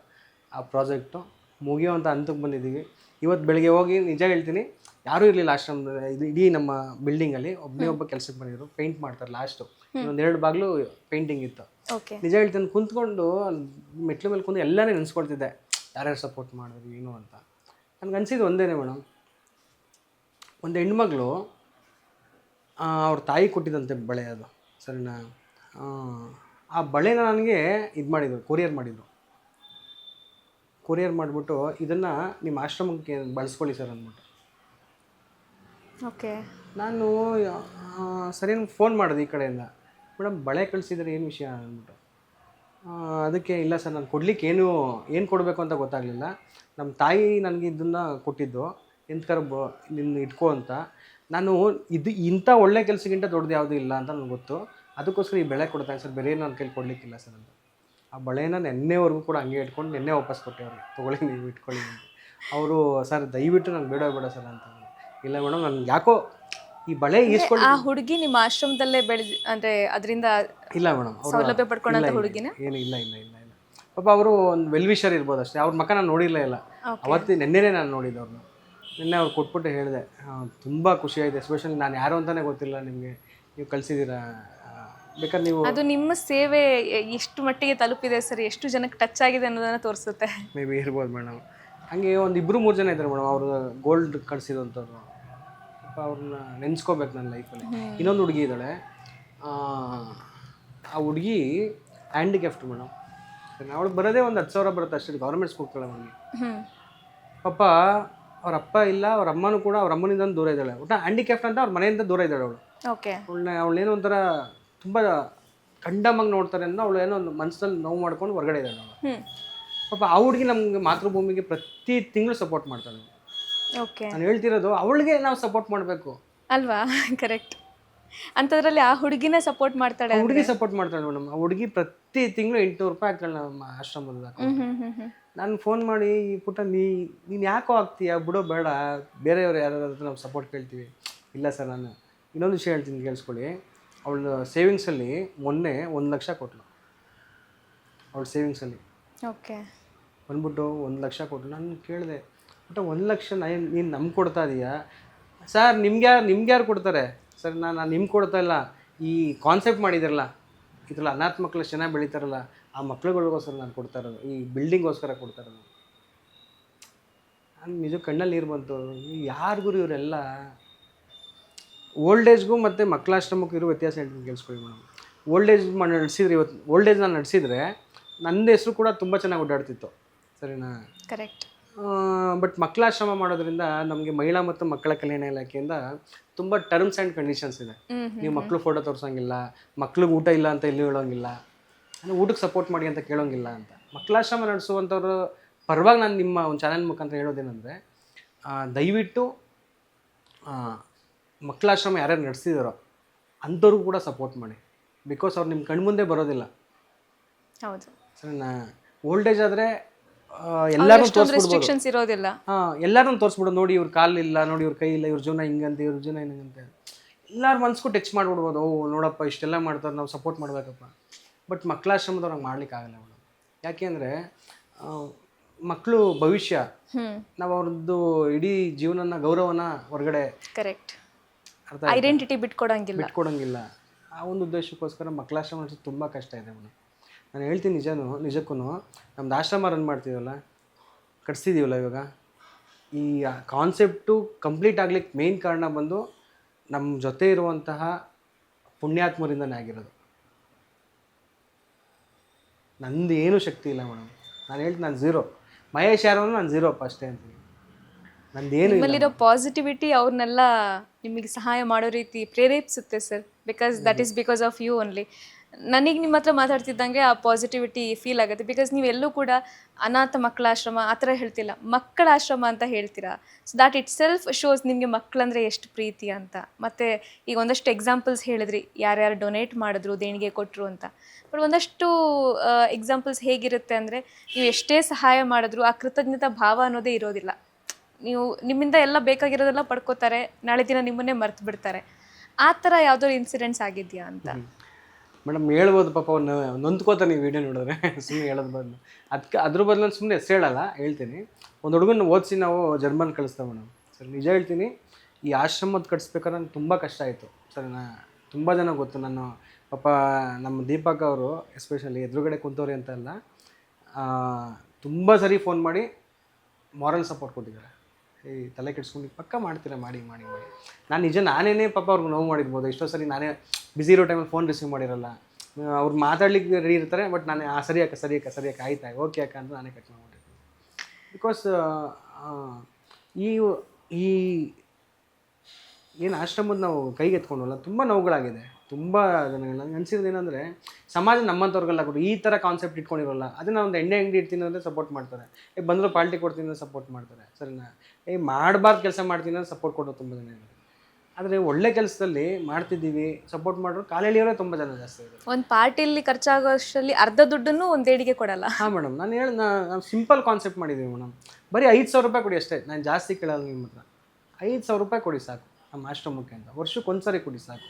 ಆ ಪ್ರಾಜೆಕ್ಟು ಮುಗಿಯುವಂಥ ಹಂತಕ್ಕೆ ಬಂದಿದ್ದೀವಿ. ಇವತ್ತು ಬೆಳಗ್ಗೆ ಹೋಗಿ ನಿಜ ಹೇಳ್ತೀನಿ, ಯಾರೂ ಇರಲಿಲ್ಲ ಆಶ್ರಮದ ಇಡೀ ನಮ್ಮ ಬಿಲ್ಡಿಂಗಲ್ಲಿ. ಒಬ್ಬ ಕೆಲಸಕ್ಕೆ ಬಂದಿದ್ರು, ಪೇಂಟ್ ಮಾಡ್ತಾರೆ. ಲಾಸ್ಟು ಇನ್ನೊಂದು 2 ಬಾಗಿಲು ಪೇಂಟಿಂಗ್ ಇತ್ತು. ನಿಜ ಹೇಳ್ತೀನಿ, ಕುಂತ್ಕೊಂಡು ಮೆಟ್ಲು ಮೇಲೆ ಕುಂತು ಎಲ್ಲನೇ ನೆನೆಸ್ಕೊಳ್ತಿದ್ದೆ, ಯಾರ್ಯಾರು ಸಪೋರ್ಟ್ ಮಾಡಿದ್ರು ಏನು ಅಂತ. ನನಗೆ ಅನಿಸಿದ್ದು ಒಂದೇನೇ ಮೇಡಮ್, ಒಂದು ಹೆಣ್ಮಗಳು ಅವ್ರ ತಾಯಿ ಕೊಟ್ಟಿದ್ದಂತೆ ಬಳೆ, ಅದು ಸರಿನಾ. ಆ ಬಳೆನ ನನಗೆ ಇದು ಮಾಡಿದರು, ಕೊರಿಯರ್ ಮಾಡಿಬಿಟ್ಟು ಇದನ್ನು ನಿಮ್ಮ ಆಶ್ರಮಕ್ಕೆ ಬಳಸ್ಕೊಳ್ಳಿ ಸರ್ ಅಂದ್ಬಿಟ್ಟು. ಓಕೆ. ನಾನು ಸರಿ ಫೋನ್ ಮಾಡಿದೆ ಈ ಕಡೆಯಿಂದ, ಮೇಡಮ್ ಬಳೆ ಕಳಿಸಿದ್ರೆ ಏನು ವಿಷಯ ಅಂದ್ಬಿಟ್ಟು. ಅದಕ್ಕೆ ಇಲ್ಲ ಸರ್, ನಾನು ಕೊಡ್ಲಿಕ್ಕೆ ಏನು ಕೊಡಬೇಕು ಅಂತ ಗೊತ್ತಾಗಲಿಲ್ಲ. ನಮ್ಮ ತಾಯಿ ನನಗೆ ಇದನ್ನು ಕೊಟ್ಟಿದ್ದು, ಎಂತಕರ ನಿನ್ನ ಇಟ್ಕೋ ಅಂತ. ನಾನು ಇಂಥ ಒಳ್ಳೆ ಕೆಲಸಕ್ಕಿಂತ ದೊಡ್ಡದು ಯಾವುದೂ ಇಲ್ಲ ಅಂತ ನನಗೆ ಗೊತ್ತು. ಅದಕ್ಕೋಸ್ಕರ ಈ ಬೆಳೆ ಕೊಡ್ತಾನೆ ಸರ್, ಬೇರೆ ಏನು ನನ್ನ ಕೈಲಿ ಕೊಡಲಿಕ್ಕಿಲ್ಲ ಸರ್ ಅಂತ. ಆ ಬಳೆನ ನೆನ್ನೆವರೆಗೂ ಕೂಡ ಹಂಗೆ ಇಟ್ಕೊಂಡು ನೆನ್ನೆ ವಾಪಸ್ ಕೊಟ್ಟೆ ಅವ್ರಿಗೆ, ತೊಗೊಳ್ಳಿ ನೀವು ಇಟ್ಕೊಳ್ಳಿ ಅಂತ. ಅವರು ಸರ್ ದಯವಿಟ್ಟು ನಂಗೆ ಬೇಡ ಸರ್ ಅಂತ. ಇಲ್ಲ ಮೇಡಮ್ ನನಗೆ ಯಾಕೋ ಈ ಬಳೆ ಈಸ್ಕೊಂಡು. ಆ ಹುಡುಗಿ ನಿಮ್ಮ ಆಶ್ರಮದಲ್ಲೇ ಅಂದ್ರೆ ಅದರಿಂದ ಇಲ್ಲ ಮೇಡಮ್ ಸೌಲಭ್ಯ ಪಡ್ಕೊಂಡಂತ ಹುಡುಗಿನ? ಏನು ಇಲ್ಲ ಪಾಪ ಅವರು ಒಂದು ವೆಲ್ ವಿಷರ್ ಇರ್ಬೋದು ಅಷ್ಟೇ. ಅವ್ರ ಮಕ್ಕ ನಾನು ನೋಡಿರಲೇ ಇಲ್ಲ, ಅವತ್ತು ನೆನ್ನೆನೇ ನಾನು ನೋಡಿದ್ದು ಅವ್ರನ್ನ. ನಿನ್ನೆ ಅವ್ರು ಕೊಟ್ಬಿಟ್ಟು ಹೇಳಿದೆ, ತುಂಬ ಖುಷಿಯಾಗಿದೆ. ಎಸ್ಪೆಷಲಿ ನಾನು ಯಾರು ಅಂತಲೇ ಗೊತ್ತಿಲ್ಲ ನಿಮಗೆ, ನೀವು ಕಳಿಸಿದ್ದೀರಾ, ಬೇಕಾದ್ರೆ ನೀವು. ಅದು ನಿಮ್ಮ ಸೇವೆ ಎಷ್ಟು ಮಟ್ಟಿಗೆ ತಲುಪಿದೆ ಸರ್, ಎಷ್ಟು ಜನಕ್ಕೆ ಟಚ್ ಆಗಿದೆ ಅನ್ನೋದನ್ನ ತೋರಿಸುತ್ತೆ. ಮೇ ಬಿ ಇರ್ಬೋದು ಮೇಡಮ್. ಹಾಗೆ ಒಂದು 2-3 ಜನ ಇದ್ದಾರೆ ಮೇಡಮ್ ಅವರು ಗೋಲ್ಡ್ ಕಳಿಸಿದಂಥವ್ರು. ಅವ್ರನ್ನ ನೆನೆಸ್ಕೋಬೇಕು ನನ್ನ ಲೈಫಲ್ಲಿ. ಇನ್ನೊಂದು ಹುಡುಗಿ ಇದ್ದಾಳೆ, ಆ ಹುಡುಗಿ ಹ್ಯಾಂಡಿಕ್ಯಾಫ್ಟ್ ಮೇಡಮ್. ಅವಳಿಗೆ ಬರೋದೇ ಒಂದು 10,000 ಬರುತ್ತೆ ಅಷ್ಟೇ, ಗೌರ್ಮೆಂಟ್ ಸ್ಕೂಲ್ ನಮಗೆ. ಪಾಪ ಅವ್ರ ಅಪ್ಪ ಇಲ್ಲ, ಅವ್ರ ಅಮ್ಮನೂ ಕೂಡ ಅವ್ರ ಅಮ್ಮನಿಂದ ದೂರ ಇದ್ದಾಳೆ. ಒಟ್ಟು ಹ್ಯಾಂಡಿಕ್ಯಾಫ್ಟ್ ಅಂತ ಅವ್ರ ಮನೆಯಿಂದ ದೂರ ಇದ್ದಾಳೆ ಅವಳು. ಅವಳೇನೋ ಒಂಥರ ತುಂಬ ಕಂಡಮಾಗಿ ನೋಡ್ತಾರೆ ಅಂತ ಅವಳು ಏನೋ ಒಂದು ಮನಸ್ಸಲ್ಲಿ ನೋವು ಮಾಡ್ಕೊಂಡು ಹೊರಗಡೆ ಇದ್ದಾಳೆ ಅವಳು. ಪಾಪ ಆ ಹುಡುಗಿ ನಮ್ಗೆ ಮಾತೃಭೂಮಿಗೆ ಪ್ರತಿ ತಿಂಗಳು ಸಪೋರ್ಟ್ ಮಾಡ್ತಾಳೆ. ನಾನು ಹೇಳ್ತಿರೋದು ಅವಳಿಗೆ ನಾವು ಸಪೋರ್ಟ್ ಮಾಡಬೇಕು ಅಲ್ವಾ? ಕರೆಕ್ಟ್. ಅಂಥದ್ರಲ್ಲಿ ಆ ಹುಡುಗಿನ ಸಪೋರ್ಟ್ ಮಾಡ್ತಾಳೆ, ಹುಡುಗಿ ಸಪೋರ್ಟ್ ಮಾಡ್ತಾಳೆ ಮೇಡಮ್. ಆ ಹುಡುಗಿ ಪ್ರತಿ ತಿಂಗಳು 800 ರೂಪಾಯಿ ಹಾಕ್ತಾಳೆ ನಮ್ಮ ಆಶ್ರಮದ. ನಾನು ಫೋನ್ ಮಾಡಿ, ಈ ಪುಟ್ಟ ನೀನು ಯಾಕೋ ಆಗ್ತೀಯಾ, ಬಿಡೋ ಬೇಡ, ಬೇರೆಯವ್ರು ಯಾರಾದ್ರೂ ನಾವು ಸಪೋರ್ಟ್ ಕೇಳ್ತೀವಿ. ಇಲ್ಲ ಸರ್, ನಾನು ಇನ್ನೊಂದು ವಿಷಯ ಹೇಳ್ತೀನಿ ಕೇಳಿಸ್ಕೊಳ್ಳಿ. ಅವಳು ಸೇವಿಂಗ್ಸಲ್ಲಿ ಮೊನ್ನೆ 1 ಲಕ್ಷ ಕೊಟ್ಟಳು. ಅವಳು ಸೇವಿಂಗ್ಸಲ್ಲಿ ಬಂದ್ಬಿಟ್ಟು 1 ಲಕ್ಷ ಕೊಟ್ಟಳು. ನಾನು ಕೇಳಿದೆ, ಬಟ್ 1 ಲಕ್ಷ ನೀನು ನಮ್ಗೆ ಕೊಡ್ತಾ ಇದೀಯಾ ಸರ್? ನಿಮ್ಗೆ ಯಾರು ಕೊಡ್ತಾರೆ ಸರ್? ನಾನು ನಿಮ್ಗೆ ಕೊಡ್ತಾ ಇಲ್ಲ, ಈ ಕಾನ್ಸೆಪ್ಟ್ ಮಾಡಿದಿರಲ್ಲ ಇದ್ರಲ್ಲ, ಅನಾಥ ಮಕ್ಕಳು ಚೆನ್ನಾಗಿ ಬೆಳೀತಾರಲ್ಲ, ಆ ಮಕ್ಳುಗಳಿಗೋಸ್ಕರ ನಾನು ಕೊಡ್ತಾ ಇರೋದು, ಈ ಬಿಲ್ಡಿಂಗ್ಗೋಸ್ಕರ ಕೊಡ್ತಾ ಇರೋದು. ನಾನು ನಿಜ ಕಣ್ಣಲ್ಲಿ ನೀರು ಬಂತು. ಯಾರಿಗೂ ಇವರೆಲ್ಲ ಓಲ್ಡ್ ಏಜ್ಗೂ ಮತ್ತು ಮಕ್ಕಳಾಶ್ರಮಕ್ಕೂ ಇರೋ ವ್ಯತ್ಯಾಸ ಹೇಳ್ತೀನಿ ಕೇಳಿಸ್ಕೊಳ್ಳಿ ಮೇಡಮ್. ಓಲ್ಡ್ ಏಜ್ ನಡೆಸಿದ್ರೆ, ಇವತ್ತು ಓಲ್ಡ್ ಏಜ್ ನಾನು ನಡೆಸಿದ್ರೆ ನನ್ನ ಹೆಸರು ಕೂಡ ತುಂಬ ಚೆನ್ನಾಗಿ ಓಡಾಡ್ತಿತ್ತು, ಸರಿನಾ? ಕರೆಕ್ಟ್. ಬಟ್ ಮಕ್ಕಳಾಶ್ರಮ ಮಾಡೋದ್ರಿಂದ ನಮಗೆ ಮಹಿಳಾ ಮತ್ತು ಮಕ್ಕಳ ಕಲ್ಯಾಣ ಇಲಾಖೆಯಿಂದ ತುಂಬ ಟರ್ಮ್ಸ್ ಆ್ಯಂಡ್ ಕಂಡೀಷನ್ಸ್ ಇದೆ. ನೀವು ಮಕ್ಕಳು ಫೋಟೋ ತೋರಿಸೋಂಗಿಲ್ಲ, ಮಕ್ಳಿಗೆ ಊಟ ಇಲ್ಲ ಅಂತ ಎಲ್ಲೂ ಹೇಳೋಂಗಿಲ್ಲ, ಊಟಕ್ಕೆ ಸಪೋರ್ಟ್ ಮಾಡಿ ಅಂತ ಕೇಳೋಂಗಿಲ್ಲ ಅಂತ. ಮಕ್ಕಳಾಶ್ರಮ ನಡೆಸುವಂಥವ್ರು ಪರವಾಗಿ ನಾನು ನಿಮ್ಮ ಒಂದು ಚಾನೆಲ್ ಮುಖಾಂತರ ಹೇಳೋದೇನೆಂದರೆ, ದಯವಿಟ್ಟು ಮಕ್ಕಳಾಶ್ರಮ ಯಾರ್ಯಾರು ನಡೆಸಿದಾರೋ ಅಂಥವ್ರಿಗೂ ಕೂಡ ಸಪೋರ್ಟ್ ಮಾಡಿ. ಬಿಕಾಸ್ ಅವ್ರು ನಿಮ್ಮ ಕಣ್ಮುಂದೆ ಬರೋದಿಲ್ಲ. ಹೌದು ಸರಿನಾ? ಓಲ್ಡ್ ಏಜ್ ಆದರೆ ಎಲ್ಲರೂ ರೆಸ್ಟ್ರಿಕ್ಷನ್ಸ್ ಇರೋದಿಲ್ಲ. ಎಲ್ಲರೂ ತೋರಿಸ್ಬಿಡೋದು, ನೋಡಿ ಇವ್ರ ಕಾಲಿಲ್ಲ, ನೋಡಿ ಇವ್ರ ಕೈ ಇಲ್ಲ, ಇವ್ರ ಜೀವನ ಹಿಂಗಂತೆ, ಇವ್ರ ಜೀವನ ಹಿಂಗಂತೆ. ಎಲ್ಲರ ಮನ್ಸಿಗೂ ಟಚ್ ಮಾಡಿಬಿಡ್ಬೋದು. ನೋಡಪ್ಪ ಇಷ್ಟೆಲ್ಲ ಮಾಡ್ತಾರೆ, ನಾವು ಸಪೋರ್ಟ್ ಮಾಡಬೇಕಪ್ಪ. ಬಟ್ ಮಕ್ಕಳಾಶ್ರಮದವ್ರು ಹಂಗೆ ಮಾಡ್ಲಿಕ್ಕಾಗಲ್ಲ ಮೇಡಮ್. ಯಾಕೆಂದರೆ ಮಕ್ಕಳು ಭವಿಷ್ಯ. ನಾವು ಅವ್ರದ್ದು ಇಡೀ ಜೀವನನ ಗೌರವನ ಹೊರಗಡೆ ಕರೆಕ್ಟ್ ಐಡೆಂಟಿಟಿ ಬಿಟ್ಕೊಡಂಗಿಲ್ಲ. ಆ ಒಂದು ಉದ್ದೇಶಕ್ಕೋಸ್ಕರ ಮಕ್ಕಳಾಶ್ರಮ ನಡೆಸೋದು ತುಂಬ ಕಷ್ಟ ಇದೆ ಮೇಡಮ್. ನಾನು ಹೇಳ್ತೀನಿ ನಿಜಕ್ಕೂ ನಮ್ದು ಆಶ್ರಮ ರನ್ ಮಾಡ್ತೀವಲ್ಲ, ಕಟ್ಸಿದ್ದೀವಲ್ಲ ಇವಾಗ, ಈ ಕಾನ್ಸೆಪ್ಟು ಕಂಪ್ಲೀಟ್ ಆಗ್ಲಿಕ್ಕೆ ಮೇನ್ ಕಾರಣ ಬಂದು ನಮ್ಮ ಜೊತೆ ಇರುವಂತಹ ಪುಣ್ಯಾತ್ಮರಿಂದನೇ ಆಗಿರೋದು. ನಂದು ಏನೂ ಶಕ್ತಿ ಇಲ್ಲ ಮೇಡಮ್. ನಾನು ಹೇಳ್ತೀನಿ, ನಾನು ಝೀರೋ. ಮಹೇಶ್ ಯಾರು ನಾನು ಝೀರೋಪ್ಪ ಅಷ್ಟೇ ಅಂತೀನಿ. ನಂದೇನು ನಿಮ್ಮಲ್ಲಿರೋ ಪಾಸಿಟಿವಿಟಿ ಅವ್ರನ್ನೆಲ್ಲ ನಿಮಗೆ ಸಹಾಯ ಮಾಡೋ ರೀತಿ ಪ್ರೇರೇಪಿಸುತ್ತೆ sir. Because of you only. ನನಗೆ ನಿಮ್ಮ ಹತ್ರ ಮಾತಾಡ್ತಿದ್ದಂಗೆ ಆ ಪಾಸಿಟಿವಿಟಿ ಫೀಲ್ ಆಗುತ್ತೆ. ಬಿಕಾಸ್ ನೀವೆಲ್ಲೂ ಕೂಡ ಅನಾಥ ಮಕ್ಕಳ ಆಶ್ರಮ ಆ ಥರ ಹೇಳ್ತಿಲ್ಲ, ಮಕ್ಕಳ ಆಶ್ರಮ ಅಂತ ಹೇಳ್ತೀರಾ. So that it self shows ನಿಮಗೆ ಮಕ್ಕಳಂದರೆ ಎಷ್ಟು ಪ್ರೀತಿ ಅಂತ. ಮತ್ತು ಈಗ ಒಂದಷ್ಟು ಎಕ್ಸಾಂಪಲ್ಸ್ ಹೇಳಿದ್ರಿ, ಯಾರ್ಯಾರು ಡೊನೇಟ್ ಮಾಡಿದ್ರು, ದೇಣಿಗೆ ಕೊಟ್ಟರು ಅಂತ. ಬಟ್ ಒಂದಷ್ಟು ಎಕ್ಸಾಂಪಲ್ಸ್ ಹೇಗಿರುತ್ತೆ ಅಂದರೆ, ನೀವು ಎಷ್ಟೇ ಸಹಾಯ ಮಾಡಿದ್ರು ಆ ಕೃತಜ್ಞತಾ ಭಾವ ಅನ್ನೋದೇ ಇರೋದಿಲ್ಲ. ನೀವು ನಿಮ್ಮಿಂದ ಎಲ್ಲ ಬೇಕಾಗಿರೋದೆಲ್ಲ ಪಡ್ಕೋತಾರೆ, ನಾಳೆ ದಿನ ನಿಮ್ಮನ್ನೇ ಮರ್ತು ಬಿಡ್ತಾರೆ. ಆ ಥರ ಯಾವುದೋ ಇನ್ಸಿಡೆಂಟ್ಸ್ ಆಗಿದೆಯಾ ಅಂತ? ಮೇಡಮ್ ಹೇಳ್ಬೋದು, ಪಾಪ ಅವ್ನು ನೊಂದ್ಕೋತಾರೆ ನೀವು ವಿಡಿಯೋ ನೋಡಿದ್ರೆ. ಸುಮ್ಮನೆ ಹೇಳೋದು ಬದಲು ಅದ್ರ ಬದಲು ನಾನು ಸುಮ್ಮನೆ ಹೆಸರು ಹೇಳಲ್ಲ, ಹೇಳ್ತೀನಿ. ಒಂದು ಹುಡುಗನ ಓದಿಸಿ ನಾವು ಜರ್ಮನ್ ಕಳಿಸ್ತೇವೆ ಮೇಡಮ್. ಸರಿ, ನಿಜ ಹೇಳ್ತೀನಿ, ಈ ಆಶ್ರಮದ ಕಟ್ಸ್ಬೇಕಾದ್ರೆ ನನಗೆ ತುಂಬ ಕಷ್ಟ ಆಯಿತು. ಸರಿನಾ? ತುಂಬ ಜನ ಗೊತ್ತು. ನಾನು ಪಾಪ ನಮ್ಮ ದೀಪಕ್ ಅವರು ಎಸ್ಪೆಷಲಿ ಎದುರುಗಡೆ ಕುಂತವ್ರಿ ಅಂತ ಅಲ್ಲ, ತುಂಬ ಸರಿ ಫೋನ್ ಮಾಡಿ ಮಾರಲ್ ಸಪೋರ್ಟ್ ಕೊಟ್ಟಿದ್ದಾರೆ. ಈ ತಲೆ ಕೆಡ್ಸ್ಕೊಂಡು ಪಕ್ಕ ಮಾಡ್ತೀರಾ, ಮಾಡಿ. ನಾನೇನೇ ಪಾಪ ಅವ್ರಿಗೆ ನೋವು ಮಾಡಿರ್ಬೋದು. ಎಷ್ಟೋ ಸರಿ ನಾನೇ ಬಿಸಿ ಇರೋ ಟೈಮಲ್ಲಿ ಫೋನ್ ರಿಸೀವ್ ಮಾಡಿರಲ್ಲ. ಅವ್ರು ಮಾತಾಡ್ಲಿಕ್ಕೆ ರೆಡಿ ಇರ್ತಾರೆ, ಬಟ್ ನಾನು ಸರಿ ಯಾಕೆ ಆಯ್ತಾ ಓಕೆ ಯಾಕೆ ಅಂತ ನಾನೇ ಕಟ್ ಮಾಡಿಬಿಟ್ಟಿರ್ತೀನಿ. ಬಿಕಾಸ್ ಈ ಏನು ಆಶ್ರಮದ ನಾವು ಕೈಗೆ ಎತ್ಕೊಂಡಲ್ಲ, ತುಂಬ ನೋವುಗಳಾಗಿದೆ. ತುಂಬ ಜನಗಳ ಅನಿಸಿರೋದು ಏನಂದರೆ, ಸಮಾಜ ನಮ್ಮಂಥವ್ರಿಗೆಲ್ಲ ಕೊಡು ಈ ಥರ ಕಾನ್ಸೆಪ್ಟ್ ಇಟ್ಕೊಂಡಿರೋಲ್ಲ. ಅದನ್ನು ಒಂದು ಎಣ್ಣೆ ಅಂಗಡಿ ಇಡ್ತೀನಿ ಅಂದರೆ ಸಪೋರ್ಟ್ ಮಾಡ್ತಾರೆ, ಬಂದರೂ ಪಾರ್ಟಿ ಕೊಡ್ತೀನಿ ಅಂದರೆ ಸಪೋರ್ಟ್ ಮಾಡ್ತಾರೆ. ಸರಿನಾ? ಮಾಡಬಾರ್ದು ಕೆಲಸ ಮಾಡ್ತೀನಿ ಅಂದರೆ ಸಪೋರ್ಟ್ ಕೊಡೋದು ತುಂಬ ಜನ ಇದ್ದಾರೆ. ಆದರೆ ಒಳ್ಳೆ ಕೆಲಸದಲ್ಲಿ ಮಾಡ್ತಿದ್ದೀವಿ ಸಪೋರ್ಟ್ ಮಾಡೋರು ಕಾಲೆಳಿಯವರೇ ತುಂಬ ಜನ ಜಾಸ್ತಿ ಇದೆ. ಒಂದು ಪಾರ್ಟಿಲಿ ಖರ್ಚಾಗೋಷ್ಟರಲ್ಲಿ ಅರ್ಧ ದುಡ್ಡನ್ನು ಒಂದೇಡಿಗೆ ಕೊಡಲ್ಲ. ಹಾಂ ಮೇಡಮ್, ನಾನು ಸಿಂಪಲ್ ಕಾನ್ಸೆಪ್ಟ್ ಮಾಡಿದ್ದೀವಿ ಮೇಡಮ್. ಬರೀ 5,000 ರೂಪಾಯಿ ಕೊಡಿ ಅಷ್ಟೇ, ನಾನು ಜಾಸ್ತಿ ಕೇಳಲ್ಲ ನಿಮ್ಮ ಹತ್ರ. 5,000 ರೂಪಾಯಿ ಕೊಡಿ ಸಾಕು ನಮ್ಮ ಆಶ್ರಮಕ್ಕೆ ಅಂತ, ವರ್ಷಕ್ಕೆ ಒಂದ್ಸರಿ ಕೊಡಿ ಸಾಕು,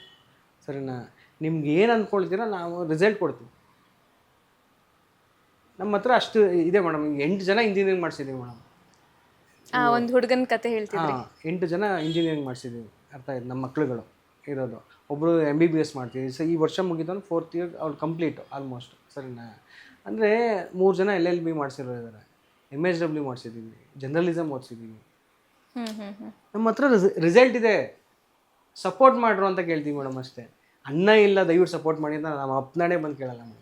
ಸರಿನಾ? ನಿಮ್ಗೆ ಏನು ಅಂದ್ಕೊಳ್ತೀರೋ ನಾವು ರಿಸಲ್ಟ್ ಕೊಡ್ತೀವಿ. ನಮ್ಮ ಹತ್ರ ಅಷ್ಟು ಇದೆ ಮೇಡಮ್. 8 ಜನ ಇಂಜಿನಿಯರಿಂಗ್ ಮಾಡಿಸಿದ್ದೀವಿ ಮೇಡಮ್. ಒಂದು ಹುಡುಗನ ಕತೆ ಹೇಳ್ತಿದ್ರಿ. 8 ಜನ ಇಂಜಿನಿಯರಿಂಗ್ ಮಾಡಿಸಿದ್ದೀವಿ. ಅರ್ಥ ಆಯ್ತು? ನಮ್ಮ ಮಕ್ಳುಗಳು ಇರೋದು. ಒಬ್ಬರು MBBS ಮಾಡ್ತೀವಿ. ಸೊ ಈ ವರ್ಷ ಮುಗಿದವನು 4th ಇಯರ್ ಅವ್ರು ಕಂಪ್ಲೀಟ್ ಆಲ್ಮೋಸ್ಟ್, ಸರಿನಾ? ಅಂದರೆ 3 ಜನ LLB ಮಾಡಿಸಿರೋ ಇದ್ದಾರೆ, MHW ಮಾಡಿಸಿದ್ದೀವಿ, ಜರ್ನಲಿಸಮ್ ಓದಿಸಿದ್ದೀವಿ. ನಮ್ಮ ಹತ್ರ ರಿಸಲ್ಟ್ ಇದೆ, ಸಪೋರ್ಟ್ ಮಾಡ್ರು ಅಂತ ಕೇಳ್ತೀವಿ ಮೇಡಮ್ ಅಷ್ಟೇ. ಅನ್ನ ಇಲ್ಲ ದಯವಿಟ್ಟು ಸಪೋರ್ಟ್ ಮಾಡಿ ಅಂತ ನಮ್ಮ ಅಪ್ಪನಾಣೆ ಬಂದು ಕೇಳಲ್ಲ ಮೇಡಮ್.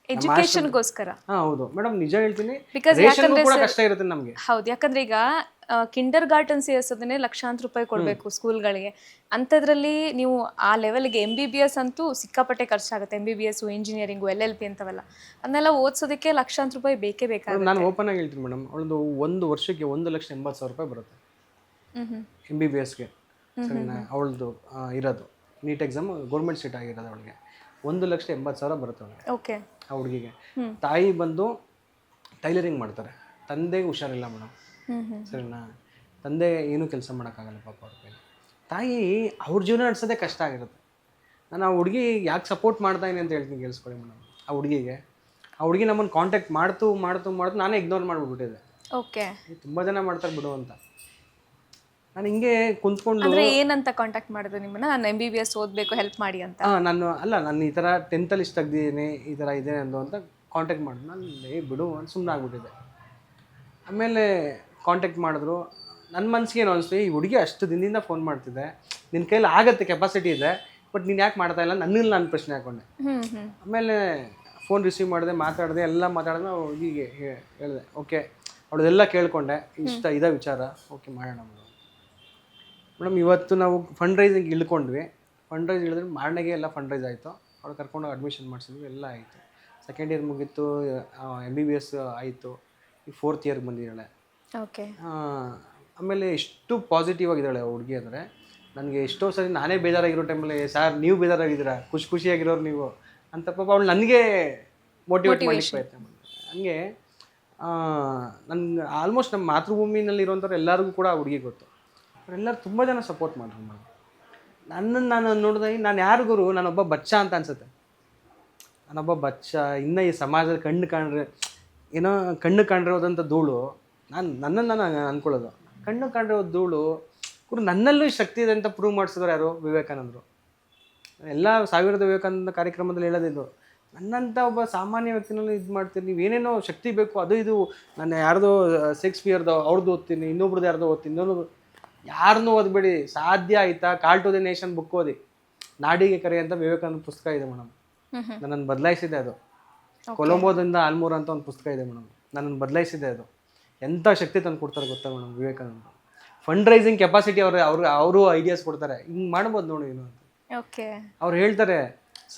ಎಜುಕೇಶನ್ಗೋಸ್ಕರ. ಹೌದು ಮೇಡಮ್, ನಿಜ ಹೇಳ್ತೀನಿ. Because ರೇಷನ್ಗೂ ಕೂಡ ಕಷ್ಟ ಇರುತ್ತೆ ನಮಗೆ. ಹೌದು, ಯಾಕಂದ್ರೆ ಈಗ ಕಿಂಡರ್ ಗಾರ್ಟನ್ ಸೇರಿಸೋದನ್ನೇ ಲಕ್ಷಾಂತರ ರೂಪಾಯಿ ಕೊಡಬೇಕು ಸ್ಕೂಲ್ಗಳಿಗೆ. ಅಂಥದ್ರಲ್ಲಿ ನೀವು ಆ ಲೆವೆಲ್ಗೆ MBBS ಅಂತೂ ಸಿಕ್ಕಾಪಟ್ಟೆ ಖರ್ಚಾಗುತ್ತೆ. MBBS, ಇಂಜಿನಿಯರಿಂಗು, LLB ಅಂತವೆಲ್ಲ ಅದನ್ನೆಲ್ಲ ಓದಿಸೋದಕ್ಕೆ ಲಕ್ಷಾಂತರ ರೂಪಾಯಿ ಬೇಕೇ ಬೇಕಾಗುತ್ತೆ. ನಾನು ಓಪನ್ ಆಗಿ ಹೇಳ್ತೀನಿ ಮೇಡಮ್, ಅವಳದು ಒಂದು ವರ್ಷಕ್ಕೆ 1,80,000 ರೂಪಾಯಿ ಬರುತ್ತೆ MBBSಗೆ, ಸರಿನಾ? ಅವಳದು ಇರೋದು ನೀಟ್ ಎಕ್ಸಾಮ್ ಗೌರ್ಮೆಂಟ್ ಸೀಟ್ ಆಗಿರೋದು ಅವಳಿಗೆ 1,80,000 ಬರುತ್ತೆ ಅವಳಿಗೆ. ಓಕೆ. ಆ ಹುಡುಗಿಗೆ ತಾಯಿ ಬಂದು ಟೈಲರಿಂಗ್ ಮಾಡ್ತಾರೆ, ತಂದೆಗೆ ಹುಷಾರಿಲ್ಲ ಮೇಡಮ್, ಸರಿನಾ? ತಂದೆ ಏನೂ ಕೆಲಸ ಮಾಡೋಕ್ಕಾಗಲ್ಲ ಪಾಪ ಅವ್ರ ಕೈಲಿ. ತಾಯಿ ಅವ್ರ ಜೀವನ ನಡೆಸೋದೇ ಕಷ್ಟ ಆಗಿರುತ್ತೆ. ನಾನು ಆ ಹುಡುಗಿ ಯಾಕೆ ಸಪೋರ್ಟ್ ಮಾಡ್ತಾಯಿನಿ ಅಂತ ಹೇಳ್ತೀನಿ, ಕೇಳಿಸ್ಕೊಳ್ಳಿ ಮೇಡಮ್. ಆ ಹುಡುಗಿ ನಮ್ಮನ್ನು ಕಾಂಟ್ಯಾಕ್ಟ್ ಮಾಡ್ತು ನಾನೇ ಇಗ್ನೋರ್ ಮಾಡಿಬಿಟ್ಟಿದ್ದೆ. ಓಕೆ. ತುಂಬ ಜನ ಮಾಡ್ತಾರೆ ಬಿಡು ಅಂತ. ನಾನು ಹಿಂಗೆ ಕುಂತ್ಕೊಂಡು ಅಂದ್ರೆ ಏನಂತ ಕಾಂಟ್ಯಾಕ್ಟ್ ಮಾಡಿದ್ರು ನಿಮ್ಮನ್ನ? ನಾನು MBBS ಓದಬೇಕು, ಹೆಲ್ಪ್ ಮಾಡಿ ಅಂತ? ನಾನು ಈ ಥರ 10th ಲಿಸ್ಟ್ ತೆಗ್ದಿದ್ದೀನಿ, ಈ ಥರ ಇದೆ ಅಂತ ಕಾಂಟ್ಯಾಕ್ಟ್ ಮಾಡಿದ್ರು. ನಾನು ಬಿಡು ಅಂತ ಸುಮ್ಮನೆ ಆಗ್ಬಿಟ್ಟಿದ್ದೆ. ಆಮೇಲೆ ಕಾಂಟ್ಯಾಕ್ಟ್ ಮಾಡಿದ್ರು. ನನ್ನ ಮನಸ್ಸಿಗೆ ಏನು ಅನಿಸ್ತು, ಈ ಹುಡುಗಿ ಅಷ್ಟು ದಿನದಿಂದ ಫೋನ್ ಮಾಡ್ತಿದ್ದೆ, ನಿನ್ನ ಕೈಲಿ ಆಗುತ್ತೆ, ಕೆಪಾಸಿಟಿ ಇದೆ, ಬಟ್ ನೀನು ಯಾಕೆ ಮಾಡ್ತಾ ಇಲ್ಲ, ನನ್ನಲ್ಲಿ ನಾನು ಪ್ರಶ್ನೆ ಹಾಕೊಂಡೆ. ಆಮೇಲೆ ಫೋನ್ ರಿಸೀವ್ ಮಾಡಿದೆ, ಮಾತಾಡಿದೆ, ಎಲ್ಲ ಮಾತಾಡಿದ್ರೆ ಹುಡುಗಿಗೆ ಹೇಳಿದೆ. ಓಕೆ, ಅವಳದೆಲ್ಲ ಕೇಳಿಕೊಂಡೆ, ಇಷ್ಟ ಇದೇ ವಿಚಾರ, ಓಕೆ ಮಾಡೋಣ ಮೇಡಮ್. ಇವತ್ತು ನಾವು ಫಂಡ್ ರೈಸಿಂಗ್ ಇಳ್ಕೊಂಡ್ವಿ. ಫಂಡ್ ರೈಸ್ ಇಳಿದ್ರೆ ಮಾರನೆಗೆ ಎಲ್ಲ ಫಂಡ್ ರೈಸ್ ಆಯಿತು. ಅವ್ಳು ಕರ್ಕೊಂಡು ಅಡ್ಮಿಷನ್ ಮಾಡಿಸಿದ್ವಿ, ಎಲ್ಲ ಆಯಿತು. 2nd ಇಯರ್ ಮುಗೀತು, MBBS ಆಯಿತು. ಈ 4th ಇಯರ್ಗೆ ಬಂದಿದ್ದಾಳೆ. ಓಕೆ. ಆಮೇಲೆ ಎಷ್ಟು ಪಾಸಿಟಿವ್ ಆಗಿದ್ದಾಳೆ ಹುಡುಗಿ ಅಂದರೆ, ನನಗೆ ಎಷ್ಟೋ ಸರಿ ನಾನೇ ಬೇಜಾರಾಗಿರೋ ಟೈಮಲ್ಲಿ, ಸರ್ ನೀವು ಬೇಜಾರಾಗಿದ್ದೀರಾ, ಖುಷಿಯಾಗಿರೋರು ನೀವು ಅಂತ ಪಾಪ ಅವಳು ನನಗೆ ಮೋಟಿವೇಟ್ ಮಾಡಲಿಕ್ಕೆ ಪ್ರಯತ್ನ ಮಾಡಿದೆ. ಹಂಗೆ ನನ್ಗೆ ಆಲ್ಮೋಸ್ಟ್ ನಮ್ಮ ಮಾತೃಭೂಮಿನಲ್ಲಿ ಇರೋಂಥವ್ರು ಎಲ್ಲರಿಗೂ ಕೂಡ ಹುಡುಗಿ ಗೊತ್ತು. ಅವರೆಲ್ಲರೂ ತುಂಬ ಜನ ಸಪೋರ್ಟ್ ಮಾಡಿದ್ರು ಮೇಡಮ್. ನಾನು ನೋಡಿದೆ, ನಾನು ಯಾರು ಗುರು, ನಾನೊಬ್ಬ ಬಚ್ಚ ಅಂತ ಅನ್ಸುತ್ತೆ. ನಾನೊಬ್ಬ ಬಚ್ಚ, ಇನ್ನೂ ಈ ಸಮಾಜದ ಕಣ್ಣು ಕಂಡಿರೋದಂಥ ಧೂಳು ನನ್ನನ್ನು ನಾನು ಅಂದ್ಕೊಳ್ಳೋದು. ಕಣ್ಣು ಕಂಡಿರೋ ಧೂಳು ಗುರು, ನನ್ನಲ್ಲೂ ಶಕ್ತಿ ಇದೆ ಅಂತ ಪ್ರೂವ್ ಮಾಡಿಸಿದ್ರು ಯಾರು? ವಿವೇಕಾನಂದರು. ಎಲ್ಲ 1000 ವಿವೇಕಾನಂದ ಕಾರ್ಯಕ್ರಮದಲ್ಲಿ ಹೇಳೋದಿದ್ದು, ನನ್ನಂಥ ಒಬ್ಬ ಸಾಮಾನ್ಯ ವ್ಯಕ್ತಿನಲ್ಲಿ ಇದು ಮಾಡ್ತೀನಿ, ನೀವೇನೇನೋ ಶಕ್ತಿ ಬೇಕು, ಅದು ಇದು. ನಾನು ಯಾರ್ದೋ ಶೇಕ್ಸ್ಪಿಯರ್ದು ಅವ್ರದ್ದು ಓದ್ತೀನಿ, ಇನ್ನೊಬ್ರದ್ದು ಯಾರ್ದೋ ಓದ್ತೀನಿ, ಇನ್ನೊಂದು ಯಾರನ್ನೂ ಓದಬೇಡಿ. ಸಾಧ್ಯ ಆಯ್ತಾ ಕಾಲ್ ಟು ದಿ ನೇಷನ್ ಬುಕ್ ಓದಿ, ನಾಡಿಗೆ ಕರೆ ಅಂತ ವಿವೇಕಾನಂದ ಪುಸ್ತಕ ಇದೆ ಮೇಡಮ್. ನನ್ನನ್ನು ಬದಲಾಯಿಸಿದೆ ಅದು. ಕೊಲಂಬೋದಿಂದ ಆಲ್ಮೂರ್ ಅಂತ ಒಂದು ಪುಸ್ತಕ ಇದೆ ಮೇಡಮ್, ನನ್ನನ್ನು ಬದಲಾಯಿಸಿದೆ ಅದು. ಎಂಥ ಶಕ್ತಿ ತಂದು ಕೊಡ್ತಾರೆ ಗೊತ್ತಾ madam Vivekananda. Fund raising capacity ಅವರು ಐಡಿಯಾಸ್ ಕೊಡ್ತಾರೆ, ಹಿಂಗೆ ಮಾಡ್ಬೋದು ನೋಡಿ ಏನು ಅಂತ. ಓಕೆ. ಅವ್ರು ಹೇಳ್ತಾರೆ,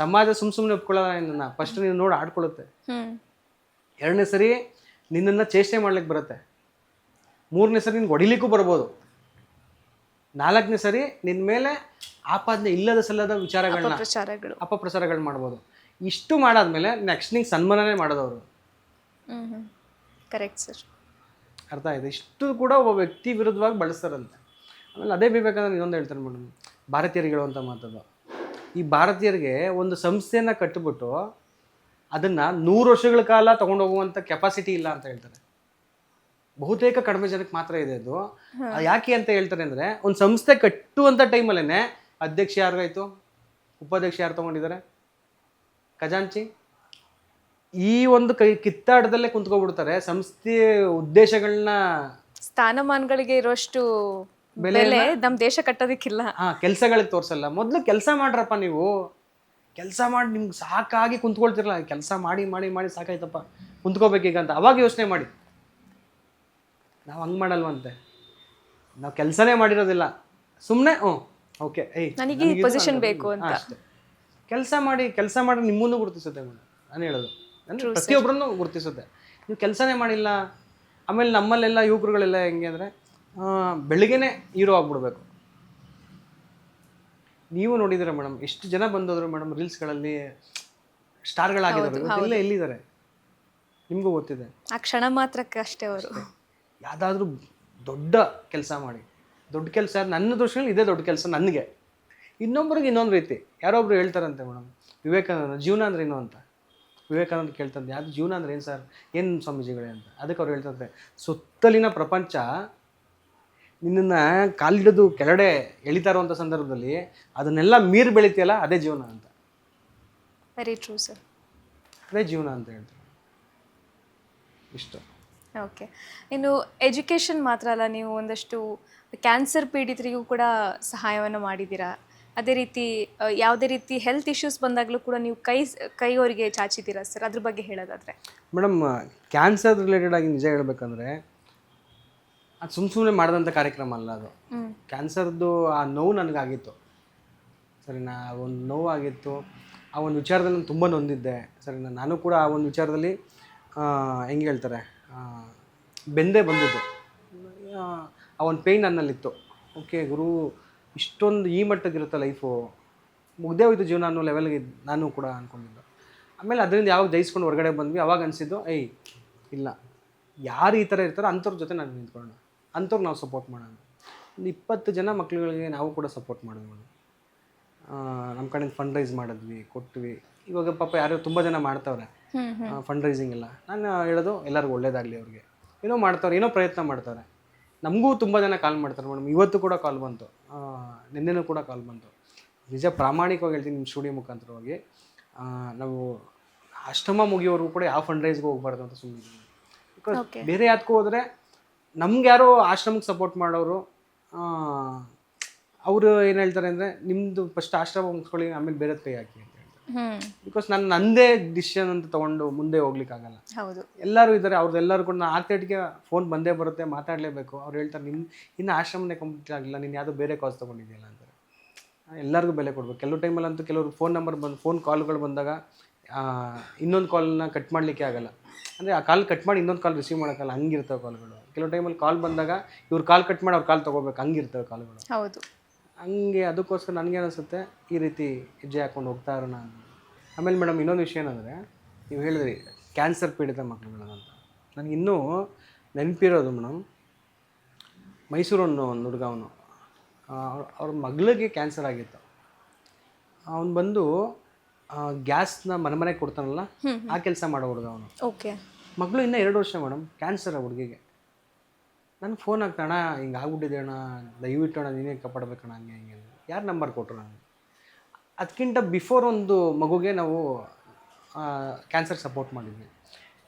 ಸಮಾಜ ಸುಮ್ಮನೆ ಒಪ್ಕೊಳ್ಳೋಲ್ಲ ನಿನ್ನನ್ನು, ಫಸ್ಟ್ ನೀನು ನೋಡಿ ಆಡ್ಕೊಳ್ಳುತ್ತೆ. 2ನೇ ಸರಿ ನಿನ್ನನ್ನು ಚೇಷ್ಟೆ ಮಾಡ್ಲಿಕ್ಕೆ ಬರುತ್ತೆ. 3ನೇ ಸರಿ ನಿನ್ಗೆ ಹೊಡಿಲಿಕ್ಕೂ ಬರ್ಬೋದು. 4ನೇ ಸರಿ ನಿನ್ನ ಮೇಲೆ ಆಪಾದನೆ ಇಲ್ಲದ ಸಲ್ಲದ ವಿಚಾರಗಳನ್ನ ಅಪಪ್ರಚಾರಗಳು ಮಾಡ್ಬೋದು. ಇಷ್ಟು ಮಾಡಾದ್ಮೇಲೆ ನೆಕ್ಸ್ಟ್ ನಿಂಗೆ ಸನ್ಮಾನನೇ ಮಾಡೋದವರು. Correct sir. ಅರ್ಥ ಆಯ್ತು? ಇಷ್ಟು ಕೂಡ ಒಬ್ಬ ವ್ಯಕ್ತಿ ವಿರುದ್ಧವಾಗಿ ಬಳಸ್ತಾರಂತೆ. ಆಮೇಲೆ ಅದೇ ಬೇಕಾದ್ರೆ ಇನ್ನೊಂದು ಹೇಳ್ತಾರೆ ಮೇಡಮ್, ಭಾರತೀಯರಿಗೆ ಹೇಳುವಂಥ ಮಾತದು. ಈ ಭಾರತೀಯರಿಗೆ ಒಂದು ಸಂಸ್ಥೆಯನ್ನು ಕಟ್ಟಿಬಿಟ್ಟು ಅದನ್ನು 100 ವರ್ಷಗಳ ಕಾಲ ತೊಗೊಂಡೋಗುವಂಥ ಕೆಪಾಸಿಟಿ ಇಲ್ಲ ಅಂತ ಹೇಳ್ತಾರೆ. ಬಹುತೇಕ ಕಡಿಮೆ ಜನಕ್ಕೆ ಮಾತ್ರ ಇದೆ ಅದು. ಯಾಕೆ ಅಂತ ಹೇಳ್ತಾರೆ ಅಂದರೆ, ಒಂದು ಸಂಸ್ಥೆ ಕಟ್ಟುವಂಥ ಟೈಮಲ್ಲೇ ಅಧ್ಯಕ್ಷ ಯಾರಿಗಾಯ್ತು, ಉಪಾಧ್ಯಕ್ಷ ಯಾರು ತೊಗೊಂಡಿದ್ದಾರೆ, ಖಜಾಂಚಿ, ಈ ಒಂದು ಕಿತ್ತಾಟದಲ್ಲೇ ಕುಂತ್ಕೊಬಿಡ್ತಾರೆ. ಸಂಸ್ಥೆಯ ಉದ್ದೇಶಗಳನ್ನ, ಸ್ಥಾನಮಾನಗಳಿಗೆ ಇರೋಷ್ಟು ಬೆಲೆ ನಮ್ಮ ದೇಶ ಕಟ್ಟೋದಕ್ಕಿಲ್ಲ. ಕೆಲಸಗಳಿಗೆ ತೋರಿಸಲ್ಲ. ಮೊದಲು ಕೆಲಸ ಮಾಡ್ರಪ್ಪ, ನೀವು ಕೆಲಸ ಮಾಡಿ, ನಿಮ್ಗೆ ಸಾಕಾಗಿ ಕುಂತ್ಕೊಳ್ತಿರಲ್ಲ, ಕೆಲಸ ಮಾಡಿ ಮಾಡಿ ಮಾಡಿ ಸಾಕಾಯ್ತಪ್ಪ, ಕುಂತ್ಕೋಬೇಕೀಗ ಅಂತ ಅವಾಗ ಯೋಚನೆ ಮಾಡಿ. ನಾವು ಹಂಗೆ ಮಾಡಲ್ವಂತೆ, ನಾವು ಕೆಲಸನೇ ಮಾಡಿರೋದಿಲ್ಲ, ಸುಮ್ಮನೆ ಓಕೆ ನನಗೆ ಈ ಪೊಸಿಷನ್ ಬೇಕು ಅಂತ ಅಷ್ಟೇ. ಕೆಲಸ ಮಾಡಿ ನಿಮ್ಮನ್ನು ಗುರುತಿಸುತ್ತೆ ಮೇಡಮ್. ನಾನು ಹೇಳೋದು ಅಂದರೆ ಪ್ರತಿಯೊಬ್ಬರನ್ನು ಗುರುತಿಸುತ್ತೆ. ನೀವು ಕೆಲಸನೇ ಮಾಡಿಲ್ಲ. ಆಮೇಲೆ ನಮ್ಮಲ್ಲೆಲ್ಲ ಯುವಕರುಗಳೆಲ್ಲ ಹೆಂಗೆ ಅಂದರೆ, ಬೆಳಿಗ್ಗೆನೇ ಹೀರೋ ಆಗ್ಬಿಡ್ಬೇಕು. ನೀವು ನೋಡಿದ್ದೀರಾ ಮೇಡಮ್, ಎಷ್ಟು ಜನ ಬಂದೋದ್ರು ಮೇಡಮ್ ರೀಲ್ಸ್ಗಳಲ್ಲಿ ಸ್ಟಾರ್ಗಳಾಗಿದ್ದಾರೆ, ಇವತ್ತೆಲ್ಲ ಎಲ್ಲಿದ್ದಾರೆ ನಿಮಗೂ ಗೊತ್ತಿದೆ. ಆ ಕ್ಷಣ ಮಾತ್ರಕ್ಕೆ ಅಷ್ಟೇ ಅವರು. ಯಾವುದಾದ್ರೂ ದೊಡ್ಡ ಕೆಲಸ ಮಾಡಿ, ದೊಡ್ಡ ಕೆಲಸ ನನ್ನ ದೃಷ್ಟಿಯಲ್ಲಿ ಇದೇ ದೊಡ್ಡ ಕೆಲಸ ನನಗೆ. ಇನ್ನೊಬ್ರಿಗೆ ಇನ್ನೊಂದು ರೀತಿ ಯಾರೊಬ್ರು ಹೇಳ್ತಾರಂತೆ ಮೇಡಮ್, ವಿವೇಕಾನಂದ ಜೀವನ ಅಂದ್ರೆ ಏನು ಅಂತ. ವಿವೇಕಾನಂದ ಕೇಳ್ತಂತೆ, ಯಾವುದು ಜೀವನ ಅಂದ್ರೆ ಏನು ಸರ್, ಏನು ಸ್ವಾಮೀಜಿಗಳೇ ಅಂತ. ಅದಕ್ಕೆ ಅವ್ರು ಹೇಳ್ತಂತೆ, ಸುತ್ತಲಿನ ಪ್ರಪಂಚ ನಿನ್ನನ್ನು ಕಾಲಿಡಿದು ಕೆಳಗಡೆ ಎಳಿತಾ ಇರುವಂಥ ಸಂದರ್ಭದಲ್ಲಿ ಅದನ್ನೆಲ್ಲ ಮೀರಿ ಬೆಳಿತೀಯಲ್ಲ, ಅದೇ ಜೀವನ ಅಂತ. Very true sir. ಅದೇ ಜೀವನ ಅಂತ ಹೇಳ್ತಾರೆ. ಇಷ್ಟು. ಓಕೆ. ಇನ್ನು ಎಜುಕೇಷನ್ ಮಾತ್ರ ಅಲ್ಲ, ನೀವು ಒಂದಷ್ಟು ಕ್ಯಾನ್ಸರ್ ಪೀಡಿತರಿಗೂ ಕೂಡ ಸಹಾಯವನ್ನು ಮಾಡಿದ್ದೀರಾ. ಅದೇ ರೀತಿ ಯಾವುದೇ ರೀತಿ ಹೆಲ್ತ್ ಇಶ್ಯೂಸ್ ಬಂದಾಗಲೂ ಕೂಡ ನೀವು ಕೈ ಅವರಿಗೆ ಚಾಚಿದ್ದೀರಾ ಸರ್, ಅದ್ರ ಬಗ್ಗೆ ಹೇಳೋದಾದರೆ? ಮೇಡಮ್, ಕ್ಯಾನ್ಸರ್ ರಿಲೇಟೆಡ್ ಆಗಿ ನಿಜ ಹೇಳ್ಬೇಕಂದ್ರೆ ಅದು ಸುಮ್ಮನೆ ಮಾಡಿದಂಥ ಕಾರ್ಯಕ್ರಮ ಅಲ್ಲ ಅದು. ಕ್ಯಾನ್ಸರ್ದು ಆ ನೋವು ನನಗಾಗಿತ್ತು ಸರಿನಾ, ಒಂದು ನೋವು ಆಗಿತ್ತು. ಆ ಒಂದು ವಿಚಾರದಲ್ಲಿ ನಾನು ತುಂಬ ನೊಂದಿದ್ದೆ ಸರಿನಾ. ನಾನು ಕೂಡ ಆ ಒಂದು ವಿಚಾರದಲ್ಲಿ ಹೆಂಗೆ ಹೇಳ್ತಾರೆ, ಬೆಂದೇ ಬಂದಿದ್ದು. ಆ ಒಂದು ಪೇಯ್ನ್ ನನ್ನಲ್ಲಿತ್ತು. ಓಕೆ ಗುರು, ಇಷ್ಟೊಂದು ಈ ಮಟ್ಟಕ್ಕಿರುತ್ತೆ ಲೈಫು, ಮುಗ್ದೇ ಹೋಯ್ತು ಜೀವನ ಅನ್ನೋ ಲೆವೆಲ್ಗೆ ನಾನು ಕೂಡ ಅಂದ್ಕೊಂಡಿದ್ದು. ಆಮೇಲೆ ಅದರಿಂದ ಯಾವಾಗ ಜಯಿಸ್ಕೊಂಡು ಹೊರಗಡೆ ಬಂದ್ವಿ, ಅವಾಗ ಅನಿಸಿದ್ದು ಇಲ್ಲ, ಯಾರು ಈ ಥರ ಇರ್ತಾರೋ ಅಂಥವ್ರ ಜೊತೆ ನಾನು ನಿಂತ್ಕೊಳ್ಳೋಣ, ಅಂಥವ್ರು ನಾವು ಸಪೋರ್ಟ್ ಮಾಡೋಣ. ಒಂದು 20 ಜನ ಮಕ್ಳುಗಳಿಗೆ ನಾವು ಕೂಡ ಸಪೋರ್ಟ್ ಮಾಡಿದ್ವಿ. ನಮ್ಮ ಕಡೆಯಿಂದ ಫಂಡ್ ರೈಸ್ ಮಾಡಿದ್ವಿ, ಕೊಟ್ವಿ. ಇವಾಗ ಪಾಪ ಯಾರೋ ತುಂಬ ಜನ ಮಾಡ್ತಾವ್ರೆ ಫಂಡ್ ರೈಸಿಂಗ್ ಎಲ್ಲ. ನಾನು ಹೇಳೋದು ಎಲ್ಲರಿಗೂ ಒಳ್ಳೇದಾಗಲಿ, ಅವ್ರಿಗೆ ಏನೋ ಮಾಡ್ತಾವ್ರೆ, ಏನೋ ಪ್ರಯತ್ನ ಮಾಡ್ತಾರೆ. ನಮಗೂ ತುಂಬ ಜನ ಕಾಲ್ ಮಾಡ್ತಾರೆ ಮೇಡಮ್. ಇವತ್ತು ಕೂಡ ಕಾಲ್ ಬಂತು, ನಿನ್ನೆನೂ ಕೂಡ ಕಾಲ್ ಬಂತು. ನಿಜ ಪ್ರಾಮಾಣಿಕವಾಗಿ ಹೇಳ್ತೀನಿ, ನಿಮ್ಮ ಸ್ಟುಡಿಯೋ ಮುಖಾಂತರವಾಗಿ ನಾವು ಅಷ್ಟಮ ಮುಗಿಯೋವರೆಗೂ ಕೂಡ ಯಾವ ಫಂಡ್ ರೈಸ್ಗೂ ಹೋಗ್ಬಾರ್ದು ಅಂತ ಸುಮ್ಮನೆ. ಬಿಕಾಸ್ ಬೇರೆ ಯಾತ್ಕೂ ಹೋದರೆ ನಮ್ಗೆ ಯಾರೋ ಆಶ್ರಮಕ್ಕೆ ಸಪೋರ್ಟ್ ಮಾಡೋರು, ಅವರು ಏನು ಹೇಳ್ತಾರೆ ಅಂದರೆ, ನಿಮ್ಮದು ಫಸ್ಟ್ ಆಶ್ರಮ ಮುಗಿಸ್ಕೊಳ್ಳಿ, ಆಮೇಲೆ ಬೇರೆ ಕೈ ಹಾಕಿ ಅಂತ ಹೇಳ್ತಾರೆ. ಬಿಕಾಸ್ ನಾನು ನಂದೇ ಡಿಸಿಷನ್ ಅಂತ ತೊಗೊಂಡು ಮುಂದೆ ಹೋಗ್ಲಿಕ್ಕಾಗಲ್ಲ. ಹೌದು, ಎಲ್ಲರೂ ಇದ್ದಾರೆ, ಅವ್ರದ್ದೆಲ್ಲರೂ ಕೂಡ ನಾನು ಆಗ್ತೇಟಿಗೆ ಫೋನ್ ಬಂದೇ ಬರುತ್ತೆ, ಮಾತಾಡಲೇಬೇಕು. ಅವ್ರು ಹೇಳ್ತಾರೆ, ಇನ್ನು ಆಶ್ರಮನೇ ಕಂಪ್ಲೀಟ್ ಆಗಿಲ್ಲ, ನೀನು ಯಾವುದೋ ಬೇರೆ ಕಾಸ್ ತೊಗೊಂಡಿದ್ದೀಯಲ್ಲ ಅಂತಾರೆ. ಎಲ್ಲರಿಗೂ ಬೆಲೆ ಕೊಡ್ಬೇಕು. ಕೆಲವು ಟೈಮಲ್ಲಂತೂ ಕೆಲವರು ಫೋನ್ ಕಾಲ್ಗಳು ಬಂದಾಗ ಇನ್ನೊಂದು ಕಾಲ್ನ ಕಟ್ ಮಾಡಲಿಕ್ಕೆ ಆಗಲ್ಲ. ಅಂದರೆ ಆ ಕಾಲ್ ಕಟ್ ಮಾಡಿ ಇನ್ನೊಂದು ಕಾಲ್ ರಿಸೀವ್ ಮಾಡೋಕ್ಕಲ್ಲ, ಹಂಗಿರ್ತವೆ ಕಾಲ್ಗಳು. ಕೆಲವು ಟೈಮಲ್ಲಿ ಕಾಲ್ ಬಂದಾಗ ಇವ್ರು ಕಾಲ್ ಕಟ್ ಮಾಡಿ ಅವ್ರು ಕಾಲ್ ತೊಗೋಬೇಕು, ಹಂಗಿರ್ತವೆ ಕಾಲ್ಗಳು. ಹೌದು, ಹಂಗೆ. ಅದಕ್ಕೋಸ್ಕರ ನನಗೆ ಅನಿಸುತ್ತೆ ಈ ರೀತಿ ಹೆಜ್ಜೆ ಹಾಕ್ಕೊಂಡು ಹೋಗ್ತಾ ಇರೋಣ. ಆಮೇಲೆ ಮೇಡಮ್, ಇನ್ನೊಂದು ವಿಷಯ ಏನಂದರೆ, ನೀವು ಹೇಳಿದ್ರಿ ಕ್ಯಾನ್ಸರ್ ಪೀಡಿತ ಮಕ್ಕಳುಗಳಂತ. ನನಗೆ ಇನ್ನೂ ನೆನಪಿರೋದು ಮೇಡಮ್, ಮೈಸೂರು ಒಂದು ಹುಡುಗ, ಅವನು ಅವ್ರ ಮಗಳಿಗೆ ಕ್ಯಾನ್ಸರ್ ಆಗಿತ್ತು. ಅವನು ಬಂದು ಗ್ಯಾಸ್ನ ಮನೆಗೆ ಕೊಡ್ತಾನಲ್ಲ, ಆ ಕೆಲಸ ಮಾಡೋ ಹುಡುಗ ಅವನು. ಓಕೆ. ಮಗಳು ಇನ್ನೂ 2 ವರ್ಷ ಮೇಡಮ್, ಕ್ಯಾನ್ಸರ್ ಆ ಹುಡುಗಿಗೆ. ನನಗೆ ಫೋನ್ ಆಗ್ತಾಣ, ಹಿಂಗೆ ಆಗ್ಬಿಟ್ಟಿದೆ ಅಣ್ಣ, ದಯವಿಟ್ಟು ಅಣ್ಣ ನೀನೇ ಕಾಪಾಡಬೇಕಣ್ಣ, ಹಂಗೆ ಹಿಂಗೆ. ಯಾರು ನಂಬರ್ ಕೊಟ್ಟರು ನನಗೆ? ಅದಕ್ಕಿಂತ ಬಿಫೋರ್ ಒಂದು ಮಗುಗೆ ನಾವು ಕ್ಯಾನ್ಸರ್ ಸಪೋರ್ಟ್ ಮಾಡಿದ್ವಿ.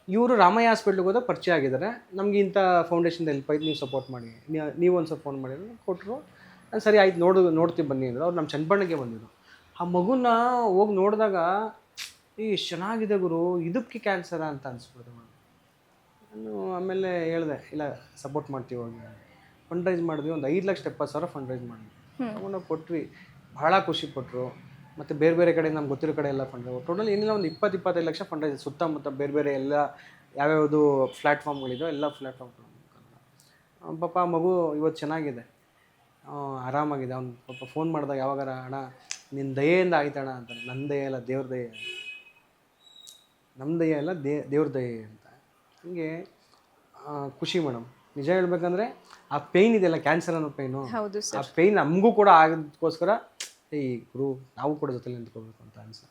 ಇವರು ರಾಮಯ್ಯ ಹಾಸ್ಪಿಟ್ಲಿಗೆ ಹೋದಾಗ ಪರಿಚಯ ಆಗಿದ್ದಾರೆ. ನಮಗೆ ಇಂಥ ಫೌಂಡೇಶನ್ದ ಹೆಲ್ಪ್ ಆಯ್ತು, ನೀವು ಸಪೋರ್ಟ್ ಮಾಡಿ, ನೀವು ಒಂದು ಸ್ವಲ್ಪ ಫೋನ್ ಮಾಡಿದ್ರು, ಕೊಟ್ಟರು. ನಾನು ಸರಿ ಆಯ್ತು, ನೋಡ್ತೀವಿ ಬನ್ನಿ ಅಂದರು. ಅವ್ರು ನಮ್ಮ ಚನ್ನಪಣ್ಣಗೆ ಬಂದಿದ್ರು. ಆ ಮಗುನ ಹೋಗಿ ನೋಡಿದಾಗ, ಎಷ್ಟು ಚೆನ್ನಾಗಿದೆ ಗುರು, ಇದಕ್ಕೆ ಕ್ಯಾನ್ಸರ ಅಂತ ಅನಿಸ್ಬಿಡ್ತು ಮೇಡಮ್. ನಾನು ಆಮೇಲೆ ಹೇಳಿದೆ, ಇಲ್ಲ ಸಪೋರ್ಟ್ ಮಾಡ್ತೀವಿ, ಹೋಗಿ ಫಂಡ್ ರೈಸ್ ಮಾಡಿದ್ವಿ. ಒಂದು 5,70,000 ಫಂಡ್ ರೈಸ್ ಮಾಡಿದ್ವಿ. ತಗೊಂಡೋಗಿ ಕೊಟ್ವಿ. ಭಾಳ ಖುಷಿ ಪಟ್ಟರು. ಮತ್ತು ಬೇರೆ ಬೇರೆ ಕಡೆ ನಮ್ಗೆ ಗೊತ್ತಿರೋ ಕಡೆ ಎಲ್ಲ ಫಂಡ್ ರೈಸ್, ಟೋಟಲ್ ಏನಿಲ್ಲ ಒಂದು 20-25 ಲಕ್ಷ ಫಂಡ್ ರೈಸ್. ಸುತ್ತಮುತ್ತ ಬೇರೆ ಬೇರೆ ಎಲ್ಲ ಯಾವ್ಯಾವುದು ಪ್ಲ್ಯಾಟ್ಫಾರ್ಮ್ಗಳಿದೋ ಎಲ್ಲ ಪ್ಲ್ಯಾಟ್ಫಾರ್ಮ್ಗಳು. ಪಾಪ ಮಗು ಇವತ್ತು ಚೆನ್ನಾಗಿದೆ, ಆರಾಮಾಗಿದೆ. ಅವ್ನು ಪಾಪ ಫೋನ್ ಮಾಡಿದಾಗ ಯಾವಾಗಾರ, ಅಣ್ಣ ನಿನ್ನ ದಯೆಯಿಂದ ಆಯ್ತಣ್ಣ ಅಂತಾನೆ. ನನ್ನ ದಯೆ ಅಲ್ಲ, ದೇವ್ರ ದಯೆ. ನಮ್ಮ ದಯೆ ಅಲ್ಲ, ದೇವ್ರ ದಯೆ ಅಂತ. ಹಂಗೆ ಖುಷಿ ಮೇಡಮ್. ನಿಜ ಹೇಳ್ಬೇಕಂದ್ರೆ ಆ ಪೇಯ್ನ್ ಇದೆಯಲ್ಲ, ಕ್ಯಾನ್ಸರ್ ಅನ್ನೋ ಪೇಯ್ನು, ಆ ಪೇಯ್ನ್ ನಮಗೂ ಕೂಡ ಆಗೋದಕ್ಕೋಸ್ಕರ ಗುರು ನಾವು ಕೂಡ ಜೊತೆಲಿ ನಿಂತ್ಕೋಬೇಕು ಅಂತ ಅನ್ಸ.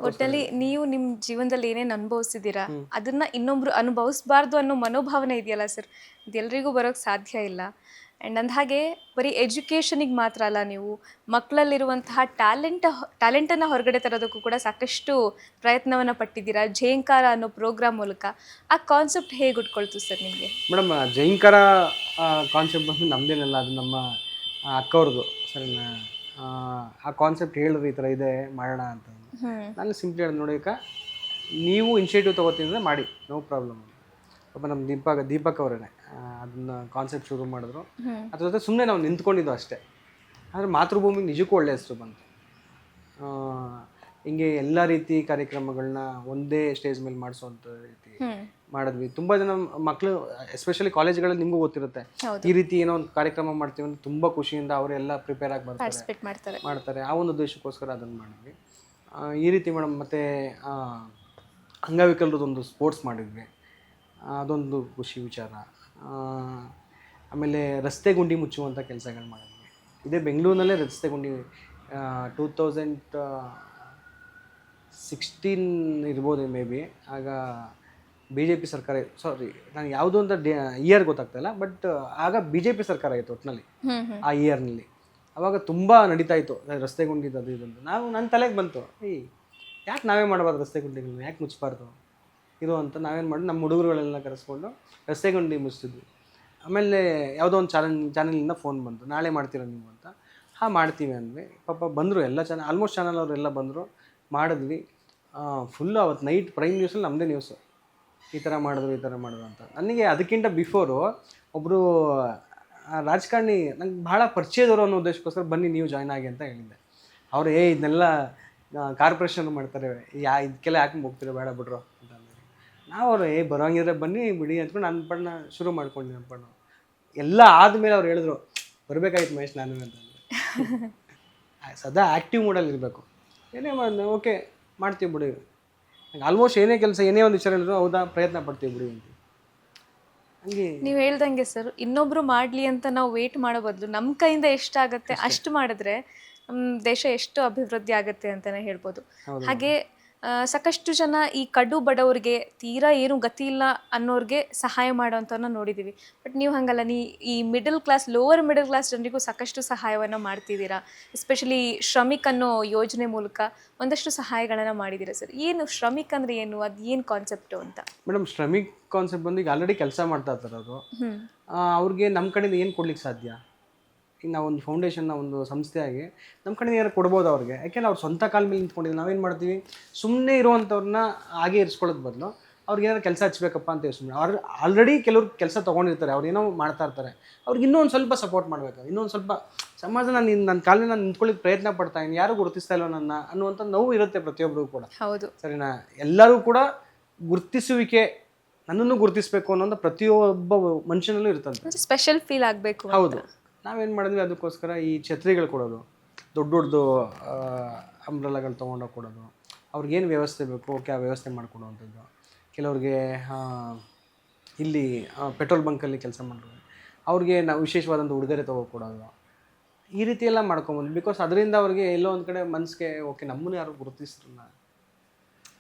ಒಟ್ಟಲ್ಲಿ ನೀವು ನಿಮ್ಮ ಜೀವನದಲ್ಲಿ ಏನೇನು ಅನುಭವಿಸಿದ್ದೀರಾ ಅದನ್ನ ಇನ್ನೊಬ್ರು ಅನುಭವಿಸಬಾರ್ದು ಅನ್ನೋ ಮನೋಭಾವನೆ ಇದೆಯಲ್ಲ ಸರ್, ಇದೆಲ್ಲರಿಗೂ ಬರೋಕ್ಕೆ ಸಾಧ್ಯ ಇಲ್ಲ. ಆ್ಯಂಡ್ ಅಂದಹಾಗೆ ಬರೀ ಎಜುಕೇಷನಿಗೆ ಮಾತ್ರ ಅಲ್ಲ, ನೀವು ಮಕ್ಕಳಲ್ಲಿರುವಂತಹ ಟ್ಯಾಲೆಂಟನ್ನು ಹೊರಗಡೆ ತರೋದಕ್ಕೂ ಕೂಡ ಸಾಕಷ್ಟು ಪ್ರಯತ್ನವನ್ನು ಪಟ್ಟಿದ್ದೀರಾ. ಜೇಂಕಾರ ಅನ್ನೋ ಪ್ರೋಗ್ರಾಮ್ ಮೂಲಕ. ಆ ಕಾನ್ಸೆಪ್ಟ್ ಹೇಗೆ ಉಟ್ಕೊಳ್ತು ಸರ್ ನಿಮಗೆ? ಮೇಡಮ್, ಜೇಂಕಾರ ಕಾನ್ಸೆಪ್ಟ್ ಬಂದು ನಮ್ಮದೇನಲ್ಲ, ಅದು ನಮ್ಮ ಅಕ್ಕವ್ರದ್ದು ಸರಿನಾ. ಆ ಕಾನ್ಸೆಪ್ಟ್ ಹೇಳಿದ್ರು, ಈ ಥರ ಇದೆ ಮಾಡೋಣ ಅಂತ. ನಾನು ಸಿಂಪ್ಲಿ ಹೇಳಿ, ನೋಡಿ ಅಕ್ಕ, ನೀವು ಇನಿಷಿಯೇಟಿವ್ ತೊಗೋತೀನಿ ಮಾಡಿ, ನೋ ಪ್ರಾಬ್ಲಮ್. ಪಾಪ ನಮ್ಮ ದೀಪಕ್ ಅವರೇ ಅದನ್ನ ಕಾನ್ಸೆಪ್ಟ್ ಶುರು ಮಾಡಿದ್ರು. ಅದ್ರ ಜೊತೆ ಸುಮ್ಮನೆ ನಾವು ನಿಂತ್ಕೊಂಡಿದ್ದು ಅಷ್ಟೇ. ಆದರೆ ಮಾತೃಭೂಮಿಗೆ ನಿಜಕ್ಕೂ ಒಳ್ಳೆಯ ಹೆಸರು ಬಂತು. ಹಿಂಗೆ ಎಲ್ಲ ರೀತಿ ಕಾರ್ಯಕ್ರಮಗಳನ್ನ ಒಂದೇ ಸ್ಟೇಜ್ ಮೇಲೆ ಮಾಡಿಸುವಂಥ ರೀತಿ ಮಾಡಿದ್ವಿ. ತುಂಬ ಜನ ಮಕ್ಕಳು ಎಸ್ಪೆಷಲಿ ಕಾಲೇಜ್ಗಳಲ್ಲಿ ನಿಮಗೂ ಗೊತ್ತಿರುತ್ತೆ, ಈ ರೀತಿ ಏನೋ ಒಂದು ಕಾರ್ಯಕ್ರಮ ಮಾಡ್ತೀವಿ ಅಂದ್ರೆ ತುಂಬ ಖುಷಿಯಿಂದ ಅವರೆಲ್ಲ ಪ್ರಿಪೇರ್ ಆಗಿ ಮಾಡ್ತಾರೆ. ಆ ಒಂದು ಉದ್ದೇಶಕ್ಕೋಸ್ಕರ ಅದನ್ನು ಮಾಡಿದ್ವಿ. ಈ ರೀತಿ ಮೇಡಮ್. ಮತ್ತು ಅಂಗವಿಕಲರದೊಂದು ಸ್ಪೋರ್ಟ್ಸ್ ಮಾಡಿದ್ವಿ, ಅದೊಂದು ಖುಷಿ ವಿಚಾರ. ಆಮೇಲೆ ರಸ್ತೆ ಗುಂಡಿ ಮುಚ್ಚುವಂಥ ಕೆಲಸಗಳು ಮಾಡಿದ್ವಿ. ಇದೇ ಬೆಂಗಳೂರಿನಲ್ಲೇ ರಸ್ತೆ ಗುಂಡಿ 2016 ಇರ್ಬೋದು ಮೇ ಬಿ. ಆಗ BJP ಸರ್ಕಾರ, ನನಗೆ ಯಾವುದು ಅಂತ ಇಯರ್ ಗೊತ್ತಾಗ್ತಾಯಿಲ್ಲ, ಬಟ್ ಆಗ BJP ಸರ್ಕಾರ ಆಯಿತು ಒಟ್ಟಿನಲ್ಲಿ ಆ ಇಯರ್ನಲ್ಲಿ. ಆವಾಗ ತುಂಬ ನಡೀತಾ ಇತ್ತು ರಸ್ತೆ ಗುಂಡಿದ್ದು ಅದು ಇದಂತ. ನನ್ನ ತಲೆಗೆ ಬಂತು, ಯಾಕೆ ನಾವೇ ಮಾಡಬಾರ್ದು ರಸ್ತೆ ಗುಂಡಿಗಳನ್ನ, ಯಾಕೆ ಮುಚ್ಚಬಾರ್ದು ಇದು ಅಂತ ನಾವೇನು ಮಾಡಿ ನಮ್ಮ ಹುಡುಗರುಗಳೆಲ್ಲ ಕರೆಸ್ಕೊಂಡು ರಸ್ತೆ ಗುಂಡಿ ಮುಚ್ಚಿದ್ವಿ. ಆಮೇಲೆ ಯಾವುದೋ ಒಂದು ಚಾನಲಿಂದ ಫೋನ್ ಬಂತು, ನಾಳೆ ಮಾಡ್ತೀರಾ ನೀವು ಅಂತ. ಹಾಂ ಮಾಡ್ತೀವಿ ಅಂದ್ವಿ. ಪಾಪ ಬಂದರು ಎಲ್ಲ ಆಲ್ಮೋಸ್ಟ್ ಚಾನಲ್ ಅವರೆಲ್ಲ ಬಂದರು, ಮಾಡಿದ್ವಿ. ಫುಲ್ಲು ಅವತ್ತು ನೈಟ್ ಪ್ರೈಮ್ ನ್ಯೂಸಲ್ಲಿ ನಮ್ಮದೇ ನ್ಯೂಸು, ಈ ಥರ ಮಾಡಿದ್ರು ಅಂತ. ನನಗೆ ಅದಕ್ಕಿಂತ ಬಿಫೋರು ಒಬ್ಬರು ರಾಜಕಾರಣಿ ನಂಗೆ ಭಾಳ ಪರಿಚಯದವರು ಅನ್ನೋ ಉದ್ದೇಶಕ್ಕೋಸ್ಕರ ಬನ್ನಿ ನೀವು ಜಾಯ್ನ್ ಆಗಿ ಅಂತ ಹೇಳಿದ್ದೆ. ಅವರು ಇದನ್ನೆಲ್ಲ ಕಾರ್ಪೊರೇಷನ್ ಮಾಡ್ತಾರೆ, ಇದಕ್ಕೆಲ್ಲ ಯಾಕೆ ಹೋಗ್ತೀರ, ಬೇಡ ಬಿಡ್ರು ಅಂತ ಅಂದರು. ನಾವು ಅವರು ಬರೋಂಗಿದ್ರೆ ಬನ್ನಿ ಬಿಡಿ ಅಂದ್ಕೊಂಡು ನನ್ನ ಪಣ್ಣ ಶುರು ಮಾಡ್ಕೊಂಡು ನನ್ನ ಪಣ್ಣ ಎಲ್ಲ ಆದಮೇಲೆ ಅವ್ರು ಹೇಳಿದ್ರು ಬರಬೇಕಾಯ್ತು ಮಹೇಶ್ ನಾನು ಅಂತಂದರೆ. ಸದಾ ಆ್ಯಕ್ಟಿವ್ ಮೂಡಲ್ಲಿ ಇರಬೇಕು, ಏನೇ ಮಾಡಿ ಓಕೆ ಮಾಡ್ತೀವಿ ಬಿಡಿ, ಆಲ್ಮೋಸ್ಟ್ ಏನೇ ಕೆಲಸ ಏನೇ ಒಂದು ವಿಚಾರ ಹೇಳಿದ್ರು ಹೌದಾ ಪ್ರಯತ್ನ ಪಡ್ತೀವಿ ಬಿಡಿ ಅಂತ. ಹಂಗೆ ನೀವು ಹೇಳ್ದಂಗೆ ಸರ್, ಇನ್ನೊಬ್ರು ಮಾಡಲಿ ಅಂತ ನಾವು ವೇಟ್ ಮಾಡೋ ಬದಲು ನಮ್ಮ ಕೈಯಿಂದ ಎಷ್ಟಾಗುತ್ತೆ ಅಷ್ಟು ಮಾಡಿದ್ರೆ ನಮ್ಮ ದೇಶ ಎಷ್ಟು ಅಭಿವೃದ್ಧಿ ಆಗುತ್ತೆ ಅಂತಲೇ ಹೇಳ್ಬೋದು. ಹಾಗೆ ಸಾಕಷ್ಟು ಜನ ಈ ಕಡು ಬಡವರಿಗೆ ತೀರಾ ಏನು ಗತಿ ಇಲ್ಲ ಅನ್ನೋರಿಗೆ ಸಹಾಯ ಮಾಡೋವಂಥವ್ರನ್ನ ನೋಡಿದ್ದೀವಿ. ಬಟ್ ನೀವು ಹಾಗಲ್ಲ, ಈ ಲೋವರ್ ಮಿಡಲ್ ಕ್ಲಾಸ್ ಜನರಿಗೂ ಸಾಕಷ್ಟು ಸಹಾಯವನ್ನು ಮಾಡ್ತಿದ್ದೀರಾ. ಎಸ್ಪೆಷಲಿ ಶ್ರಮಿಕ್ ಅನ್ನೋ ಯೋಜನೆ ಮೂಲಕ ಒಂದಷ್ಟು ಸಹಾಯಗಳನ್ನು ಮಾಡಿದ್ದೀರಾ ಸರ್. ಏನು ಶ್ರಮಿಕ್ ಅಂದರೆ ಏನು, ಅದು ಏನು ಕಾನ್ಸೆಪ್ಟು ಅಂತ? ಮೇಡಮ್, ಶ್ರಮಿಕ್ ಕಾನ್ಸೆಪ್ಟ್ ಬಂದು ಈಗ ಆಲ್ರೆಡಿ ಕೆಲಸ ಮಾಡ್ತಾ ಇರ್ತಾರೆ ಅವರು. ಅವ್ರಿಗೆ ನಮ್ಮ ಕಡೆಯಿಂದ ಏನು ಕೊಡ್ಲಿಕ್ಕೆ ಸಾಧ್ಯ? ಈಗ ನಾವೊಂದು ಫೌಂಡೇಶನ್ನ ಒಂದು ಸಂಸ್ಥೆಯಾಗಿ ನಮ್ಮ ಕಡೆಯಿಂದ ಏನಾರು ಕೊಡ್ಬೋದು ಅವ್ರಿಗೆ. ಯಾಕೆಂದ್ರೆ ಅವ್ರು ಸ್ವಂತ ಕಾಲ ಮೇಲೆ ನಿಂತ್ಕೊಂಡಿದ್ದೀವಿ. ನಾವೇನು ಮಾಡ್ತೀವಿ, ಸುಮ್ಮನೆ ಇರುವಂಥವ್ರನ್ನ ಹಾಗೆ ಇರಿಸ್ಕೊಳ್ಳೋದು ಬದಲು ಅವ್ರಿಗೆ ಏನಾದ್ರು ಕೆಲಸ ಹಚ್ಬೇಕಪ್ಪ ಅಂತ ಸುಮ್ಮನೆ ಅವ್ರು ಆಲ್ರೆಡಿ ಕೆಲವ್ರು ಕೆಲಸ ತೊಗೊಂಡಿರ್ತಾರೆ, ಅವ್ರು ಏನೋ ಮಾಡ್ತಾ ಇರ್ತಾರೆ, ಅವ್ರಿಗೆ ಇನ್ನೂ ಒಂದು ಸ್ವಲ್ಪ ಸಪೋರ್ಟ್ ಮಾಡಬೇಕು. ಇನ್ನೊಂದು ಸ್ವಲ್ಪ ಸಮಾಜ ನನ್ನ ಕಾಲಿನ ನಾನು ನಿಂತ್ಕೊಳ್ಳಿಕ್ಕೆ ಪ್ರಯತ್ನ ಪಡ್ತಾ ಇದ್ದೀನಿ, ಯಾರು ಗುರುತಿಸ್ತಾ ಇಲ್ವ ನನ್ನ ಅನ್ನುವಂಥ ನೋವು ಇರುತ್ತೆ ಪ್ರತಿಯೊಬ್ಬರಿಗೂ ಕೂಡ. ಹೌದು, ಸರಿನಾ? ಎಲ್ಲರೂ ಕೂಡ ಗುರುತಿಸುವಿಕೆ, ನನ್ನನ್ನು ಗುರುತಿಸಬೇಕು ಅನ್ನೋದು ಪ್ರತಿಯೊಬ್ಬ ಮನುಷ್ಯನಲ್ಲೂ ಇರ್ತದೆ, ಸ್ಪೆಷಲ್ ಫೀಲ್ ಆಗಬೇಕು. ಹೌದು. ನಾವೇನು ಮಾಡಿದ್ವಿ ಅದಕ್ಕೋಸ್ಕರ ಈ ಛತ್ರಿಗಳು ಕೊಡೋದು, ದೊಡ್ಡದು ಅಂಬ್ರೆಲಾಗಳು ತೊಗೊಂಡೋಗಿ ಕೊಡೋದು, ಅವ್ರಿಗೇನು ವ್ಯವಸ್ಥೆ ಬೇಕು ಓಕೆ ಆ ವ್ಯವಸ್ಥೆ ಮಾಡಿಕೊಡುವಂಥದ್ದು. ಕೆಲವ್ರಿಗೆ ಇಲ್ಲಿ ಪೆಟ್ರೋಲ್ ಬಂಕಲ್ಲಿ ಕೆಲಸ ಮಾಡೋದು, ಅವ್ರಿಗೆ ನಾವು ವಿಶೇಷವಾದಂಥ ಉಡುಗೊರೆ ತೊಗೊಕೊಡೋದು, ಈ ರೀತಿ ಎಲ್ಲ ಮಾಡ್ಕೊಬೋದು. ಬಿಕಾಸ್ ಅದರಿಂದ ಅವ್ರಿಗೆ ಎಲ್ಲೋ ಒಂದು ಕಡೆ ಮನಸ್ಸಿಗೆ ಓಕೆ ನಮ್ಮನ್ನು ಯಾರು ಗುರುತಿಸ್ರಲ್ಲ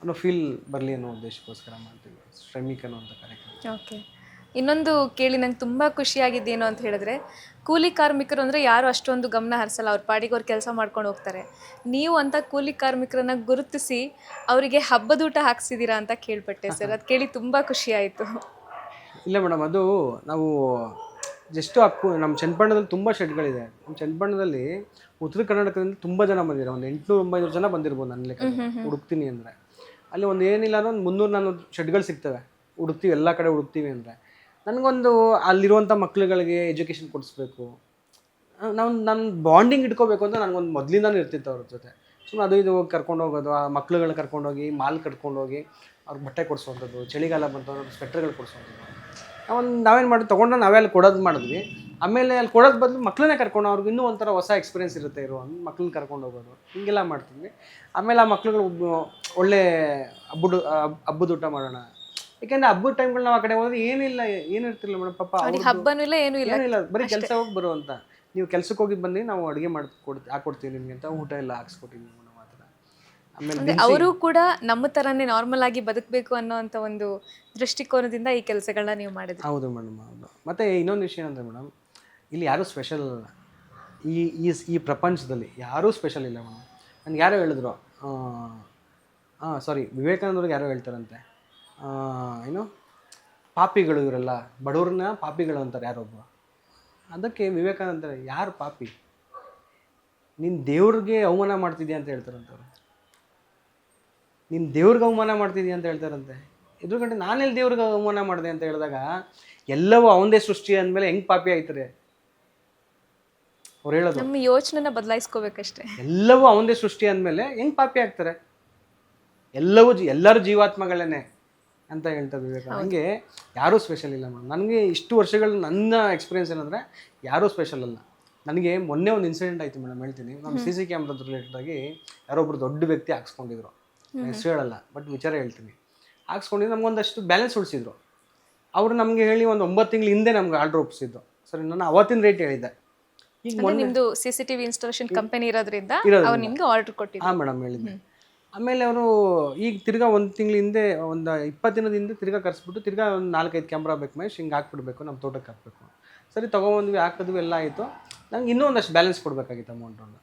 ಅನ್ನೋ ಫೀಲ್ ಬರಲಿ ಅನ್ನೋ ಉದ್ದೇಶಕ್ಕೋಸ್ಕರ ಮಾಡ್ತೀವಿ ಶ್ರಮಿಕ್ ಅನ್ನೋಂಥ ಕಾರ್ಯಕ್ರಮ. ಓಕೆ. ಇನ್ನೊಂದು ಕೇಳಿ ನಂಗೆ ತುಂಬ ಖುಷಿಯಾಗಿದ್ದೇನು ಅಂತ ಹೇಳಿದ್ರೆ, ಕೂಲಿ ಕಾರ್ಮಿಕರು ಅಂದರೆ ಯಾರು ಅಷ್ಟೊಂದು ಗಮನ ಹರಿಸಲ್ಲ, ಅವ್ರ ಪಾಡಿಗೆ ಅವ್ರು ಕೆಲಸ ಮಾಡ್ಕೊಂಡು ಹೋಗ್ತಾರೆ. ನೀವು ಅಂತ ಕೂಲಿ ಕಾರ್ಮಿಕರನ್ನ ಗುರುತಿಸಿ ಅವರಿಗೆ ಹಬ್ಬದೂಟ ಹಾಕ್ಸಿದ್ದೀರಾ ಅಂತ ಕೇಳ್ಪಟ್ಟೆ ಸರ್, ಅದು ಕೇಳಿ ತುಂಬ ಖುಷಿ ಆಯಿತು. ಇಲ್ಲ ಮೇಡಮ್, ಅದು ನಾವು ಜಸ್ಟು ನಮ್ಮ ಚನ್ನಪಟ್ಟಣದಲ್ಲಿ ತುಂಬ ಶೆಡ್ಗಳಿದೆ. ನಮ್ಮ ಚನ್ನಪಟ್ಟಣದಲ್ಲಿ ಉತ್ತರ ಕರ್ನಾಟಕದಿಂದ ತುಂಬ ಜನ ಬಂದಿದ್ದಾರೆ, ಒಂದು 800-900 ಜನ ಬಂದಿರ್ಬೋದು ನನ್ನ ಲೆಕ್ಕ ಹುಡುಕ್ತೀನಿ ಅಂದರೆ. ಅಲ್ಲಿ ಒಂದು ಏನಿಲ್ಲ ಅಂದ್ರೆ ಒಂದು 300-400 ಶೆಡ್ಗಳು ಸಿಗ್ತವೆ, ಹುಡುಕ್ತೀವಿ, ಎಲ್ಲ ಕಡೆ ಹುಡುಕ್ತೀವಿ ಅಂದರೆ. ನನಗೊಂದು ಅಲ್ಲಿರುವಂಥ ಮಕ್ಳುಗಳಿಗೆ ಎಜುಕೇಷನ್ ಕೊಡಿಸ್ಬೇಕು, ನನ್ನ ಬಾಂಡಿಂಗ್ ಇಟ್ಕೋಬೇಕು ಅಂತ ನನಗೊಂದು ಮೊದಲಿಂದನೂ ಇರ್ತಿತ್ತು ಅವ್ರ ಜೊತೆ. ಸುಮ್ಮನೆ ಅದು ಇದು ಹೋಗಿ ಕರ್ಕೊಂಡು ಹೋಗೋದು, ಆ ಮಕ್ಳುಗಳನ್ನ ಕರ್ಕೊಂಡೋಗಿ ಮಾಲ್ ಕರ್ಕೊಂಡೋಗಿ ಅವ್ರಿಗೆ ಬಟ್ಟೆ ಕೊಡಿಸೋವಂಥದ್ದು, ಚಳಿಗಾಲ ಬಂತು ಅವ್ರಿಗೆ ಸ್ವೆಟ್ರ್ಗಳು ಕೊಡಿಸೋವಂಥದ್ದು. ನಾವೇನು ಮಾಡಿ ತೊಗೊಂಡು ನಾವೇ ಅಲ್ಲಿ ಕೊಡೋದು ಮಾಡಿದ್ವಿ. ಆಮೇಲೆ ಅಲ್ಲಿ ಕೊಡೋದು ಬದಲು ಮಕ್ಕಳನ್ನೇ ಕರ್ಕೊಂಡು ಅವ್ರಿಗೆ ಇನ್ನೂ ಒಂಥರ ಹೊಸ ಎಕ್ಸ್ಪೀರಿಯೆನ್ಸ್ ಇರುತ್ತೆ ಮಕ್ಳನ್ನ ಕರ್ಕೊಂಡು ಹೋಗೋದು, ಹೀಗೆಲ್ಲ ಮಾಡ್ತಿದ್ವಿ. ಆಮೇಲೆ ಆ ಮಕ್ಳುಗಳು ಒಳ್ಳೆ ಹಬ್ಬದ ಊಟ ಮಾಡೋಣ, ಯಾಕೆಂದ್ರೆ ಹಬ್ಬದ ಟೈಮ್ಗಳು ನಾವು ಆ ಕಡೆ ಹೋದ್ರೆ ಏನಿಲ್ಲ ಏನಿರ್ತಿಲ್ಲ ಮೇಡಮ್, ಪಾಪ ಹಬ್ಬನೂ ಇಲ್ಲ ಏನಿಲ್ಲ, ಬರೀ ಕೆಲಸ ಹೋಗಿ ಬರುವಂತ. ನೀವು ಕೆಲ್ಸಕ್ಕೆ ಹೋಗಿ ಬಂದು ನಾವು ಅಡುಗೆ ಹಾಕೊಡ್ತೀವಿ ನಿಮಗೆ ಅಂತ ಊಟ ಎಲ್ಲ ಹಾಕ್ಸ್ಕೊಡ್ತೀವಿ ಮಾತ್ರ. ಆಮೇಲೆ ಅವರು ಕೂಡ ನಮ್ಮ ಥರನೇ ನಾರ್ಮಲ್ ಆಗಿ ಬದುಕಬೇಕು ಅನ್ನೋಂಥ ಒಂದು ದೃಷ್ಟಿಕೋನದಿಂದ ಈ ಕೆಲಸಗಳನ್ನ ನೀವು ಮಾಡಿದ್ರಿ. ಹೌದು ಮೇಡಮ್, ಹೌದು. ಮತ್ತು ಇನ್ನೊಂದು ವಿಷಯ ಏನಂದರೆ ಮೇಡಮ್, ಇಲ್ಲಿ ಯಾರೂ ಸ್ಪೆಷಲ್ ಈ ಪ್ರಪಂಚದಲ್ಲಿ ಯಾರೂ ಸ್ಪೆಷಲ್ ಇಲ್ಲ ಮೇಡಮ್. ನನಗೆ ಯಾರೋ ಹೇಳಿದ್ರು, ವಿವೇಕಾನಂದವ್ರಿಗೆ ಯಾರೋ ಹೇಳ್ತಾರಂತೆ, ಏನು ಪಾಪಿಗಳು ಇವರೆಲ್ಲ, ಬಡವ್ರನ್ನ ಪಾಪಿಗಳು ಅಂತಾರೆ ಯಾರೊಬ್ಬ. ಅದಕ್ಕೆ ವಿವೇಕಾನಂದ ಯಾರು ಪಾಪಿ? ನೀನು ದೇವ್ರಿಗೆ ಅವಮಾನ ಮಾಡ್ತಿದ್ಯಾ ಅಂತ ಹೇಳ್ತಾರಂತವ್ರು. ನೀನು ದೇವ್ರಿಗೆ ಅವಮಾನ ಮಾಡ್ತಿದ್ಯಾ ಅಂತ ಹೇಳ್ತಾರಂತೆ. ಎದುರುಗಂಟೆ ನಾನೆಲ್ಲಿ ದೇವ್ರಿಗೆ ಅವಮಾನ ಮಾಡಿದೆ ಅಂತ ಹೇಳಿದಾಗ ಎಲ್ಲವೂ ಅವಂದೇ ಸೃಷ್ಟಿ ಅಂದಮೇಲೆ ಹೆಂಗೆ ಪಾಪಿ ಆಯ್ತಾರೆ ಅವ್ರು ಹೇಳೋದು. ನಮ್ಮ ಯೋಚನೆನ ಬದಲಾಯಿಸ್ಕೋಬೇಕಷ್ಟೇ. ಎಲ್ಲವೂ ಅವಂದೇ ಸೃಷ್ಟಿ ಅಂದಮೇಲೆ ಹೆಂಗೆ ಪಾಪಿ ಆಗ್ತಾರೆ? ಎಲ್ಲರೂ ಜೀವಾತ್ಮಗಳೇನೆ ಅಂತ ಹೇಳ್ತಾರೆ ವಿವೇಕಾನಂದ. ಹಂಗೆ ಯಾರೂ ಸ್ಪೆಷಲ್ ಇಲ್ಲ ಮೇಡಮ್. ನನಗೆ ಇಷ್ಟು ವರ್ಷಗಳು ನನ್ನ ಎಕ್ಸ್ಪೀರಿಯನ್ಸ್ ಏನಂದರೆ ಯಾರೂ ಸ್ಪೆಷಲ್ ಅಲ್ಲ. ನನಗೆ ಮೊನ್ನೆ ಒಂದು ಇನ್ಸಿಡೆಂಟ್ ಆಯಿತು ಮೇಡಮ್, ಹೇಳ್ತೀನಿ. ನಮ್ಮ CC ಕ್ಯಾಮ್ರಾದ ರಿಲೇಟೆಡಾಗಿ ಯಾರೊಬ್ಬರು ದೊಡ್ಡ ವ್ಯಕ್ತಿ ಹಾಕ್ಸ್ಕೊಂಡಿದ್ರು, ಹೆಸರು ಹೇಳಲ್ಲ ಬಟ್ ವಿಚಾರ ಹೇಳ್ತೀನಿ. ಹಾಕ್ಸ್ಕೊಂಡಿದ್ದು ನಮಗೊಂದಷ್ಟು ಬ್ಯಾಲೆನ್ಸ್ ಉಳಿಸಿದ್ರು. ಅವರು ನಮಗೆ ಹೇಳಿ ಒಂದು 9 ತಿಂಗಳ ಹಿಂದೆ ನಮ್ಗೆ ಆರ್ಡ್ರ್ ಒಪ್ಪಿಸಿದ್ದು. ಸರಿ, ನಾನು ಅವತ್ತಿನ ರೇಟ್ ಹೇಳಿದ್ದೆ. ಈಗ ನಿಮ್ದು CCTV ಇನ್ಸ್ಟಾಲೇಷನ್ ಕಂಪನಿ ಇರೋದ್ರಿಂದ ಅವ್ರು ನಿಮ್ಗೆ ಆರ್ಡರ್ ಕೊಟ್ಟಿದ್ರು. ಹಾಂ ಮೇಡಮ್, ಹೇಳಿದ್ದೆ. ಆಮೇಲೆ ಅವರು ಈಗ ತಿರ್ಗಾ 1 ತಿಂಗಳ ಹಿಂದೆ, ಒಂದು 20 ದಿನದ ಹಿಂದೆ ತಿರ್ಗಾ ಕರೆಸ್ಬಿಟ್ಟು ತಿರ್ಗಾ ಒಂದು 4-5 ಕ್ಯಾಮ್ರಾ ಬೇಕು ಮಹೇಶ್, ಹಿಂಗೆ ಹಾಕ್ಬಿಡ್ಬೇಕು, ನಮ್ಮ ತೋಟಕ್ಕೆ ಹಾಕಬೇಕು. ಸರಿ ತೊಗೊಂಬಂದ್ವಿ, ಹಾಕಿದ್ವಿ, ಎಲ್ಲ ಆಯಿತು. ನಂಗೆ ಇನ್ನೂ ಒಂದಷ್ಟು ಬ್ಯಾಲೆನ್ಸ್ ಕೊಡಬೇಕಾಗಿತ್ತು ಅಮೌಂಟನ್ನು.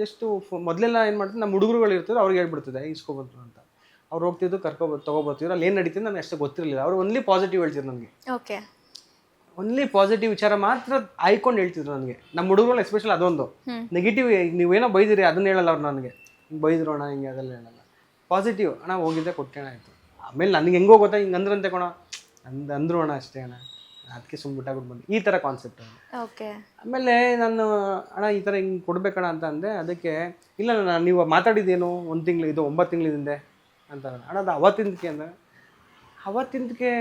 ಜಸ್ಟು ಮೊದಲೆಲ್ಲ ಏನು ಮಾಡ್ತೀನಿ, ನಮ್ಮ ಹುಡುಗರುಗಳು ಇರ್ತಾರೆ, ಅವ್ರಿಗೆ ಹೇಳ್ಬಿಡ್ತಿದ್ದೆ ಇಸ್ಕೊಬಂತು ಅಂತ. ಅವ್ರು ಹೋಗ್ತಿದ್ದು ತೊಗೊಬರ್ತಿದ್ರು. ಅಲ್ಲಿ ಏನು ನಡೀತಿದ್ದು ನನಗೆ ಅಷ್ಟು ಗೊತ್ತಿರಲಿಲ್ಲ. ಅವರು ಓನ್ಲಿ ಪಾಸಿಟಿವ್ ಹೇಳ್ತಿದ್ರು ನನಗೆ. ಓಕೆ, ಓನ್ಲಿ ಪಾಸಿಟಿವ್ ವಿಚಾರ ಮಾತ್ರ ಆಯ್ಕೊಂಡು ಹೇಳ್ತಿದ್ರು ನನಗೆ. ನಮ್ಮ ಹುಡುಗರು ಎಸ್ಪೆಷಲ್ ಅದೊಂದು ನೆಗೆಟಿವ್, ನೀವೇನೋ ಬೈದಿರಿ ಅದನ್ನ ಹೇಳಲ್ಲ ಅವ್ರು ನನಗೆ. ಹಿಂಗೆ ಬೈದ್ರು ಅಣ್ಣ, ಹಿಂಗೆ ಅದೆಲ್ಲ ಹೇಳಲ್ಲ. ಪಾಸಿಟಿವ್ ಅಣ್ಣ, ಹೋಗಿದ್ದೆ ಕೊಟ್ಟೆಣ ಆಯಿತು. ಆಮೇಲೆ ನನಗೆ ಹೆಂಗೋ ಗೊತ್ತಾ, ಹಿಂಗೆ ಅಂದ್ರಂತೆ ಕೊಣ ಅಂದರು ಅಣ್ಣ, ಅಷ್ಟೇ ಅಣ್ಣ, ಅದಕ್ಕೆ ಸುಮ್ಮನೆ ಬಿಟ್ಟಾಗ್ಬಿಟ್ಟು ಬಂದು ಈ ಥರ ಕಾನ್ಸೆಪ್ಟ್. ಓಕೆ. ಆಮೇಲೆ ನಾನು ಅಣ್ಣ ಈ ಥರ ಹಿಂಗೆ ಕೊಡ್ಬೇಕಣ್ಣ ಅಂತ ಅಂದೆ. ಅದಕ್ಕೆ ಇಲ್ಲ ನಾನು ನೀವು ಮಾತಾಡಿದ್ದೇನು 1 ತಿಂಗಳು, ಇದು 9 ತಿಂಗಳ ಹಿಂದೆ ಅಂತ. ಅಣ್ಣ ಅದು ಅವತ್ತಿಂದಕ್ಕೆ ಅಂದರೆ ಅವತ್ತಿಂದಕ್ಕೆ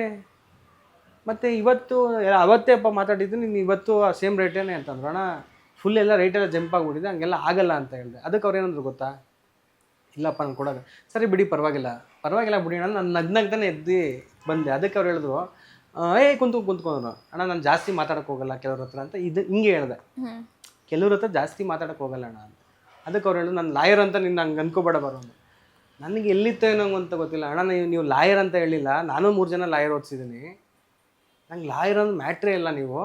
ಮತ್ತು ಇವತ್ತು ಅವತ್ತೇ ಅಪ್ಪ ಮಾತಾಡಿದ್ದು, ನೀನು ಇವತ್ತು ಸೇಮ್ ರೇಟೇನೆ ಅಂತಂದ್ರು. ಅಣ್ಣ ಫುಲ್ ಎಲ್ಲ ರೇಟೆಲ್ಲ ಜಂಪ್ ಆಗಿಬಿಟ್ಟಿದೆ, ಹಂಗೆಲ್ಲ ಆಗಲ್ಲ ಅಂತ ಹೇಳಿದೆ. ಅದಕ್ಕೆ ಅವ್ರು ಏನಂದ್ರು ಗೊತ್ತಾ, ಇಲ್ಲಪ್ಪ ನಾನು ಕೊಡೋದು. ಸರಿ ಬಿಡಿ, ಪರವಾಗಿಲ್ಲ ಬಿಡಿ ಅಣ್ಣ, ನಾನು ನಗ್ನಗ್ತಾನೆ ಎದ್ದು ಬಂದೆ. ಅದಕ್ಕೆ ಅವ್ರು ಹೇಳಿದ್ರು, ಕುಂತ್ಕೊಂಡ್ರು. ಅಣ್ಣ ನಾನು ಜಾಸ್ತಿ ಮಾತಾಡೋಕೆ ಹೋಗಲ್ಲ ಕೆಲವ್ರ ಹತ್ರ ಅಂತ. ಇದು ಹಿಂಗೆ ಹೇಳಿದೆ, ಕೆಲವ್ರ ಹತ್ರ ಜಾಸ್ತಿ ಮಾತಾಡೋಕೆ ಹೋಗಲ್ಲ ಅಣ್ಣ ಅಂತ. ಅದಕ್ಕೆ ಅವ್ರು ಹೇಳಿದ್ರು, ನಾನು ಲಾಯರ್ ಅಂತ ನಿನ್ನ ಹಂಗೆ ಅನ್ಕೋಬೇಡ ಬರೋದು. ನನಗೆ ಎಲ್ಲಿತ್ತೋ ಏನೋ ಅಂತ ಗೊತ್ತಿಲ್ಲ. ಅಣ್ಣ ನೀವು ಲಾಯರ್ ಅಂತ ಹೇಳಿಲ್ಲ, ನಾನು 3 ಜನ ಲಾಯರ್ ಓದಿಸಿದ್ದೀನಿ. ನಂಗೆ ಲಾಯರ್ ಅಂದ್ರೆ ಮ್ಯಾಟ್ರೇ ಇಲ್ಲ. ನೀವು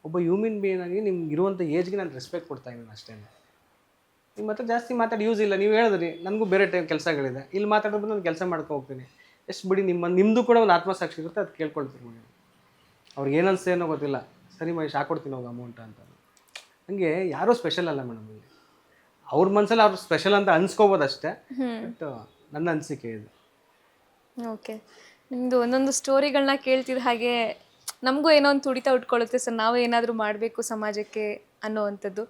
ಒಬ್ಬ ಹ್ಯೂಮನ್ ಬೀಯಿಂಗ್ ಆಗಿ ನಿಮ್ಗೆ ಇರುವಂಥ ಏಜ್ಗೆ ನಾನು ರೆಸ್ಪೆಕ್ಟ್ ಕೊಡ್ತಾ ಇದ್ದೀನಿ ಅಷ್ಟೇ. ನಿಮ್ಮ ಹತ್ರ ಜಾಸ್ತಿ ಮಾತಾಡಿ ಯೂಸ್ ಇಲ್ಲ. ನೀವು ಹೇಳಿದ್ರಿ ನನಗೂ ಬೇರೆ ಟೈಮ್ ಕೆಲಸಗಳಿದೆ, ಇಲ್ಲಿ ಮಾತಾಡೋದು ನಾನು ಕೆಲಸ ಮಾಡ್ಕೊ ಹೋಗ್ತೀನಿ. ಎಷ್ಟು ಬಿಡಿ, ನಿಮ್ಮದು ಕೂಡ ಒಂದು ಆತ್ಮಸಾಕ್ಷಿ ಇರುತ್ತೆ, ಅದು ಕೇಳ್ಕೊಳ್ತೀನಿ ಮನೆ. ಅವ್ರಿಗೆ ಏನು ಅನಿಸ್ತೇನೋ ಗೊತ್ತಿಲ್ಲ. ಸರಿ ಮಹೇಶ್, ಹಾಕ್ಕೊಡ್ತೀನಿ ಹೋಗಿ ಅಮೌಂಟ್ ಅಂತ. ಹಂಗೆ ಯಾರೂ ಸ್ಪೆಷಲ್ ಅಲ್ಲ ಮೇಡಮ್. ಇಲ್ಲಿ ಅವ್ರ ಮನಸ್ಸಲ್ಲಿ ಅವ್ರು ಸ್ಪೆಷಲ್ ಅಂತ ಅನ್ಸ್ಕೋಬೋದು ಅಷ್ಟೇ. ಬಟ್ ನನ್ನ ಅನಿಸಿಕೆ ಇದು. ಓಕೆ, ನಿಮ್ಮದು ಒಂದೊಂದು ಸ್ಟೋರಿಗಳನ್ನ ಕೇಳ್ತಿದ್ದ ಹಾಗೆ ನಮಗೂ ಏನೋ ಒಂದು ತುಡಿತ ಉಟ್ಕೊಳ್ಳುತ್ತೆ ಸರ್, ನಾವು ಏನಾದರೂ ಮಾಡಬೇಕು ಸಮಾಜಕ್ಕೆ ಅನ್ನೋವಂಥದ್ದು.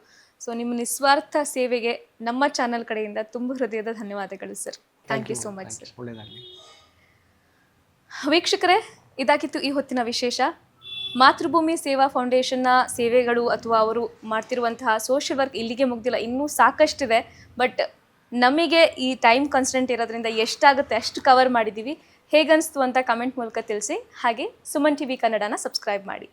ಸೊ ನಿಮ್ಮ ನಿಸ್ವಾರ್ಥ ಸೇವೆಗೆ ನಮ್ಮ ಚಾನಲ್ ಕಡೆಯಿಂದ ತುಂಬ ಹೃದಯದ ಧನ್ಯವಾದಗಳು sir. Thank you so much sir. ಒಳ್ಳೆಯದಾಗಲಿ. ವೀಕ್ಷಕರೇ, ಇದಾಗಿತ್ತು ಈ ಹೊತ್ತಿನ ವಿಶೇಷ. ಮಾತೃಭೂಮಿ ಸೇವಾ ಫೌಂಡೇಶನ್ನ ಸೇವೆಗಳು ಅಥವಾ ಅವರು ಮಾಡ್ತಿರುವಂತಹ ಸೋಷಿಯಲ್ ವರ್ಕ್ ಇಲ್ಲಿಗೆ ಮುಗ್ದಿಲ್ಲ, ಇನ್ನೂ ಸಾಕಷ್ಟಿದೆ. ಬಟ್ ನಮಗೆ ಈ ಟೈಮ್ ಕಾನ್ಸ್ಟೆಂಟ್ ಇರೋದ್ರಿಂದ ಎಷ್ಟಾಗುತ್ತೆ ಅಷ್ಟು ಕವರ್ ಮಾಡಿದ್ದೀವಿ. ಹೇಗನ್ನಿಸ್ತು ಅಂತ ಕಮೆಂಟ್ ಮೂಲಕ ತಿಳಿಸಿ. ಹಾಗೆ ಸುಮನ್ TV ಕನ್ನಡನ ಸಬ್ಸ್ಕ್ರೈಬ್ ಮಾಡಿ.